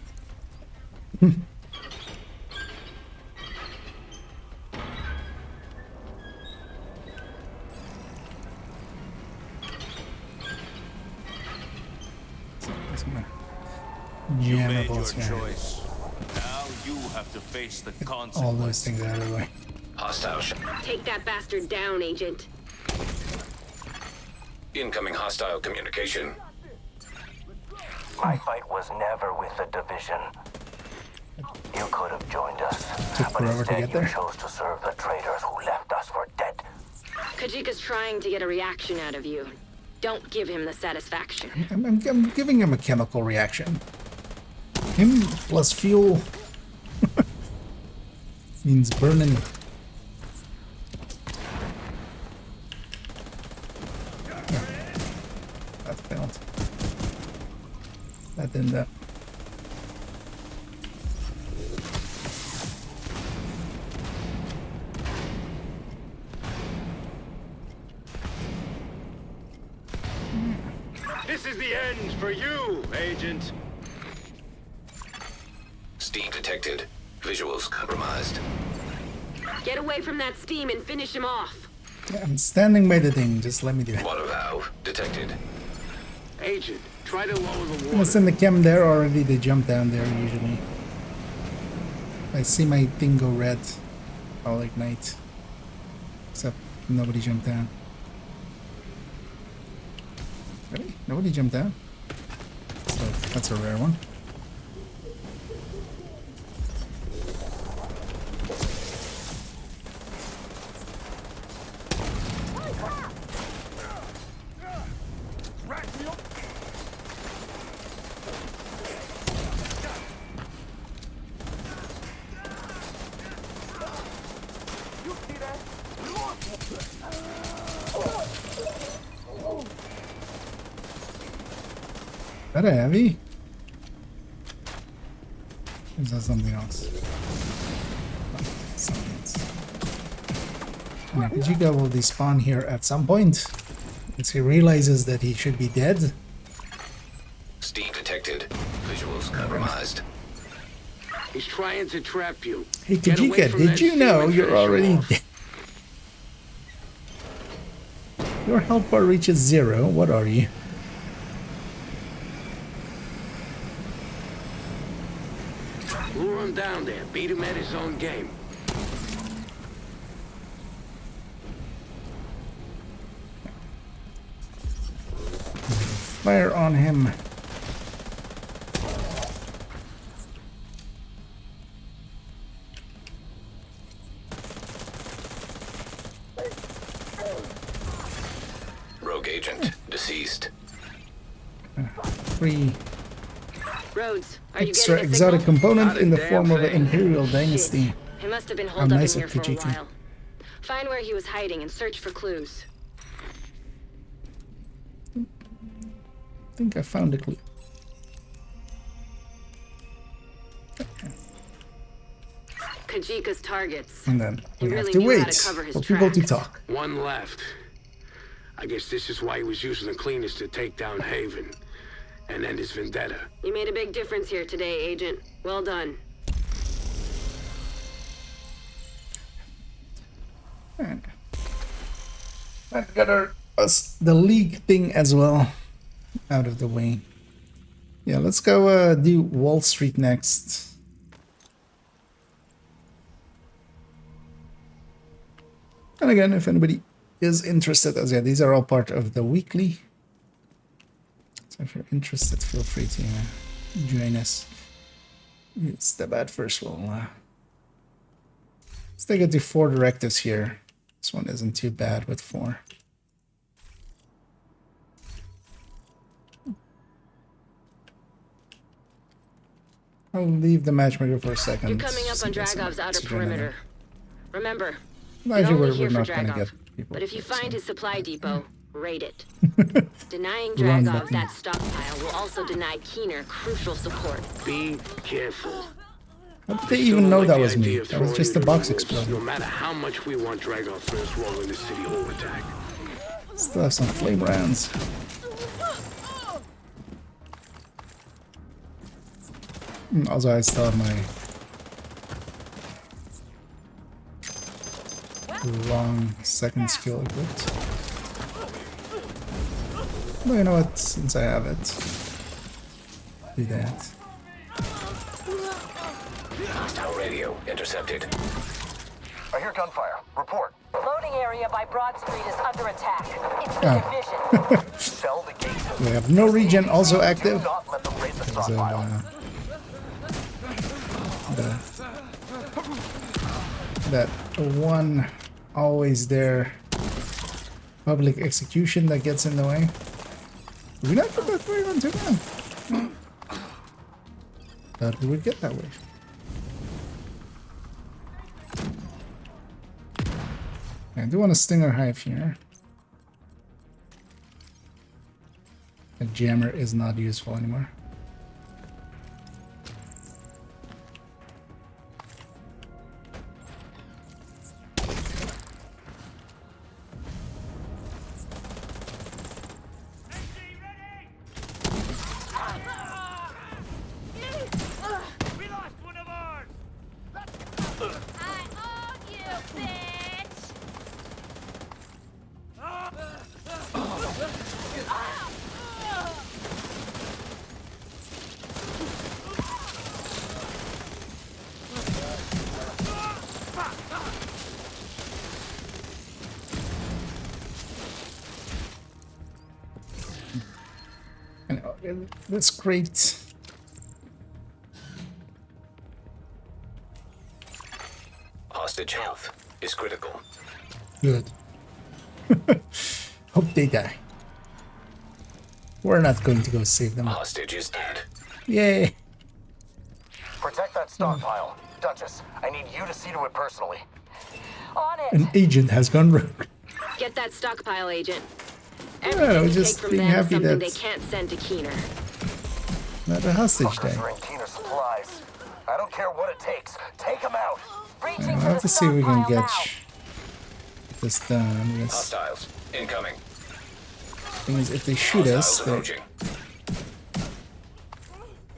You made your Jammables, yeah. choice. Now you have to face the All those consequences. things out of the way. Hostile Take that bastard down, Agent. incoming hostile communication. My fight was never with the division. You could have joined us, Took but forever to instead get you there. chose to serve the traitors who left us for dead. Kajika's trying to get a reaction out of you. Don't give him the satisfaction. I'm giving him a chemical reaction. Him plus fuel means burning. Yeah. That failed. That didn't. This is the end for you, Agent. Steam detected. Visuals compromised. Get away from that steam and finish him off. I'm standing by the thing. Just let me do it. Water valve detected. Agent, try to lower the I'm gonna water. send the chem there already. They jump down there usually. I see my thing go red. I'll ignite. Except nobody jumped down. Really? Nobody jumped down? So that's a rare one. Is that a heavy? Or is that something else? Something else. Now, Vegeta will despawn here at some point. Once he realizes that he should be dead. Steam detected. Visuals compromised. He's trying to trap you. Hey Get away Kajika, from did that you steam know and you're finish him already off. dead? Your health bar reaches 0. What are you? Lure him down there. Beat him at his own game. Fire on him. Rogue agent deceased. 3 Rhodes, are you extra getting a exotic signal? component Not a in the damn form of an thing. Imperial Shit. Dynasty. He must have been How holed up nice in of here for a Kajiki. while. Find where he was hiding and search for clues. I think I found a clue. Kajika's targets. And then He we have really to knew how wait to cover his for people to tracks. talk. One left. I guess this is why he was using the cleaners to take down Haven and end his vendetta. You made a big difference here today, Agent. Well done. And got us the League thing as well out of the way. Yeah, let's go do Wall Street next. And again, if anybody is interested, as yeah, these are all part of the weekly. So if you're interested, feel free to join us. It's the bad first. Let's take it to 4 directives here. This one isn't too bad with 4. I'll leave the matchmaker for a second. You're coming up just on in case Dragov's somebody outer wants to join in there. perimeter. Remember, Well, you're actually, only we're here for not going to Dragov. get people. But if you here, find so. his supply depot, raid it. Denying Wrong Dragov button. that stockpile will also deny Keener crucial support. Be careful. How did they Still even don't know like that the was me? idea of That was throwing just you a to box the wolves, exploding. No matter how much we want Dragov first role in the City Hall attack. Still have some flame rounds. Also, I still have my long second skill equipped. Well, you know what? Since I have it, do that. Hostile radio intercepted. I hear gunfire. Report. Loading area by Broad Street is under attack. It's the division. Sell the gates. We have no regen also Do active. not let them raid the Because stockpile. That one always there public execution that gets in the way. Did we not get that way on too bad? Thought we would get that way. I do want a stinger hive here. A jammer is not useful anymore. We lost one of ours! I own you, bitch! And that's great. Hostage health is critical. Good. Hope they die. We're not going to go save them. Hostage is dead. Yay! Protect that stockpile. Duchess, I need you to see to it personally. On it! An agent has gone rogue. Get that stockpile, Agent. Yeah, Everything we're you just take from being them is happy something that they can't send to Keener. not a hostage Fuckers day. are in Keener supplies. I don't care what it takes. Take them out. Reaching We'll for have the to see if we can stockpile get now. this done. Yes. Hostiles incoming. Thing is, if they shoot us, Hostiles they approaching.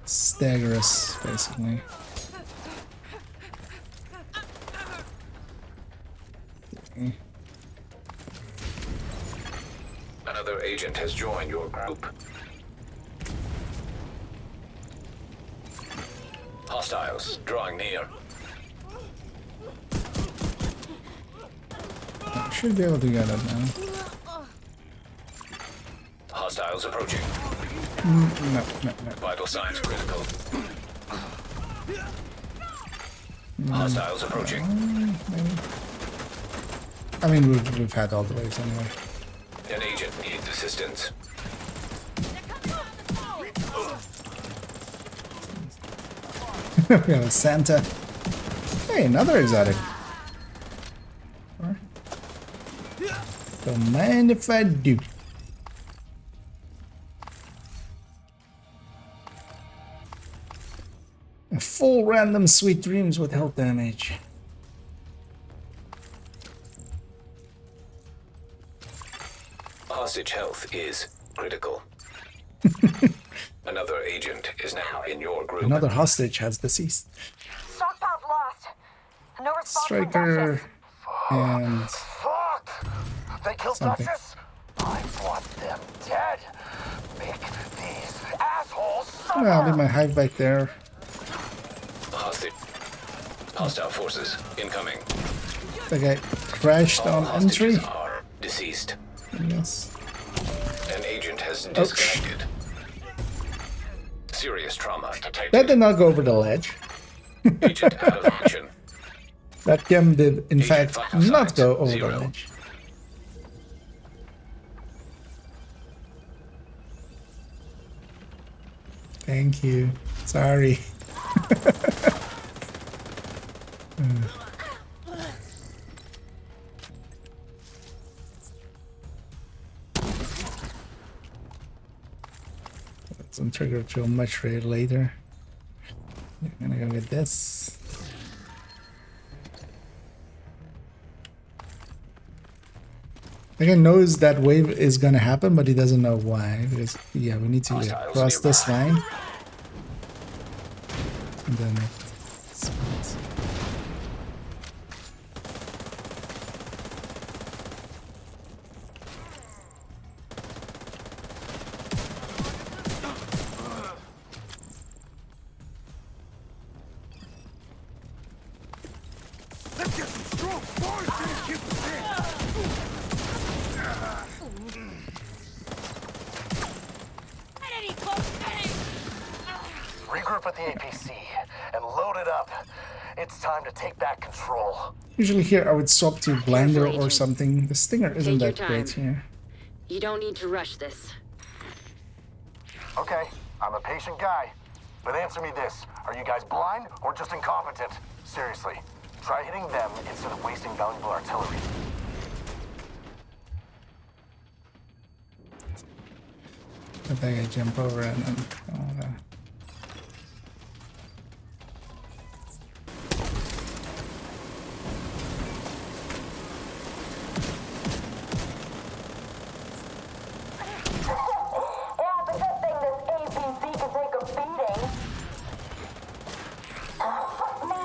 stagger us, basically. Okay. Another agent has joined your group. Hostiles drawing near. I should be able to get it now. Hostiles approaching. No. Vital signs critical. Hostiles approaching. Maybe. I mean, we've had all the waves anyway. An agent needs assistance. We have a Santa. Hey, another exotic. Alright. Don't mind if I do. A full random sweet dreams with health damage. Hostage health is critical. Another agent is now in your group. Another hostage has deceased. Stockpile's lost. No response from Striker Duchess. and Fuck! They killed Something. Duchess? I want them dead. Make these assholes suffer. I'll leave my hive back there. Hostage. Hostile forces incoming. The guy crashed All on entry. hostages are deceased. Yes. An agent has disconnected. Serious trauma That detected. did not go over the ledge. Agent out of action. That gem did, in Agent fact, vital not signs, go over 0. the ledge. Thank you. Sorry. Some trigger to a much later. I'm gonna go get this. The guy knows that wave is gonna happen, but he doesn't know why. Because yeah, we need to Hostiles cross this nearby. line. And then it spawns. Let's get some strong bars to the kid with Regroup at the APC and load it up. It's time to take back control. Usually here I would swap to Blinder Careful, or Agent. something. The Stinger isn't Take that your great time. here. You don't need to rush this. Okay, I'm a patient guy. But answer me this. Are you guys blind or just incompetent? Seriously, try hitting them instead of wasting valuable artillery. I think I jump over and then all that. Yeah, it's a good thing this APC can take a beating. Fuck me.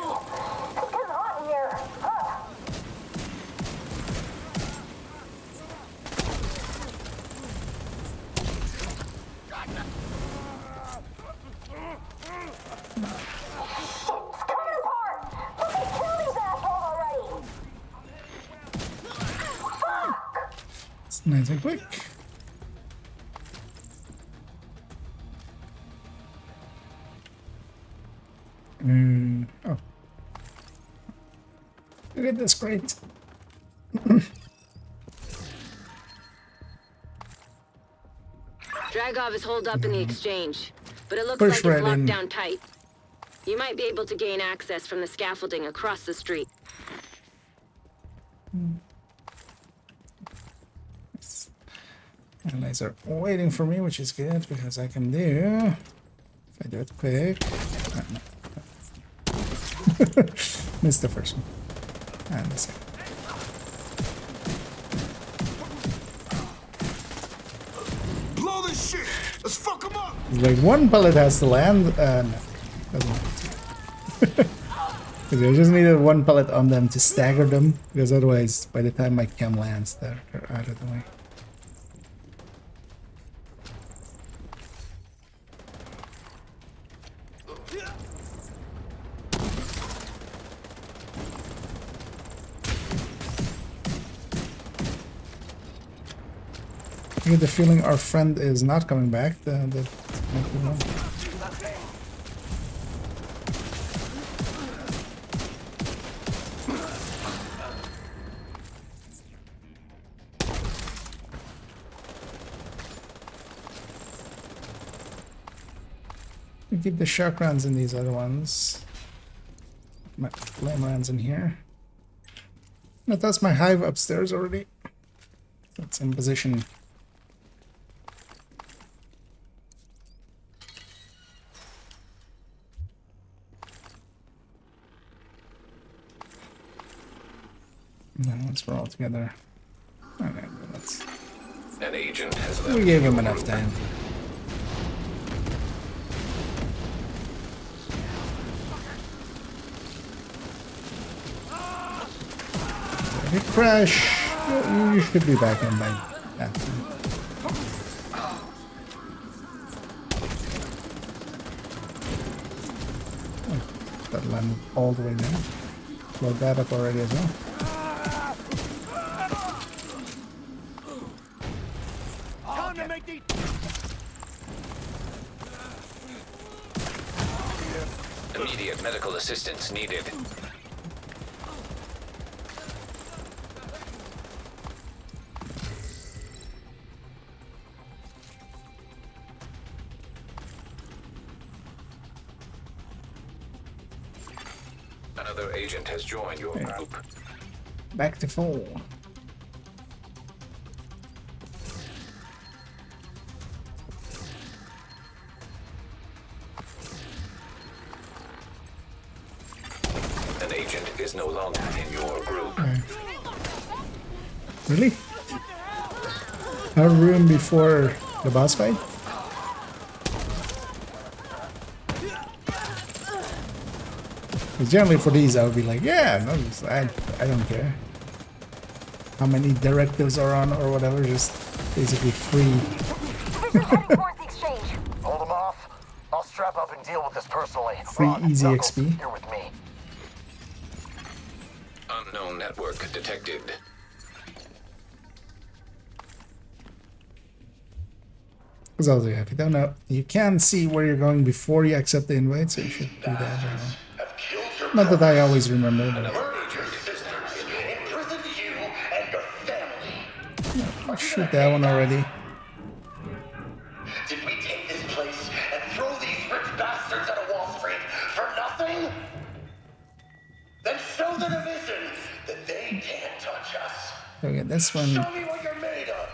It's getting hot in here. Huh. It's coming apart. Fucking kill these assholes already. Fuck. It's nice and quick. Oh. Look at this crate. Dragov is holed up in the exchange, but it looks Push like it's right locked in. down tight. You might be able to gain access from the scaffolding across the street. Allies are waiting for me, which is good because I can do. If I do it quick. Oh, no. Missed the first one. And the second. blow this shit. Let's fuck them up. It's like one pellet has to land. No, doesn't have to. Because I just needed one pellet on them to stagger them. Because otherwise, by the time my chem lands, they're out of the way. I get the feeling our friend is not coming back. That might be wrong. We keep the shock rounds in these other ones. My flame rounds in here. But that's my hive upstairs already. That's in position. No, once we're all together. Okay, let's. An agent has left. We gave him enough time. If you crash, you should be back in by that time. Oh, that landed all the way down. Load that up already as well. Time to make these. Immediate medical assistance needed. Another agent has joined your group. Back to full. An agent is no longer in your group. Really? A room before the boss fight? Generally for these, I would be like, yeah, no, I don't care how many directives are on or whatever, just basically free. This is heading towards the exchange. Hold them off. I'll strap up and deal with this personally. Free Ron, easy Knuckles, XP. You're with me. Unknown network detected. Because also, if you don't know, you can see where you're going before you accept the invite, so you should do that. Not that I always remember, but I'll shoot that one already. Did we take this place and throw these rich bastards out of Wall Street for nothing? Then show the division that they can't touch us. Okay, this one. Show me what you're made of.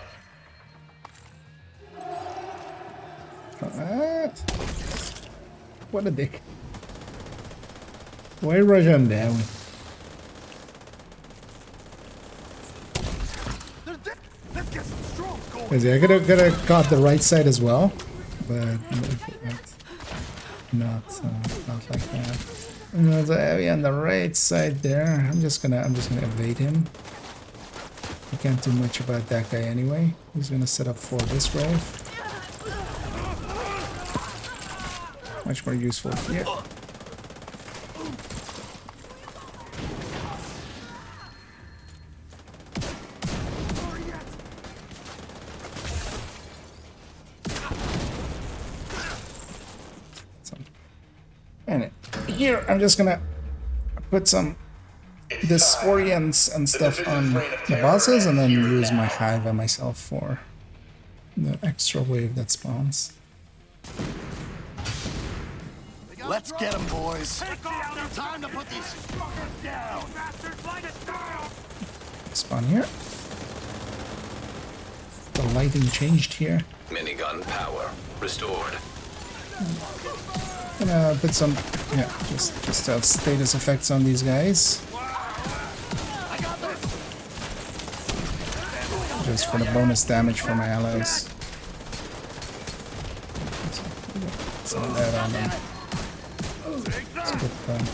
What a dick. Why rush on down? Let's get some strong going. Crazy, I could have caught the right side as well, but not like that. And there's a heavy on the right side there. I'm just gonna evade him. I can't do much about that guy anyway. He's gonna set up for this roll. Much more useful here. And here I'm just gonna put some disorients and stuff on the bosses and then use my hive on myself for the extra wave that spawns. Let's get them, boys. Time to put these fuckers down. Spawn here. The lighting changed here. Minigun power restored. Gonna put some, yeah, just have status effects on these guys. Just for the bonus damage for my allies. Some of that on them. Let's get them.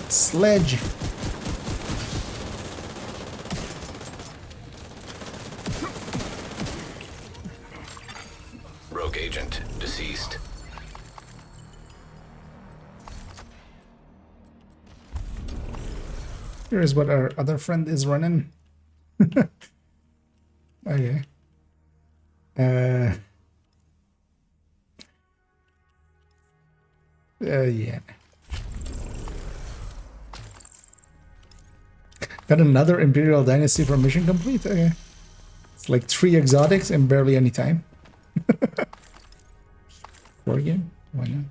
Sledge. Rogue agent deceased. Here is what our other friend is running. Okay. Yeah. Got another Imperial Dynasty for mission complete? Okay. It's like 3 exotics and barely any time. 4 game? Why not?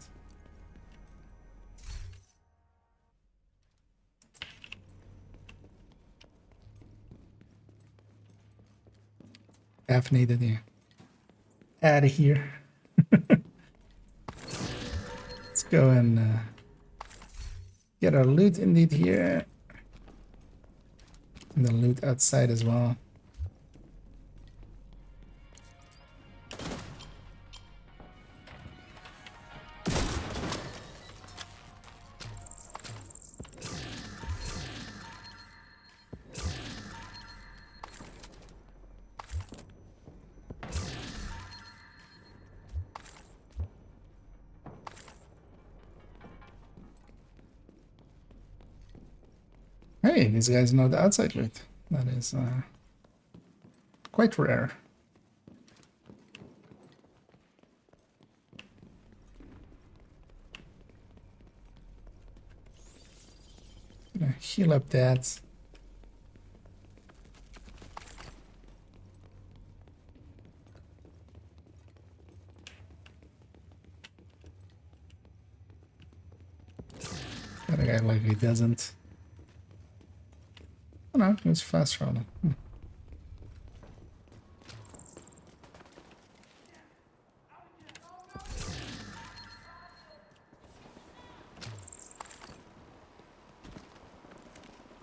Caffeinated, yeah. Out of here. Let's go and get our loot indeed here. And the loot outside as well. Hey, these guys know the outside loot. That is quite rare. Gonna heal up that. That guy like he doesn't. Oh no, it's fast rolling.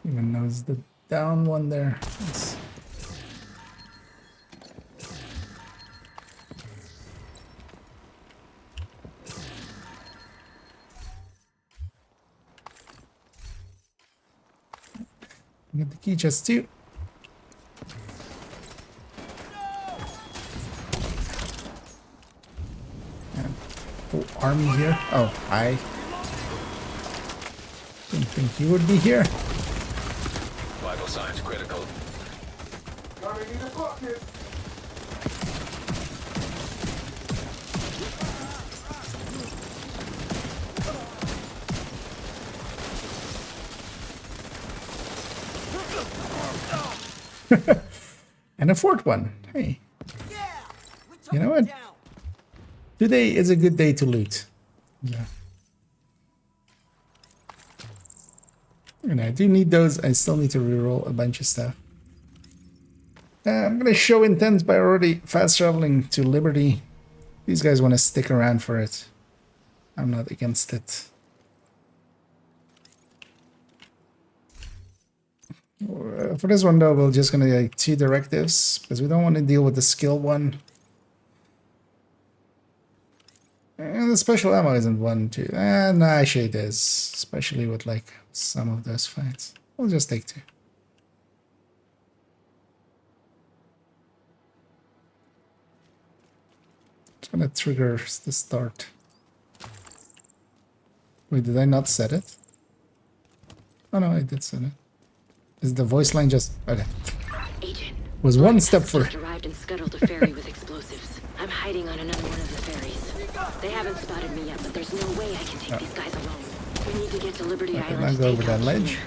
Even knows the down one there. Get the key chest too. And full army here. Oh, I didn't think you would be here. Vital signs critical. And a fourth one. Hey. You know what? Today is a good day to loot. Yeah. And I do need those. I still need to reroll a bunch of stuff. I'm gonna show intent by already fast traveling to Liberty. These guys want to stick around for it. I'm not against it. For this one though, we're just gonna like 2 directives because we don't want to deal with the skill one. And the special ammo isn't one too. No, actually it is, especially with like some of those fights. We'll just take 2. It's gonna trigger the start. Wait, did I not set it? Oh no, I did set it. Is the voice line just okay? Agent. Was one step for. Arrived and scuttled a ferry with explosives. I'm hiding on another one of the ferries. They haven't spotted me yet, but there's no way I can take these guys alone. We need to get to Liberty Island. I'll go over that ledge.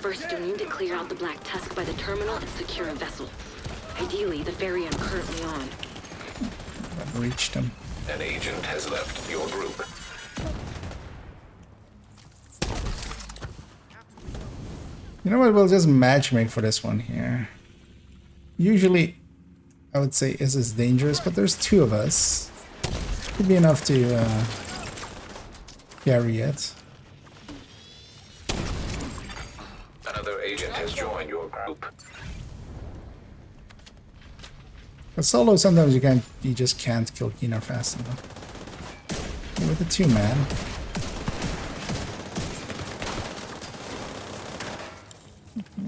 First, you need to clear out the Black Tusk by the terminal and secure a vessel. Ideally, the ferry I'm currently on. I've reached him. An agent has left your group. You know what? We'll just matchmake for this one here. Usually, I would say this is dangerous, but there's 2 of us. Could be enough to carry it. Another agent has joined your group. But solo, sometimes you just can't kill Keener fast enough. And with the 2-man.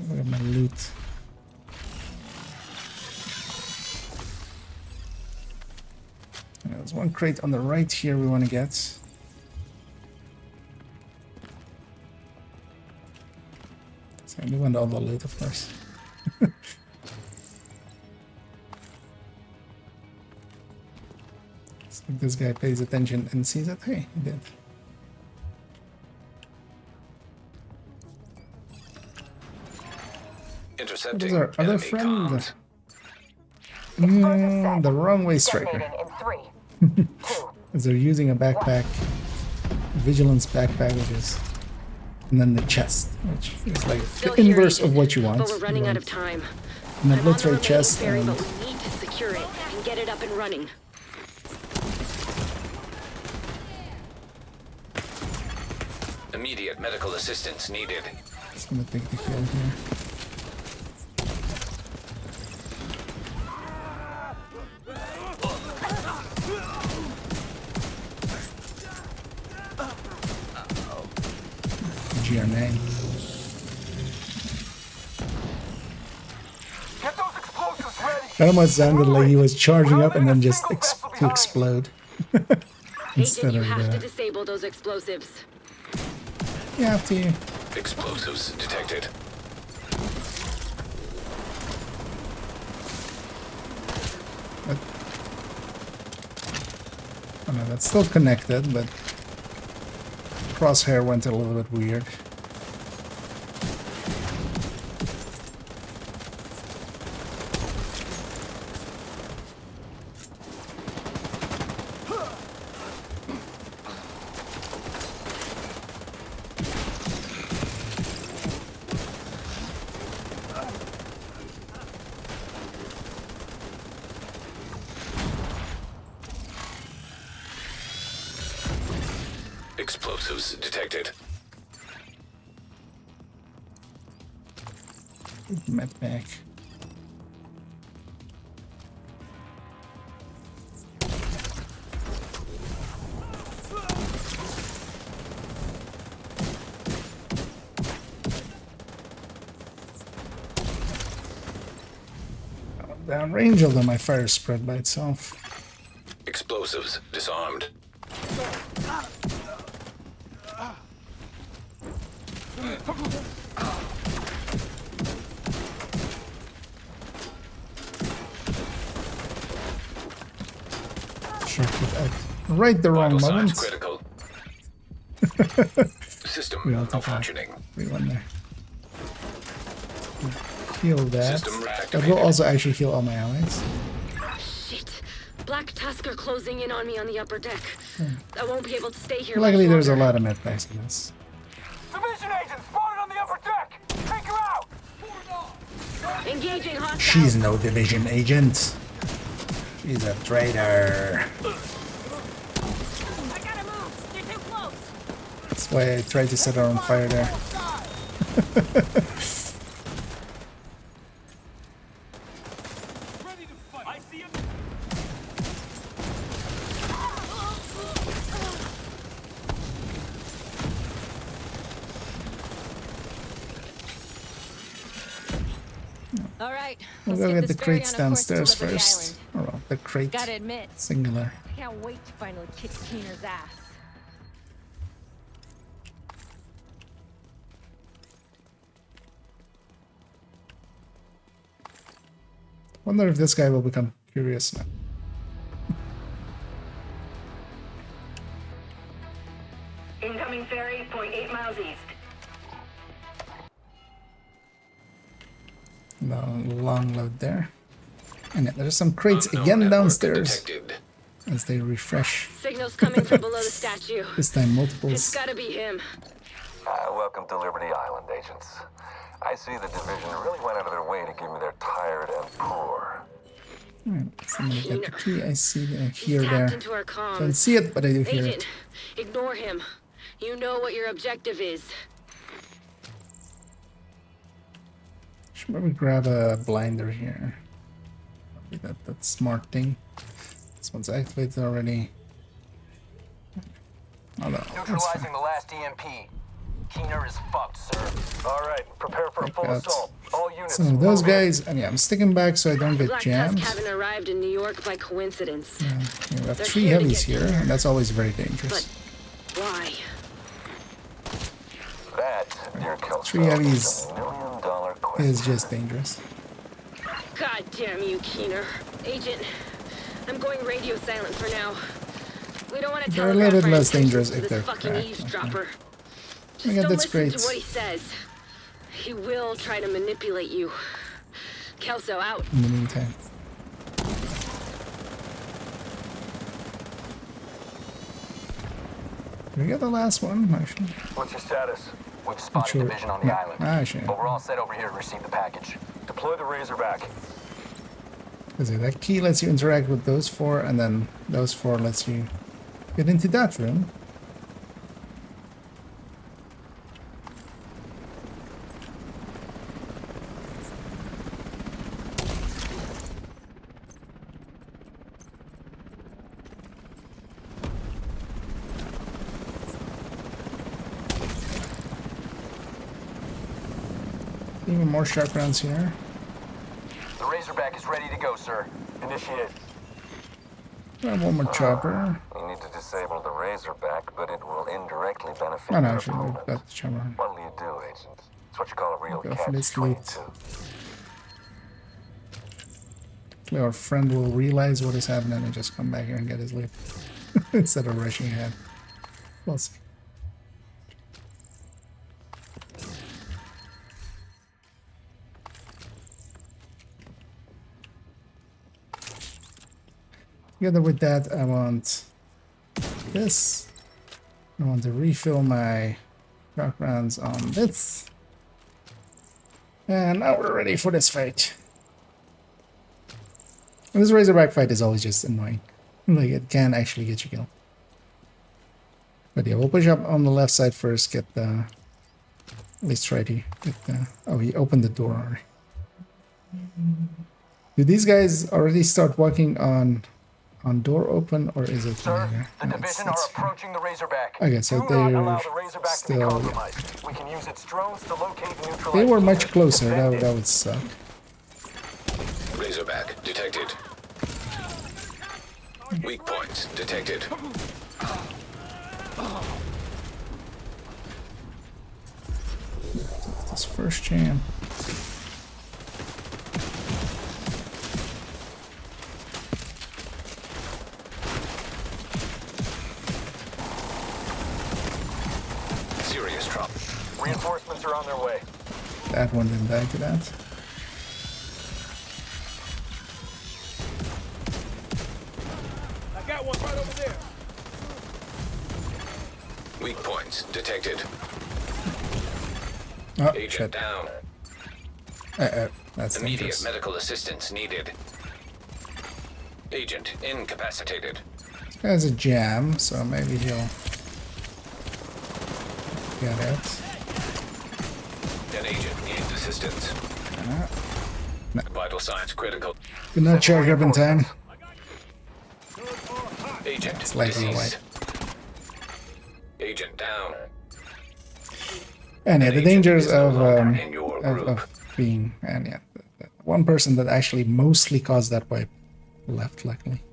Look at my loot. And there's one crate on the right here we want to get. So we want all the loot, of course. So if this guy pays attention and sees it, hey, he did. Intercepting What is our other enemy friend? comms. The wrong way striker. Because they're using a backpack, vigilance backpack, which is, and then the chest, which is like the inverse of what you want. But we're running out of time. An I'm on the obliterate remaining chest ferry, and but we need to secure it and get it up and running. Immediate medical assistance needed. just gonna take the kill here. GRNA. Get those explosives ready. That almost sounded like he was charging up and then just to explode. Agent, you have to disable those explosives. You have to. Explosives detected. Oh no, that's still connected, but crosshair went a little bit weird. Explosives detected. Med back. downrange, although my fire is spread by itself. Explosives disarmed. Sure, right the wrong Vital moment. signs critical. System We all take malfunctioning. We went there. Heal that. System That will reactivated. also actually heal all my allies. Shit. Black Tusk are closing in on me on the upper deck. I won't be able to stay here Luckily, much there's a longer. lot of med packs in this. Division agent spotted on the upper deck! Take her out! Engaging hostiles. She's no division agent. She's a traitor. I gotta move. They're too close. That's why I tried to set her on fire there. Ready to fight. I see him. All right, We'll let's go get get the this ferry crates on a course to downstairs Liberty first. Or well, the crate. Gotta admit, Singular. I can't wait to finally kick Keener's ass. Wonder if this guy will become curious now. Incoming ferry, 0.8 miles east. No long load there. And yeah, there's some crates Unknown again network downstairs detected. as they refresh. Signals coming from below the statue. This time It's multiples. gotta be him. Welcome to Liberty Island, agents. I see the division really went out of their way to give me their tired and poor. Somebody got the key. I see the He's here tapped there. into our comms. Don't see it, but I do hear Agent, it. ignore him. You know what your objective is. Should maybe grab a blinder here. That smart thing. This one's activated already. Oh no, that's fine. Neutralizing the last EMP. Keener is fucked, sir. All right, prepare for a full Got assault. All units. some of those move in. guys, and yeah, I'm sticking back so I don't get Black jammed. Tusk haven't arrived in New York by coincidence. Yeah, we have They're 3 here to heavies get here, Keener. and that's always very dangerous. But why? That, dear Kelso, 3 heavies is $1 million question. is just dangerous. God damn you, Keener. Agent, I'm going radio silent for now. We don't want to They're a telegraph little bit our less intentions dangerous to if this they're fucking cracked. eavesdropper. Oh Just my God, don't that's listen great. to what he says. He will try to manipulate you. Kelso out. In the meantime. Did we get the last one? Actually. What's your status? We've spotted Sure. division on the No, island. actually. But we're all set over here to receive the package. Deploy the Razorback. Because that key lets you interact with those 4, and then those 4 lets you get into that room. Even more sharp rounds here. The Razorback is ready to go, sir. Initiate. One more chopper. We need to disable the Razorback, but it will indirectly benefit Oh no, your actually, we've opponent. got the chopper. What'll you do, agent? It's what you call a real Go for this catch-22. Hopefully our friend will realize what is happening and just come back here and get his loot. Instead of rushing ahead. We'll see. Together with that, I want this. I want to refill my shock rounds on this. And now we're ready for this fight. And this Razorback fight is always just annoying. Like, it can actually get you killed. But yeah, we'll push up on the left side first, get the... At least try to get the... Oh, he opened the door already. Do these guys already start walking on door open, or is it later? The No, division it's are approaching the Razorback. Okay, so Do not allow they're the Razorback to be still... compromised. We can use its drones to locate and neutralize. They were much Keener. closer, Defend it. that would suck. Razorback detected. Weak points detected. This first jam. Serious trouble. Reinforcements are on their way. That one didn't die to that. I got one right over there. Weak points detected. Oh, Agent shit. down. That's Immediate dangerous. medical assistance needed. Agent incapacitated. This guy's a jam, so maybe he'll get it. An agent needs assistance. No. Vital signs critical. Did not charge up in time. Agent It's likely deceased. Agent down. And yeah, the Agent dangers is no of longer in your group. of being, and yeah, the one person that actually mostly caused that wipe left, luckily.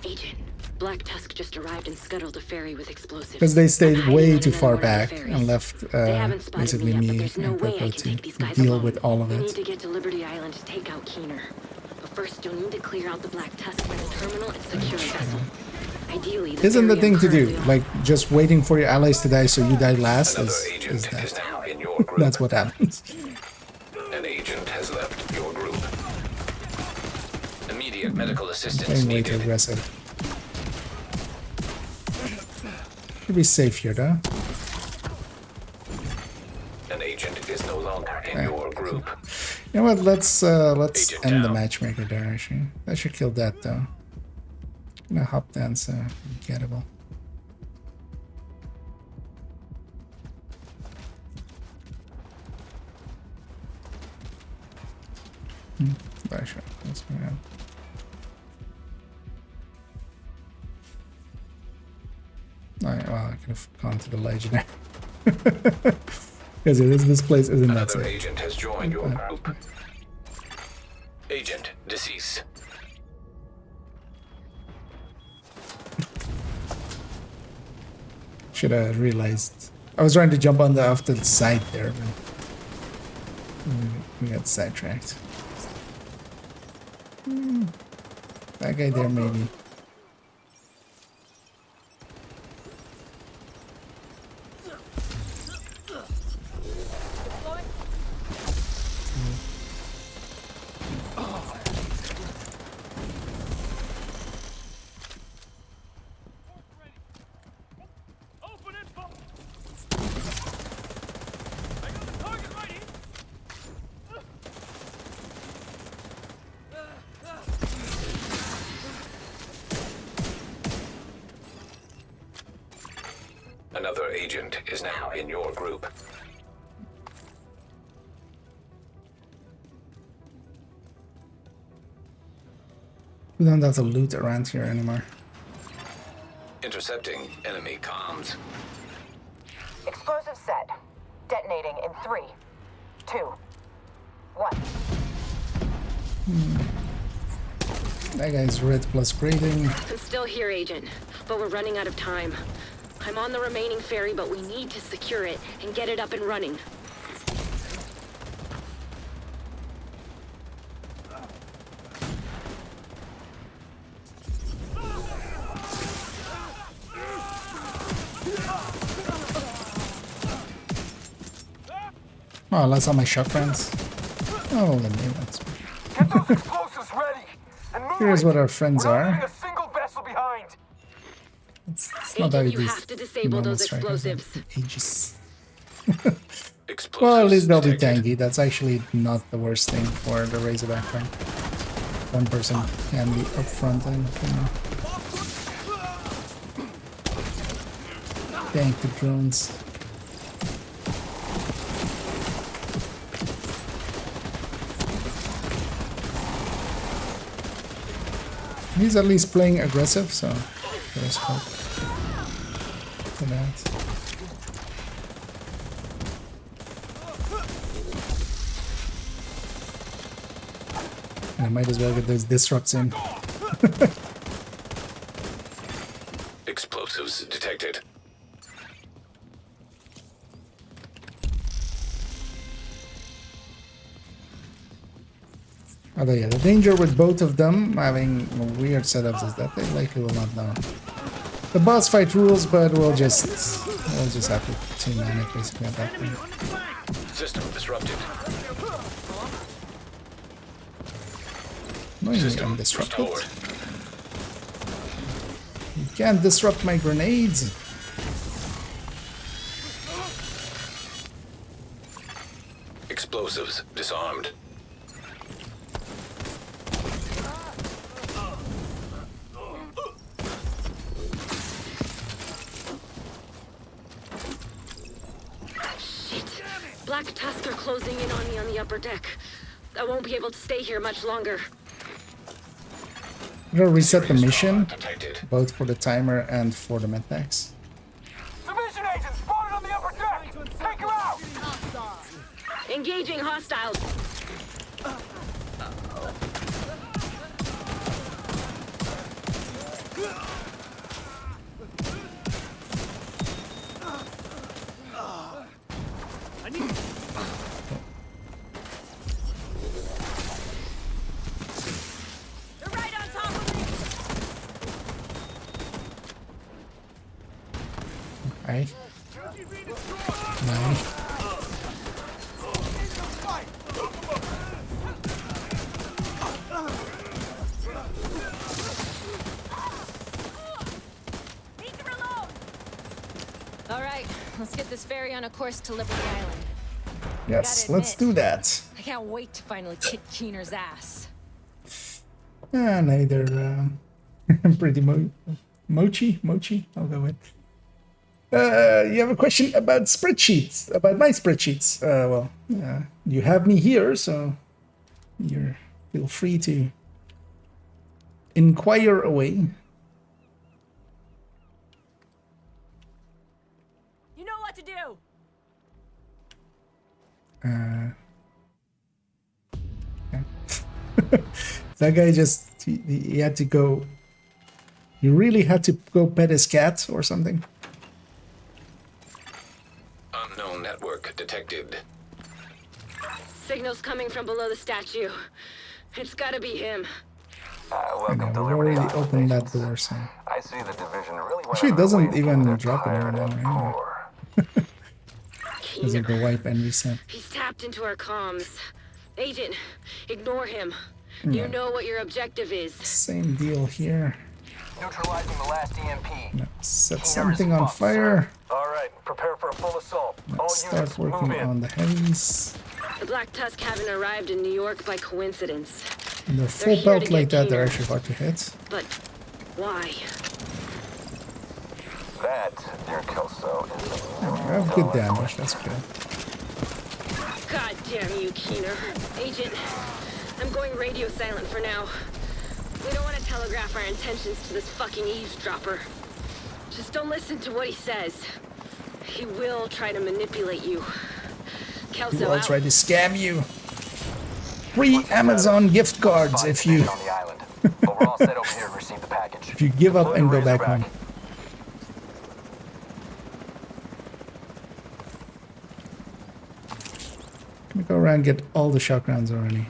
Agent, Black Tusk just arrived and scuttled a ferry with explosives. Because they stayed I'm hiding way on too another far one of the back ferries. and left They haven't spotted basically me yet, but me there's no and way I Coco can to take these guys deal alone. with all of We need it. to get to Liberty Island to take out Keener. But first, you'll need to clear out the Black Tusk from the terminal and secure a vessel. Ideally, Isn't the ferry thing I'm to do, currently on. like just waiting for your allies to die so you die last Another is agent is that. now in your group. That's what happens. An agent has left your group. Immediate medical assistance Playing way too needed. aggressive. Should be safe here though. An agent is no longer in your group. You know what? Let's Agent end the down. matchmaker there. Actually, that should kill that though. Gonna hop dance, gettable. Very sure. That's gonna happen. Alright, well, I could have gone to the legendary. Because this place isn't that Another safe. agent has joined your group. Agent deceased. Should have realized. I was trying to jump on the off to the side there, but we got sidetracked. That guy there, maybe. Open it, folks. I got the target right here. Another agent is now in your group. We don't have to loot around here anymore. Intercepting enemy comms. Explosive set. Detonating in 3, 2, 1. That guy's red plus grading. I'm still here, Agent, but we're running out of time. I'm on the remaining ferry, but we need to secure it and get it up and running. Oh, that's all my shot friends. Oh, the new ones. Get those explosives ready. And move Here's it. what our friends We're not are. leaving a single vessel behind. It's not that Agent, you it is have to disable normal those strikers of explosives. Aegis. Explosives Well, at least they'll be detected. tanky. That's actually not the worst thing for the Razorback thing. One person can be up front and tank the drones. He's at least playing aggressive, so there's hope for that. I might as well get those disrupts in. Explosives detected. Although yeah, the danger with both of them having weird setups is that they likely will not know the boss fight rules, but we'll just have to two-man it basically at that point. System disrupted. Annoyingly, I'm disrupted. You can't disrupt my grenades. Explosives disarmed. Black Tusk are closing in on me on the upper deck. I won't be able to stay here much longer. I'm gonna reset the mission, both for the timer and for the medpacks. Division agent spotted on the upper deck! Take her out! Engaging hostiles. Okay. Nice. All right, let's get this ferry on a course to Liberty Island. Yes, let's do that. I can't wait to finally kick Keener's ass. Neither pretty mochi, I'll go with. You have a question about spreadsheets, about my spreadsheets. Well, you have me here, so feel free to inquire away. You know what to do. Okay. That guy just he had to go. He really had to go pet his cat or something. Unknown network detected. Signals coming from below the statue. It's gotta be him. Welcome to We've Liberty already Island, opened that agents. door, so. I see the division really went Actually, it out of their doesn't way to give even their drop it tired anymore. and Anyway. poor. Does it go wipe and reset? He's tapped into our comms. Agent, ignore him. No. You know what your objective is. Same deal here. Neutralizing the last EMP. No, set something on fire. All right, prepare for a full assault. Let's start working on the heavies. The Black Tusk haven't arrived in New York by coincidence. When they're full here belt to like get that, they're Keener. actually hard to hit. But why? That, dear Kelso, is We have good damage, that's good. God damn you, Keener. Agent, I'm going radio silent for now. We don't want to telegraph our intentions to this fucking eavesdropper. Just don't listen to what he says. He will try to manipulate you. Kelso, He will try to scam you. Free Amazon gift cards if you on the island. But we're all set over here to receive the package. if you give up and go back home. Let me go around and get all the shock rounds already.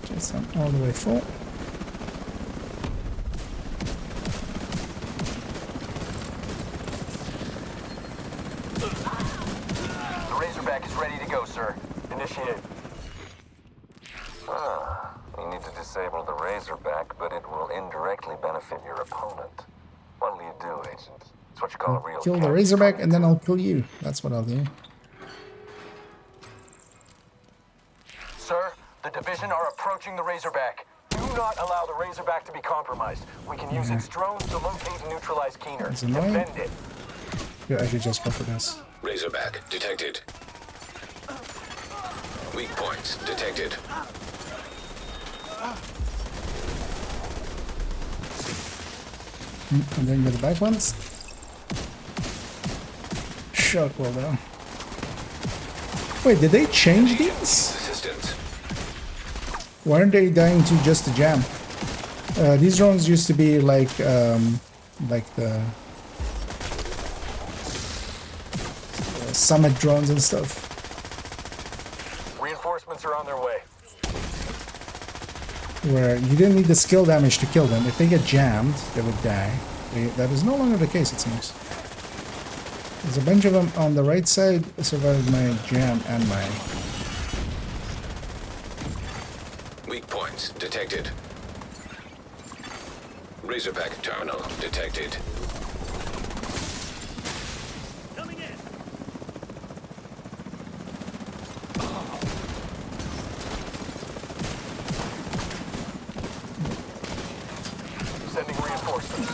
Just I'm all the way full. The Razorback is ready to go, sir. Initiate. You need to disable the Razorback, but it will indirectly benefit your opponent. What'll you do, Agent? It's what you call a real Kill the catch. Razorback and then I'll kill you. That's what I'll do. Sir, the division are approaching the Razorback. Do not allow the Razorback to be compromised. We can use its drones to locate and neutralize Keener. That's annoying. Defend it. You actually just covered us. Razorback detected. Weak points detected. And then with the back ones. Shock well down. Wait, did they change these? Assistance. Why aren't they dying to just the jam? These drones used to be like the summit drones and stuff. Reinforcements are on their way. Where you didn't need the skill damage to kill them. If they get jammed, they would die. That is no longer the case, it seems. There's a bunch of them on the right side. Survived my jam and my... Weak points detected. Razorback terminal detected. Coming in. Sending reinforcements.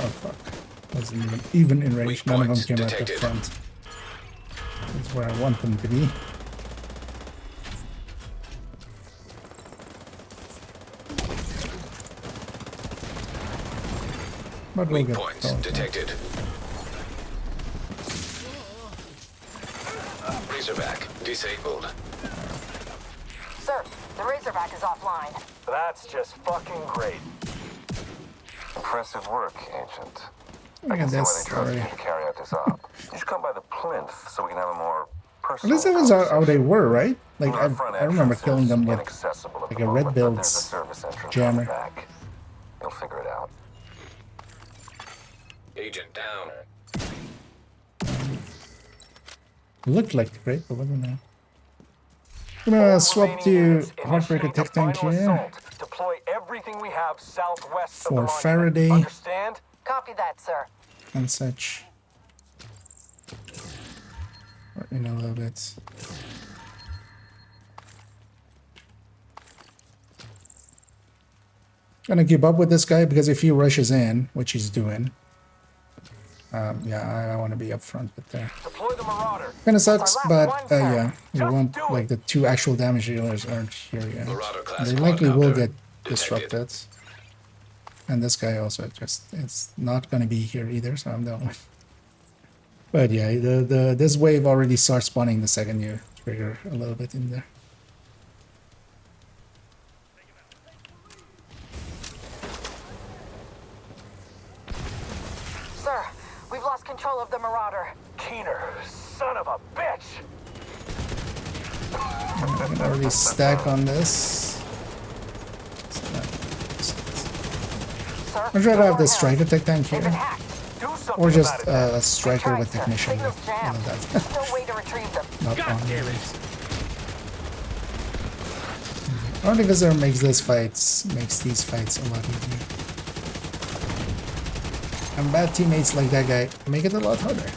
Oh fuck. Wasn't even in range. None of them came out the front. That's where I want them to be. But we'll Weak get points detected. Razorback disabled. Sir, the Razorback is offline. That's just fucking great. Impressive work, Agent. Look at this Trust story. you to carry out this op. You should come by the plinth so we can have a more At personal least that was how they were, right? Like I remember killing them with inaccessible at like the a moment, red but there's a builds service entrance on jammer. the back. You'll figure it out. Agent down. Looked like great, but wasn't it? I'm gonna swap to Heartbreaker Tech Tank here Deploy everything we have southwest of the for monument. Faraday Understand? Copy that, sir. and such. Or in a little bit. Gonna keep up with this guy because if he rushes in, which he's doing, yeah, I want to be up front with that. Deploy the Marauder. Kind of sucks, but yeah, we won't, like the two actual damage dealers aren't here yet. They likely will get disrupted. And this guy also just, it's not going to be here either, so I'm done with. But yeah, this wave already starts spawning the second you trigger a little bit in there. Sir, we've lost control of the Marauder. Keener, son of a bitch! I can already stack on this. Sir, I'd rather have the striker tech tank here. Do something Or just about it. a striker with sir. technician. Signal's jammed. That's No way to retrieve them. not God on. damn it. Artificer makes these fights a lot easier. And bad teammates like that guy make it a lot harder.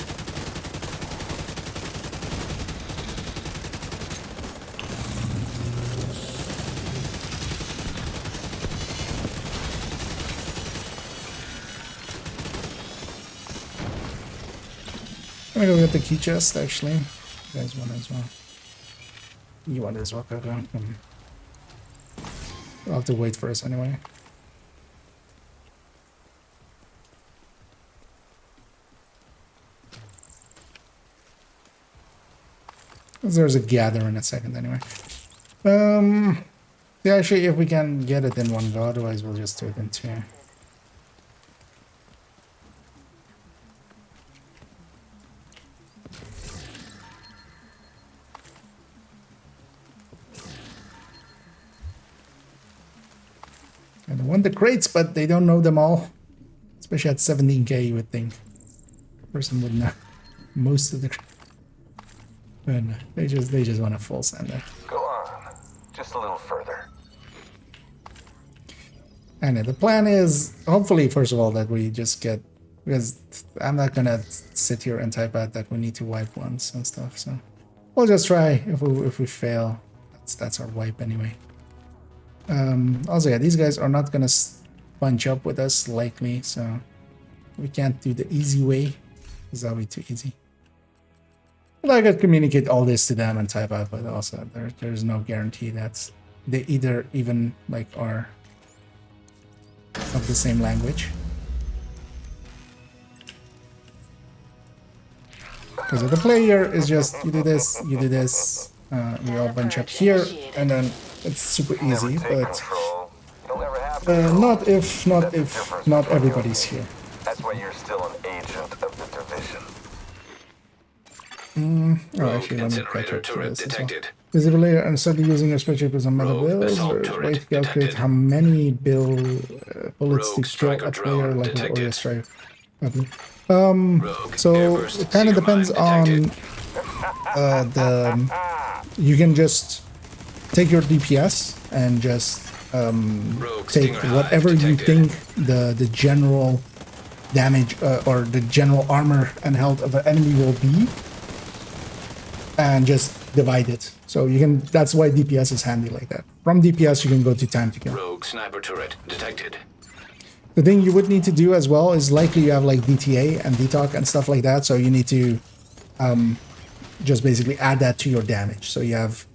I'm gonna go get the key chest actually. You guys want it as well. You want it as well, Coco. I'll have to wait for us anyway. There's a gather in a second anyway. Yeah, actually, if we can get it in one go, otherwise we'll just do it in two. And I want the crates, but they don't know them all. Especially at 17k, you would think. Person would know most of the crates. But no, they just want a full sender. Go on. Just a little further. And the plan is, hopefully, first of all, that we just get, because I'm not gonna sit here and type out that we need to wipe once and stuff. So we'll just try. If we fail, that's our wipe anyway. Also, yeah, these guys are not gonna bunch up with us likely, so we can't do the easy way. Because that'll be too easy. But I could communicate all this to them and type out, but also there's no guarantee that they either even like are of the same language. Because the player is just you do this, we all bunch up here, and then it's super easy. But not if not everybody's here. That's why you're still an agent of the division. Oh, actually, let me catch up to this as well. Is it later and suddenly using your spreadsheet on meta bills, or is it way to calculate how many bullets to kill a player like with Oreo Strike? Okay. So it kind of depends on you can just take your DPS and just take whatever you think the general damage or the general armor and health of an enemy will be, and just divide it. So you can. That's why DPS is handy like that. From DPS, you can go to time to kill. Rogue sniper turret detected. The thing you would need to do as well is likely you have like DTA and DTOC and stuff like that. So you need to just basically add that to your damage. So you have,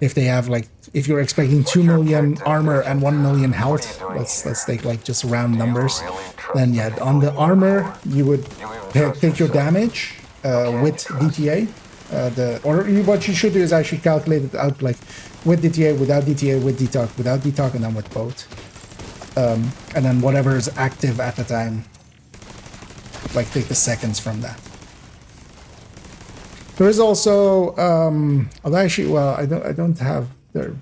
if they have like, if you're expecting 2 million armor and 1 million health, let's take like just round numbers. Then yeah, on the armor you would take your damage with DTA. What you should do is actually calculate it out like with DTA, without DTA, with DTOC, without DTOC, and then with both. And then whatever is active at the time, like take the seconds from that. There is also, although actually, well, I don't have there.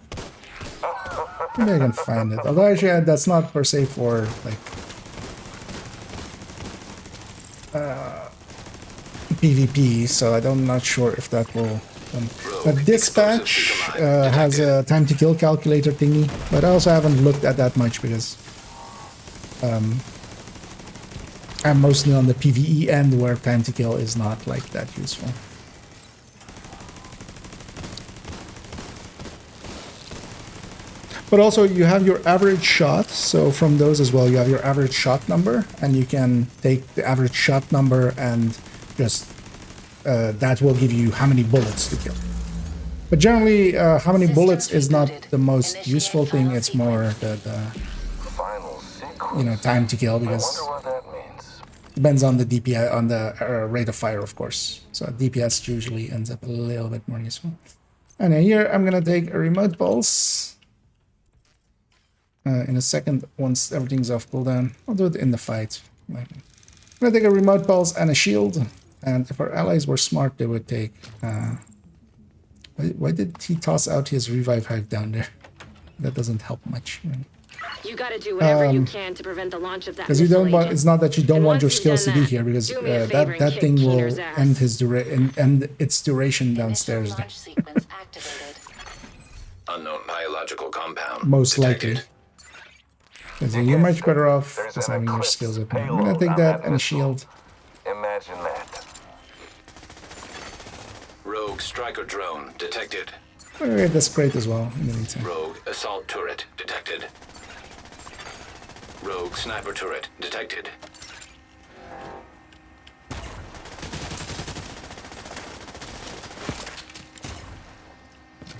Maybe I can find it. Although actually, that's not per se for like PvP, so I'm not sure if that will. But Dispatch has a time to kill calculator thingy, but I also haven't looked at that much because I'm mostly on the PvE end where time to kill is not like that useful. But also you have your average shot, so from those as well you have your average shot number, and you can take the average shot number and just that will give you how many bullets to kill. But generally, how many bullets is not the most useful thing. It's more the time to kill, because it depends on the DPI, on the rate of fire, of course. So DPS usually ends up a little bit more useful. And here I'm gonna take a remote pulse. In a second, once everything's off cooldown, I'll do it in the fight. I'm gonna take a remote pulse and a shield. And if our allies were smart, they would take... why did he toss out his revive hive down there? That doesn't help much. You gotta do whatever you can to prevent the launch of that. Because you don't want... It's not that you don't want your skills to be here, because that thing will end its duration downstairs. Unknown biological compound. Most likely. Because you're much better off just having your skills up here. I'm gonna take that and a shield. Imagine that. Rogue striker drone detected. I'm gonna get this crate as well in the meantime. Rogue assault turret detected. Rogue sniper turret detected.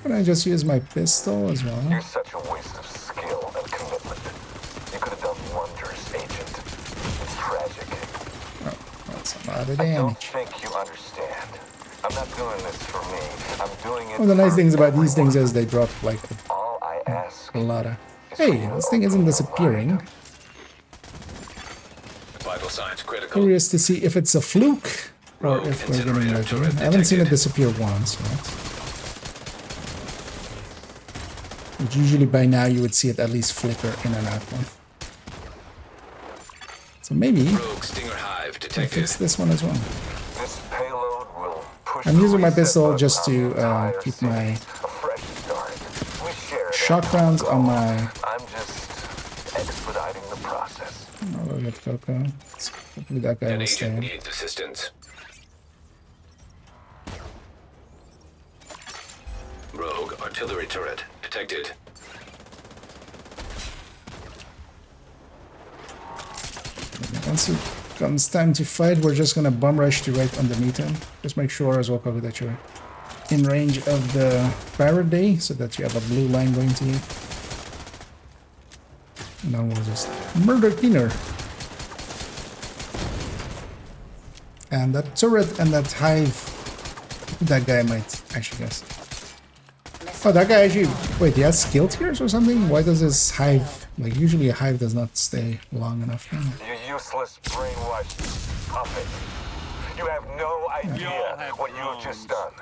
Can I just use my pistol as well? You're such a waste of skill and commitment. You could have done wonders, Agent. It's tragic. Oh, that's a lot of damage. I don't think you understand. I'm not doing this for me. I'm doing it. One of the nice things about these things is they drop like all I ask a lot of... Hey, this thing isn't disappearing. Vital signs critical. Curious to see if it's a fluke or if we're getting lucky. I haven't seen it disappear once, right? Which usually by now you would see it at least flicker in and out one. So maybe Rogue stinger hive detected. fix this one as well. This payload will push I'm using my pistol just to keep my shock rounds on my... I'm just expediting the process. I'll look at Coco. Hopefully that guy will stay in. Needs assistance. Rogue artillery turret detected. comes time to fight, we're just gonna bum rush to right underneath him. Just make sure as well, Kobe, that you're in range of the Faraday so that you have a blue line going to you. And then we'll just murder Keener. And that turret and that hive, that guy might actually guess. Oh, that guy actually, wait, he has skill tiers or something? Why does this hive, like usually a hive does not stay long enough? You useless brainwashed puppet. You have no idea what you have just done.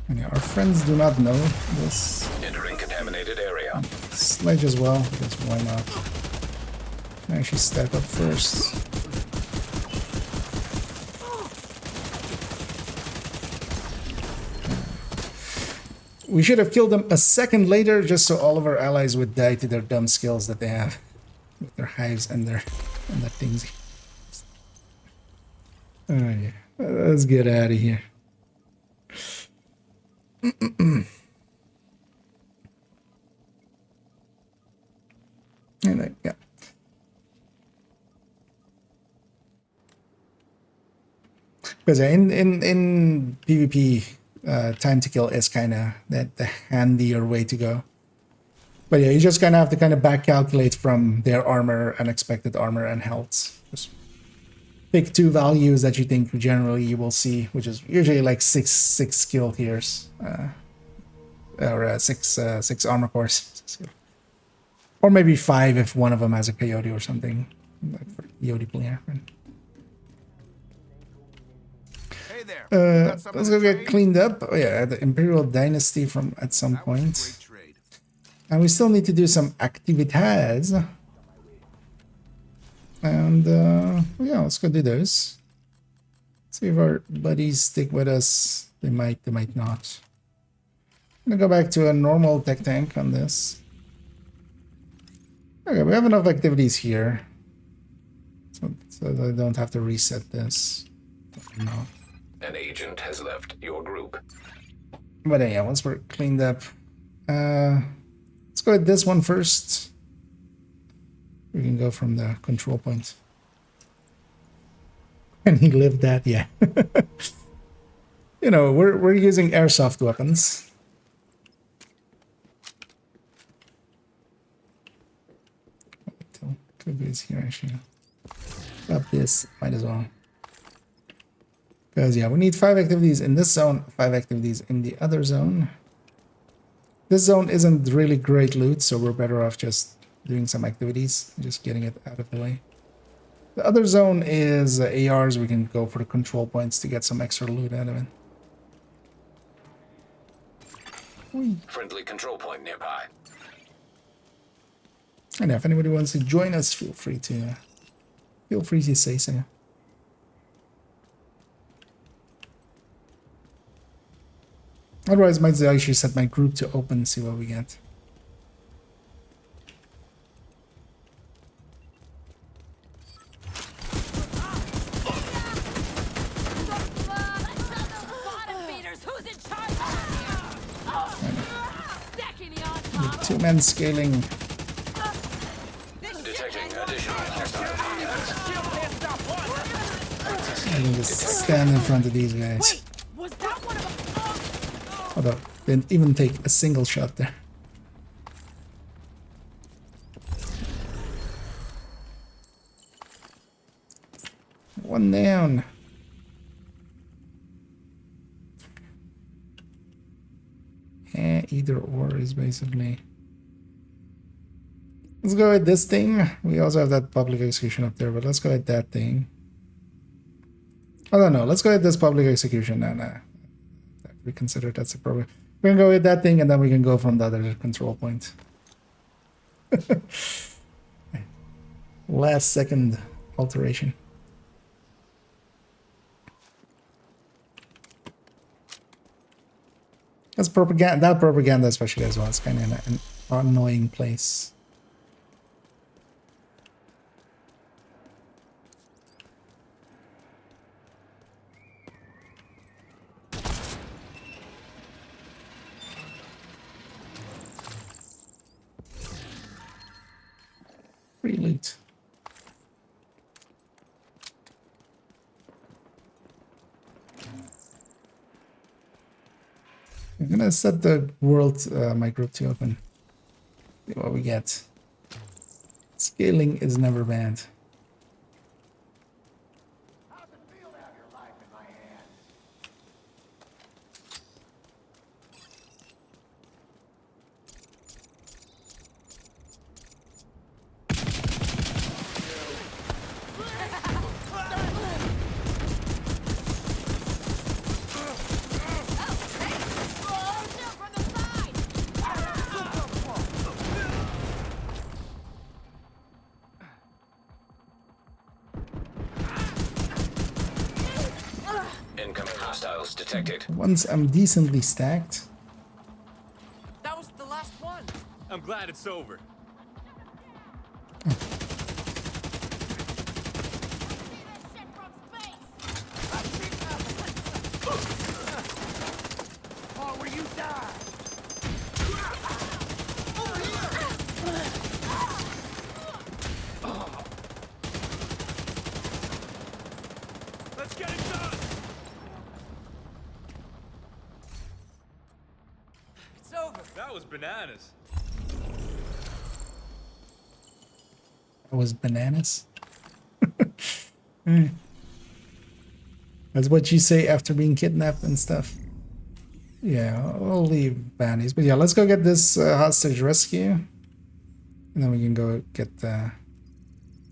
And yeah, our friends do not know this. Entering contaminated area. Sledge as well, because why not? Can I actually step up first? We should have killed them a second later, just so all of our allies would die to their dumb skills that they have with their hives and their things. Oh yeah, let's get out of here. And yeah. Because in PvP, time to kill is kind of the handier way to go. But yeah, you just kind of have to kind of back calculate from their armor, unexpected armor, and health. Just pick two values that you think generally you will see, which is usually like six skill tiers, or six armor cores, or maybe 5 if one of them has a coyote or something, like for coyote player. Let's go get cleaned up. Oh yeah, the Imperial Dynasty from at some point. And we still need to do some activities. And yeah, let's go do those. See if our buddies stick with us. They might not. I'm gonna go back to a normal tech tank on this. Okay, we have enough activities here. So I don't have to reset this. No. An agent has left your group. But yeah, once we're cleaned up, let's go with this one first. We can go from the control point. And he lived that, yeah. You know, we're using airsoft weapons. Kobe is here actually. Up this, might as well. Because yeah, we need 5 activities in this zone, 5 activities in the other zone. This zone isn't really great loot, so we're better off just doing some activities, just getting it out of the way. The other zone is ARs. We can go for the control points to get some extra loot out of it. Friendly control point nearby. And if anybody wants to join us, feel free to say so. Otherwise, might actually set my group to open and see what we get. Two-man scaling. Detecting additional hostile contacts. I can just stand in front of these guys. Although, didn't even take a single shot there. One down. Either or is basically. Let's go with this thing. We also have that public execution up there, but let's go with that thing. I don't know. Let's go with this public execution and we consider that's a problem. We can go with that thing and then we can go from the other control point. Last second alteration. That's propaganda. That propaganda, especially as well, it's kind of an annoying place. Free loot. I'm gonna set the world my group to open. See what we get. Scaling is never bad. Incoming hostiles detected. Once I'm decently stacked. That was the last one. I'm glad it's over. Oh, where you die? Let's get it done. It's over. That was bananas. That was bananas. That's what you say after being kidnapped and stuff. Yeah, I'll leave bannies. But yeah, let's go get this hostage rescue. And then we can go get the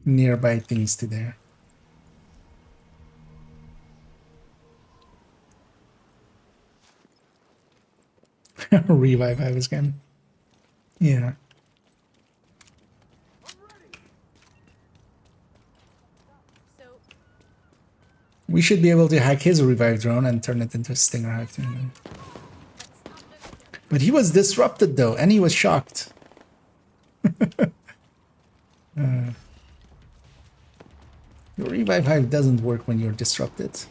nearby things to there. Revive Ivis again. Yeah. We should be able to hack his revive drone and turn it into a Stinger hack. But he was disrupted though, and he was shocked. Your revive hive doesn't work when you're disrupted.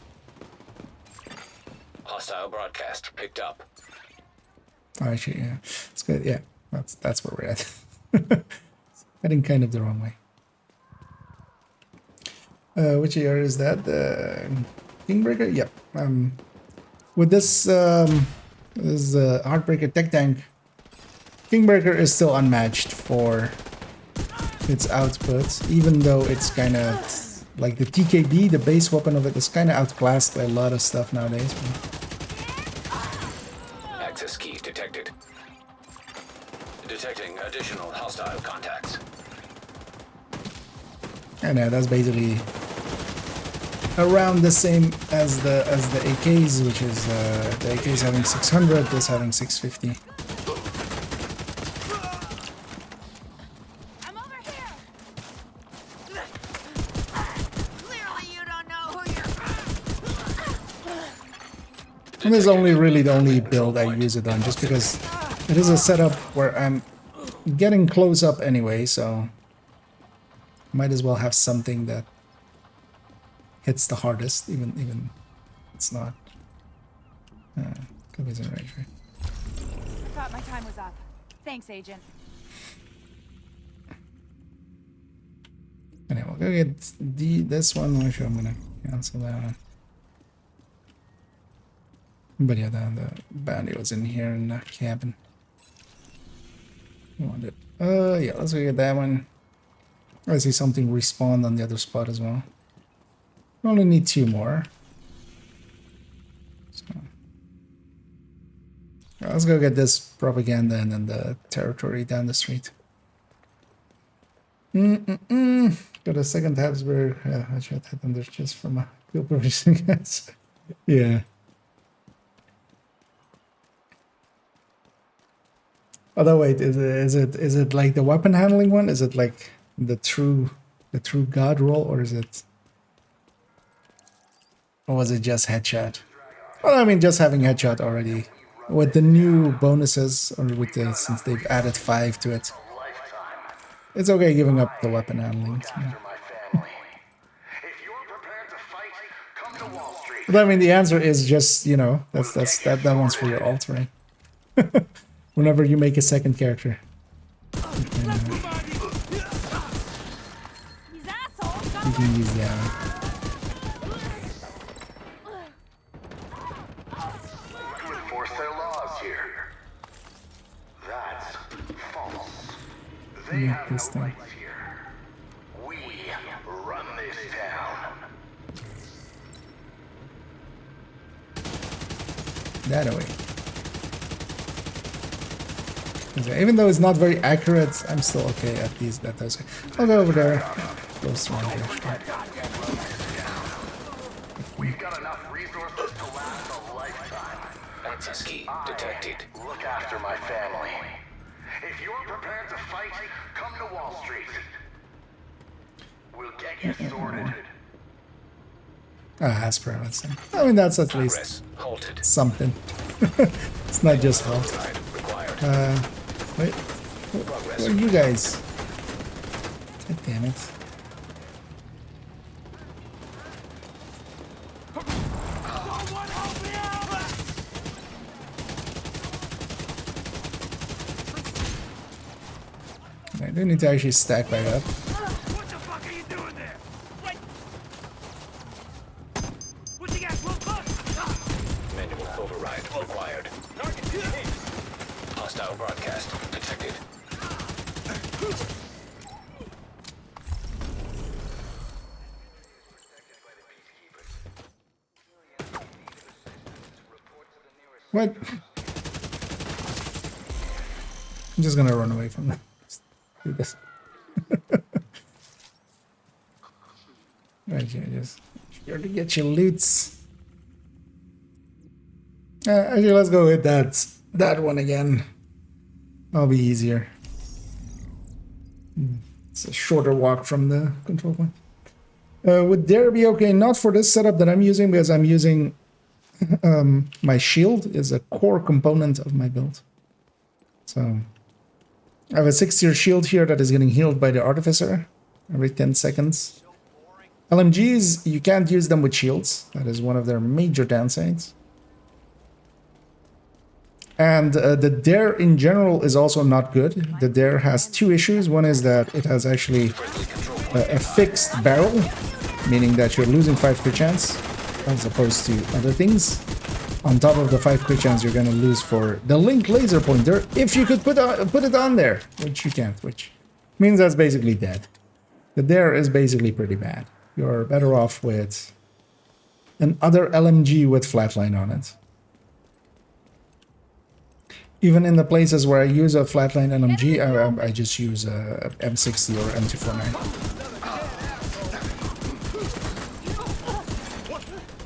Hostile broadcast picked up. Oh, actually, yeah, it's good. Yeah, that's where we're at. Heading kind of the wrong way. Which area is that? The Kingbreaker? Yep. With this Heartbreaker tech tank, Kingbreaker is still unmatched for its output, even though it's kind of like the TKB, the base weapon of it, is kind of outclassed by a lot of stuff nowadays. Access key detected. Detecting additional hostile contacts. And yeah, that's basically around the same as the AKs, which is the AKs having 600, this having 650. I'm over here. Clearly you don't know who you're. And this is only really the only build I use it on, just because it is a setup where I'm getting close up anyway, so might as well have something that hits the hardest, even it's not. Could be some range, right? I thought my time was up. Thanks, Agent. Anyway, we'll go get this one. Actually, I'm gonna cancel that one. But yeah, the bounty was in here in the cabin. You want it? Yeah, let's go get that one. I see something respawned on the other spot as well. We only need 2 more. So, let's go get this propaganda and then the territory down the street. Got a second Habsburg. I should have them. There's just from a fuel producing gas. Yeah. Although wait, is it like the weapon handling one? Is it like the true god roll, or is it? Or was it just headshot? Well, I mean, just having headshot already with the new bonuses, or with the since they've added 5 to it. It's okay giving up the weapon handling. So. But I mean, the answer is just, you know, that one's for your alt, right? Whenever you make a second character. You can use that. Enforce their laws here. Get this thing. We run this town. That away. Okay, even though it's not very accurate, I'm still okay at these. That does. I'll go over there. Close range. We've got enough resources to last a lifetime. Access key detected. Look after my family. If you're prepared to fight, come to Wall Street. We'll get you sorted. Ah, aspirants. I mean, that's at least something. It's not just halt. Wait. What are you guys? God damn it. I do need to actually stack back up. What the fuck are you doing there? Wait. What you got? Manual override required. Hostile broadcast detected. What? I'm just gonna run away from them. Do this. Right here, just sure to get your loots. Actually, let's go with that one again. That'll be easier. It's a shorter walk from the control point. Would there be okay? Not for this setup that I'm using, because I'm using my shield is a core component of my build. So I have a 6-tier shield here that is getting healed by the Artificer every 10 seconds. LMGs, you can't use them with shields. That is one of their major downsides. And the Dare in general is also not good. The Dare has 2 issues. One is that it has actually a fixed barrel, meaning that you're losing 5 crit chance, as opposed to other things. On top of the 5 crit chance you're gonna lose for the Link laser pointer, if you could put it on there, which you can't, which means that's basically dead. The Dare is basically pretty bad. You're better off with another LMG with flatline on it. Even in the places where I use a flatline LMG, I just use a M60 or M249.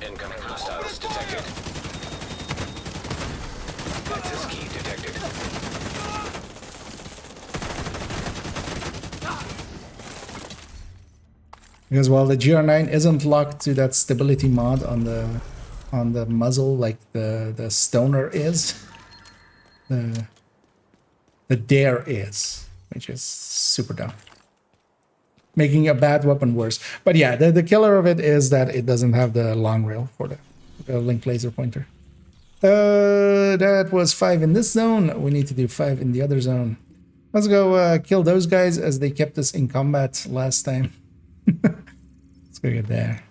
Incoming hostiles detected. Access key detected. Because while the GR9 isn't locked to that stability mod on the muzzle like the Stoner is, the Dare is, which is super dumb, making a bad weapon worse. But yeah, the killer of it is that it doesn't have the long rail for the Link laser pointer. That was 5 in this zone. We need to do 5 in the other zone. Let's go kill those guys as they kept us in combat last time. Let's go get there.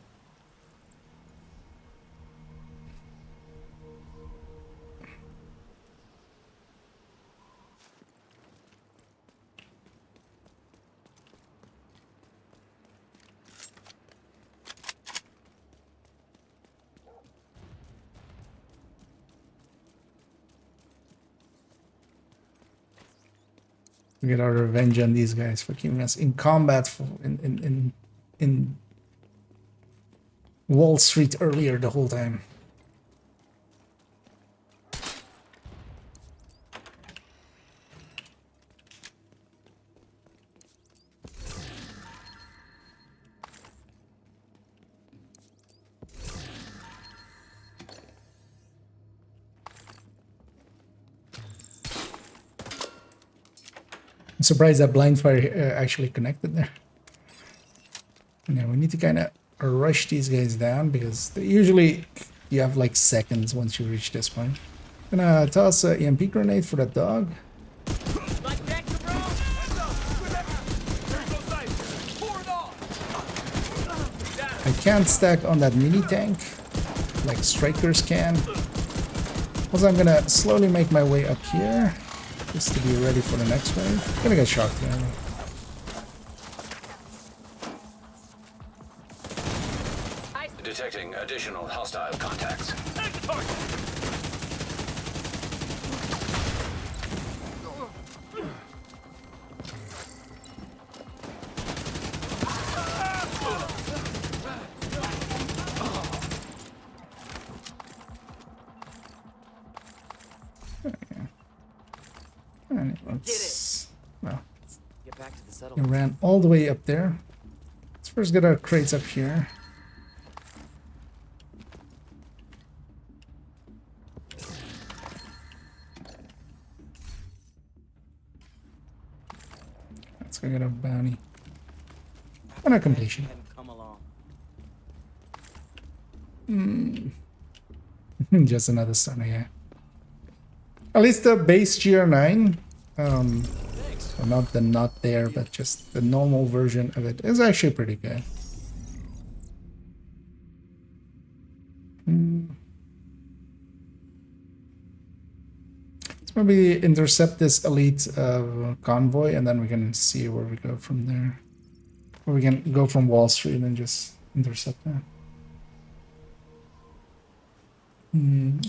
We get our revenge on these guys for keeping us in combat in Wall Street earlier the whole time. I'm surprised that blind fire actually connected there. Yeah, we need to kind of rush these guys down because usually you have like seconds once you reach this point. Gonna toss an EMP grenade for that dog. I can't stack on that mini tank like strikers can. Also, I'm gonna slowly make my way up here just to be ready for the next wave. Gonna get shocked here. Detecting additional hostile contacts. And let's, well, Get back to the we settlement. ran all the way up there. Let's first get our crates up here. Let's go get a bounty. And a completion. Come along. Just another stunner, yeah. At least the base GR9, well, not there, but just the normal version of it is actually pretty good. Let's maybe intercept this elite convoy, and then we can see where we go from there. Or we can go from Wall Street and just intercept that.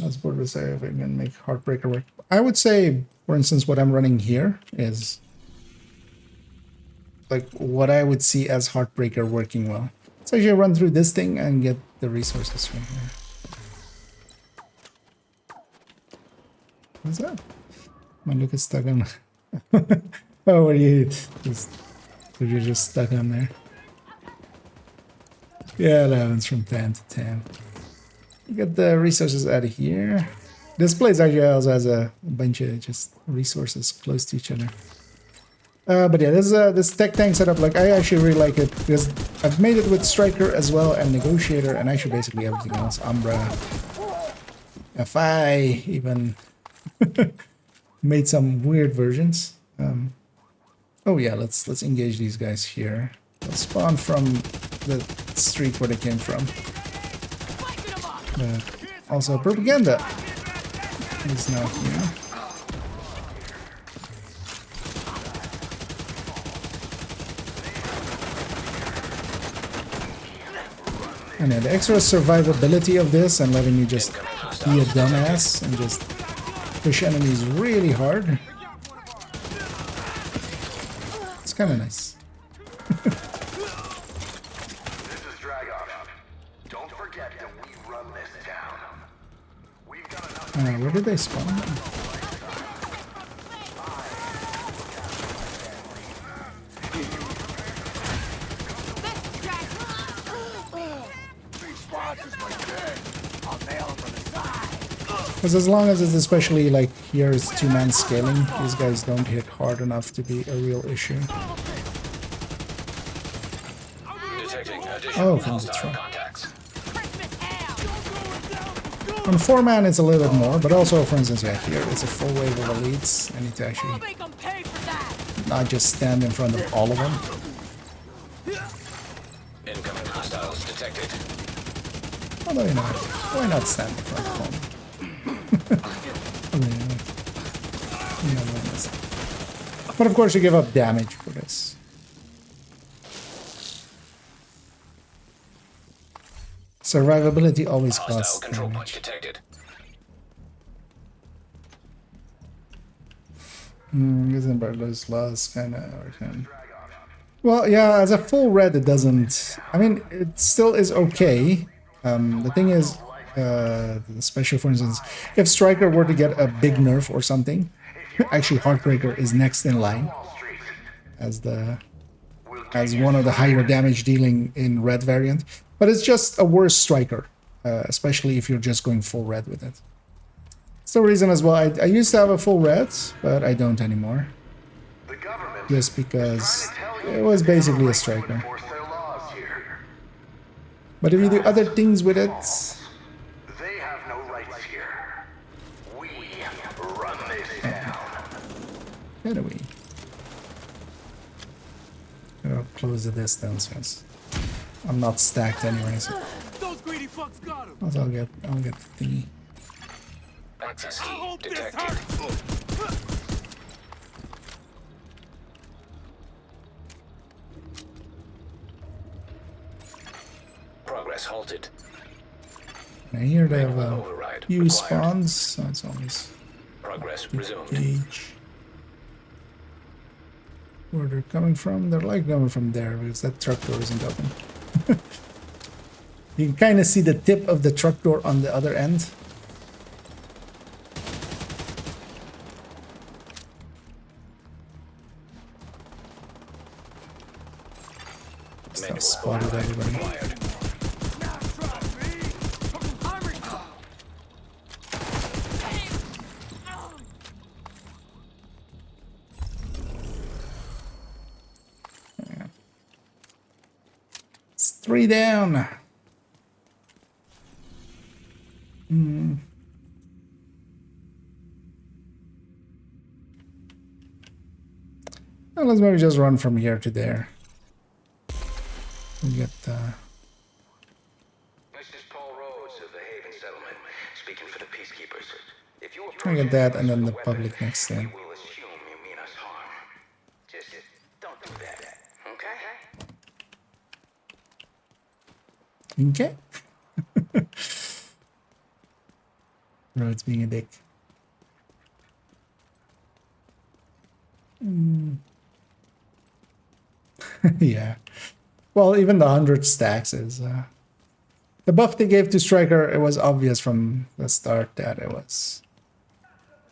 Let's board this area if we can make Heartbreaker work. I would say, for instance, what I'm running here is like what I would see as Heartbreaker working well. So actually run through this thing and get the resources from here. What's that? My look is stuck on. Oh, what do you just? You're just stuck on there. Yeah, that happens from time to time. Get the resources out of here. This place actually also has a bunch of just resources close to each other. But yeah, this tech tank setup, like I actually really like it because I've made it with Striker as well and Negotiator and actually basically everything else. Umbra, FI, even made some weird versions. Oh yeah, let's engage these guys here. They'll spawn from the street where they came from. Also, propaganda is now here. And then the extra survivability of this and letting you just be a dumbass and just push enemies really hard. It's kind of nice. Where did they spawn? Because as long as it's especially like here is two-man scaling, these guys don't hit hard enough to be a real issue. Oh, from the truck. On 4-man it's a little bit more, but also, for instance, yeah, here it's a full wave of elites. I need to actually not just stand in front of all of them. Incoming hostiles detected. Although, you know, why not stand in front of them? But of course you give up damage for this. Survivability always costs damage. Isn't Barlow's loss kind of... Well, yeah, as a full red it doesn't... I mean, it still is okay. The thing is, especially for instance, if Striker were to get a big nerf or something, actually Heartbreaker is next in line as one of the higher damage dealing in red variant. But it's just a worse Striker, especially if you're just going full red with it. It's the reason as well. I used to have a full red, but I don't anymore. Just because it was basically a Striker. But if you do other things with it... They have no rights here. We run this down. Where are we? I'll close the distance, yes. I'm not stacked anyway, so Those greedy fucks got him. I'll get the thingy. Access key detected. Progress Progress halted. I hear they have Manual override few required. spawns, so it's always Progress resumed. gauge where they're coming from. They're like coming from there because that truck door isn't open. You can kind of see the tip of the truck door on the other end. Manual Spotted override everybody. required. It's 3 down. Well, let's maybe just run from here to there. We get This is Paul Rhodes of the Haven Settlement, speaking for the peacekeepers. If you trying to get that and then the public next to it. will assume you mean us harm. Just don't do that, okay? Okay. Rhodes being a dick. Yeah. Well, even the 100 stacks is the buff they gave to Striker. It was obvious from the start that it was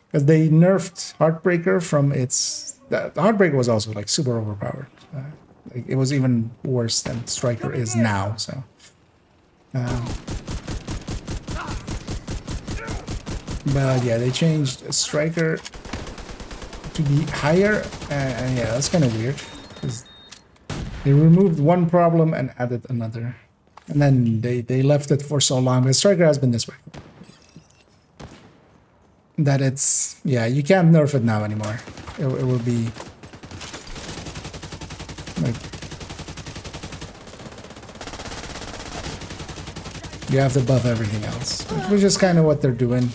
because they nerfed Heartbreaker from its. The Heartbreaker was also like super overpowered. Like, it was even worse than Striker is now. So. But yeah, they changed Striker to be higher, and yeah, that's kind of weird. 'Cause they removed one problem and added another. And then they left it for so long. But Striker has been this way. That it's... Yeah, you can't nerf it now anymore. It will be... Like... You have to buff everything else. Which is kind of what they're doing.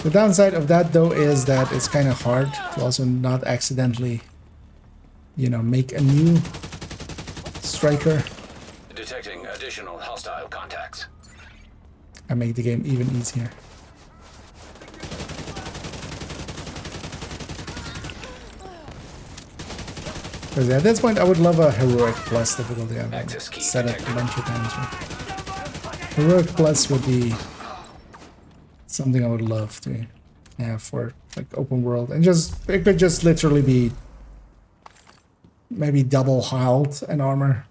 The downside of that, though, is that it's kind of hard to also not accidentally... You know, make a new Striker Detecting additional hostile contacts. and make the game even easier. Because at this point, I would love a heroic plus difficulty. I've said it a bunch of times. But heroic plus would be something I would love to have for like open world, and just it could just literally be maybe double health and armor.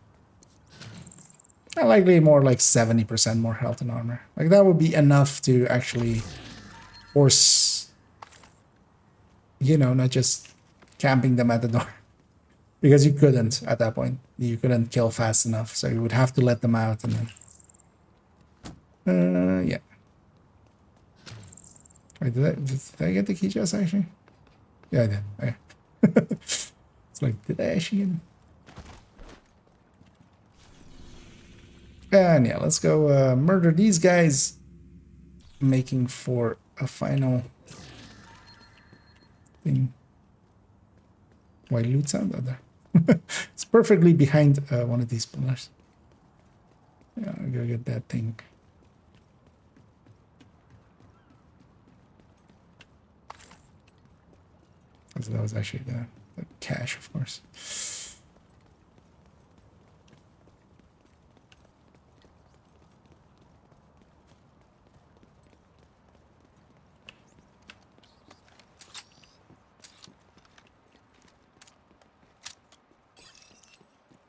And likely more like 70% more health and armor. Like that would be enough to actually force, you know, not just camping them at the door. Because you couldn't at that point. You couldn't kill fast enough. So you would have to let them out and then... yeah. Wait, did I get the key chest actually? Yeah, I did. Okay. It's like, did I actually get... And yeah, let's go murder these guys. Making for a final thing. Why loot sound out there? It's perfectly behind one of these pillars. Yeah, I'll go get that thing. So that was actually the cache, of course.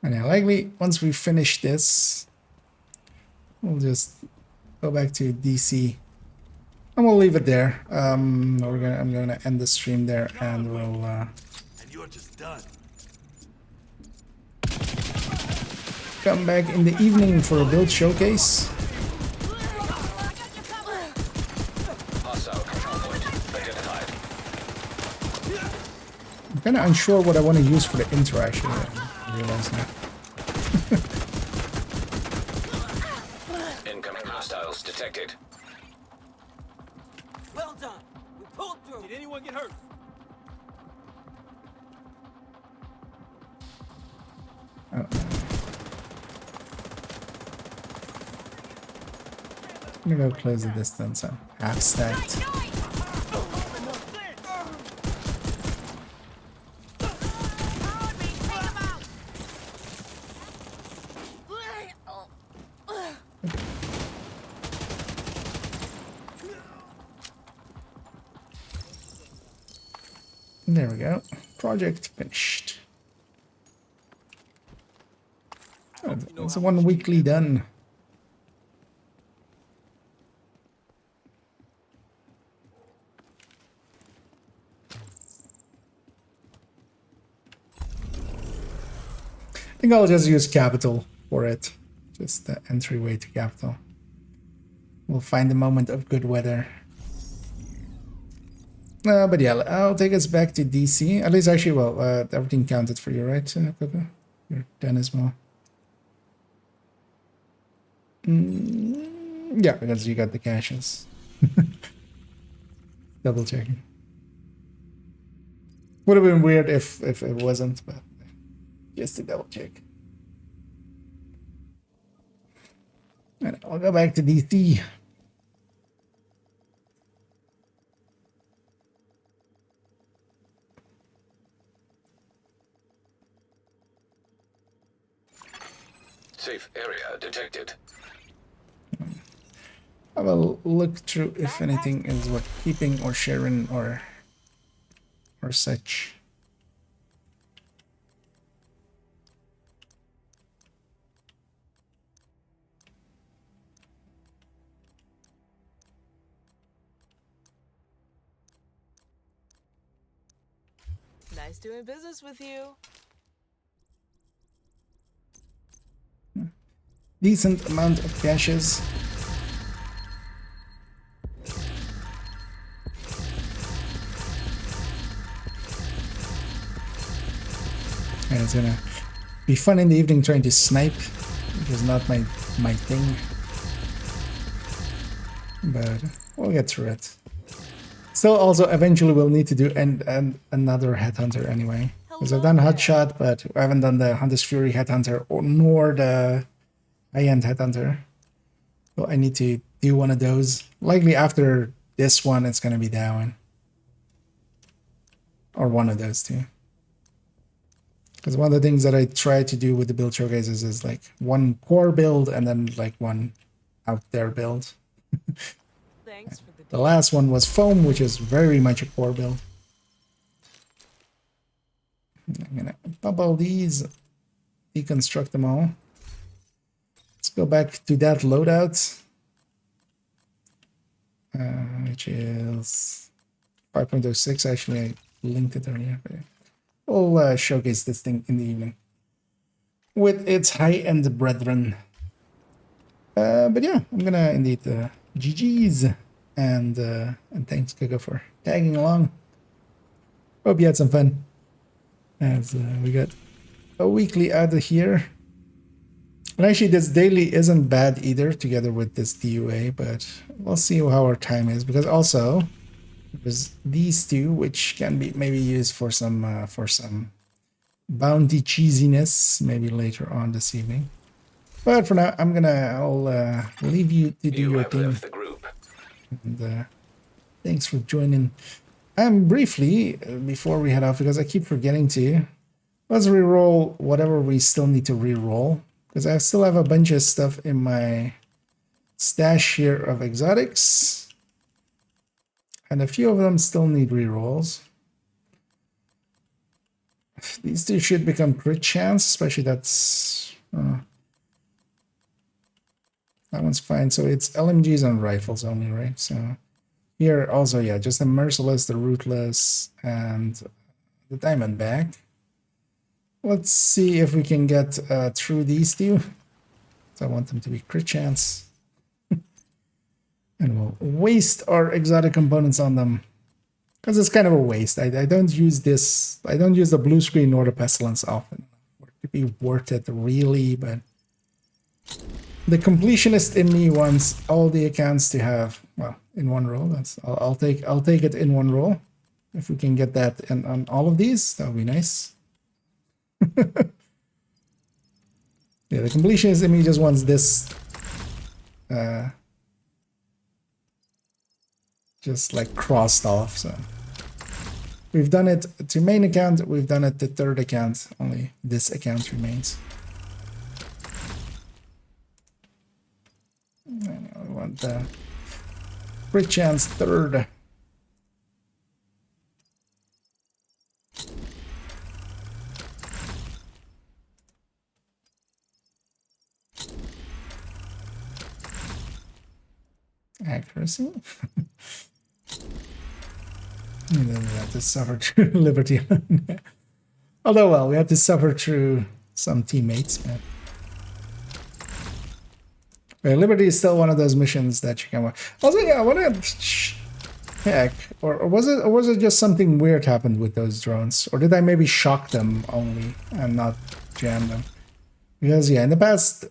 And yeah, likely once we finish this, we'll just go back to DC, and we'll leave it there. I'm gonna end the stream there, and we'll. And you're just done. Come back in the evening for a build showcase. Hostile control point identified. I'm kind of unsure what I want to use for the interaction. I realize now. Incoming hostiles detected. Well done. We pulled through. Did anyone get hurt? I'm gonna go close the distance. I'm half stacked. There we go. Project finished. Oh, that's one weekly done. I think I'll just use capital for it. Just the entryway to capital. We'll find a moment of good weather. But yeah, I'll take us back to DC. At least actually, well, everything counted for you, right, Coco? You're done as well. Yeah, because you got the caches. Double checking. Would have been weird if it wasn't, but just to double check. And I'll go back to DC. Safe area detected. I will look through if anything is worth keeping or sharing or such. Nice doing business with you. Decent amount of caches. And it's gonna be fun in the evening trying to snipe, which is not my thing. But we'll get through it. Still, also eventually we'll need to do another headhunter anyway. Because I've done Hotshot, but I haven't done the Hunter's Fury headhunter nor the high-end headhunter. So I need to do one of those. Likely after this one, it's gonna be that one. Or one of those two. Because one of the things that I try to do with the build showcases is like one core build and then like one out there build. Thanks for the last one was foam, which is very much a core build. I'm gonna pop all these, deconstruct them all. Let's go back to that loadout, which is 5.06. Actually, I linked it earlier. But we'll showcase this thing in the evening with its high-end brethren. But yeah, I'm gonna indeed GG's and thanks Coco for tagging along. Hope you had some fun. As we got a weekly out of here. And actually this daily isn't bad either together with this DUA, but we'll see how our time is, because also there's these two which can be maybe used for some bounty cheesiness maybe later on this evening. But for now I'll leave you to do your thing. Left the group. And thanks for joining. Briefly, before we head off, because I keep forgetting to, let's reroll whatever we still need to reroll, because I still have a bunch of stuff in my stash here of exotics, and a few of them still need rerolls. These two should become crit chance, especially that one's fine. So it's LMGs and rifles only, right? So here also, yeah, just the Merciless, the Ruthless, and the Diamondback. Let's see if we can get through these two. So I want them to be crit chance. And we'll waste our exotic components on them. Because it's kind of a waste. I don't use this, I don't use the blue screen nor the Pestilence often. It would be worth it really, but the completionist in me wants all the accounts to have, well, in one roll. That's I'll take it in one roll. If we can get that on all of these, that would be nice. Yeah, the completionist in me just wants this just like crossed off. So we've done it to main account, we've done it to third account, only this account remains. And I want the crit chance third. Accuracy. And then we have to suffer through Liberty. Although, well, we have to suffer through some teammates, man. But Liberty is still one of those missions that you can watch. Also, yeah, I want to check, or was it just something weird happened with those drones, or did I maybe shock them only and not jam them? Because yeah, in the past,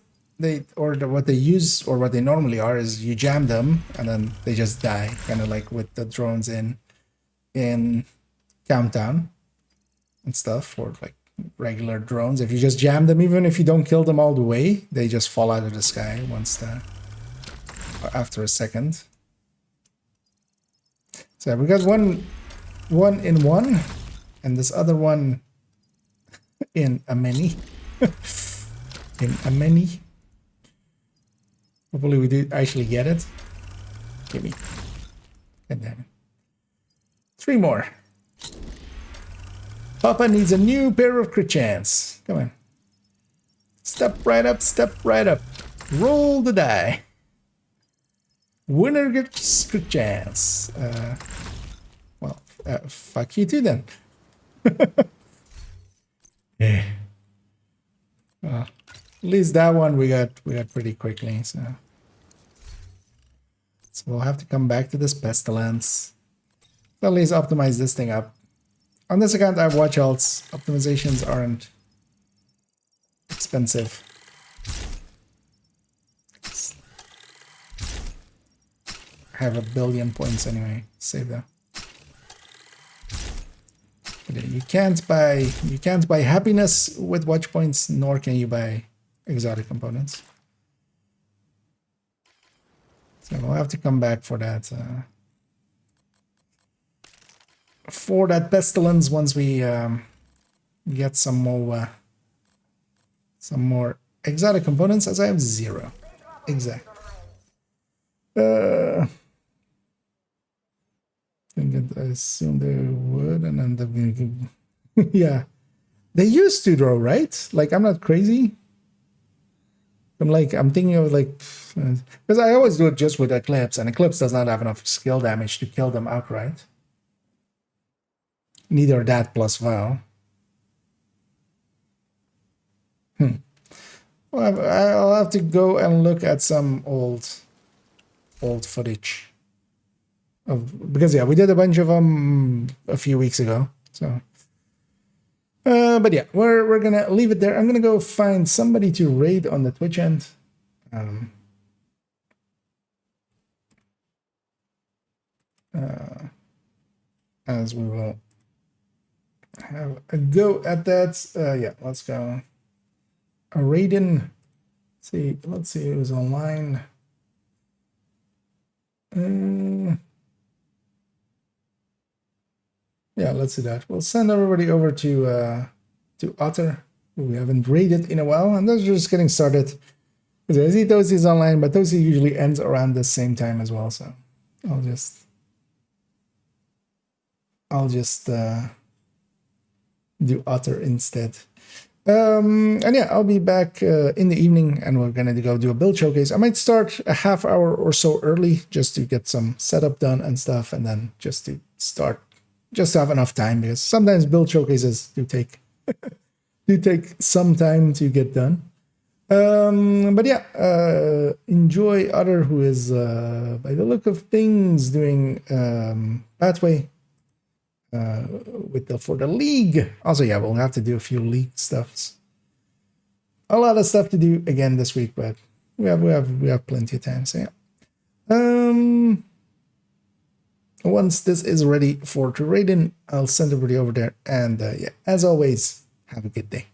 what they use or what they normally are is you jam them and then they just die, kind of like with the drones in Countdown and stuff, or like regular drones. If you just jam them, even if you don't kill them all the way, they just fall out of the sky after a second. So we got one in one, and this other one in a many. In a many. Hopefully we do actually get it. Give me. God damn it. 3 more. Papa needs a new pair of crit chance. Come on. Step right up, step right up. Roll the die. Winner gets crit chance. Well, fuck you too then. Yeah. Well, at least that one we got pretty quickly, so we'll have to come back to this pestilence. So at least optimize this thing up. On this account, I have watch alts. Optimizations aren't expensive. I have 1 billion points anyway. Save them. But you can't buy happiness with watch points, nor can you buy exotic components. So we'll have to come back for that. For that pestilence once we get some more exotic components, as I have 0. Exactly. I assume they would, and then they're yeah. They used to draw, right? Like, I'm not crazy. I'm thinking of like, because I always do it just with Eclipse, and Eclipse does not have enough skill damage to kill them outright. Neither that plus Vow. Well, I'll have to go and look at some old footage. Because yeah, we did a bunch of them a few weeks ago. So, but yeah, we're gonna leave it there. I'm gonna go find somebody to raid on the Twitch end. As we will have a go at that. Yeah, let's go. A Raiden. Let's see who's online. Yeah, let's do that. We'll send everybody over to Otter, who we haven't raided in a while, and those are just getting started. Because I see Tosi's online, but Tosi usually ends around the same time as well, so I'll just do Otter instead. And yeah, I'll be back in the evening, and we're gonna go do a build showcase. I might start a half hour or so early just to get some setup done and stuff, and then just to have enough time, because sometimes build showcases do take some time to get done. But yeah, enjoy Otter, who is by the look of things doing pathway for the league. Also, yeah, we'll have to do a few league stuffs. A lot of stuff to do again this week, but we have plenty of time. So yeah. Once this is ready for Raiden, I'll send everybody over there. And yeah, as always, have a good day.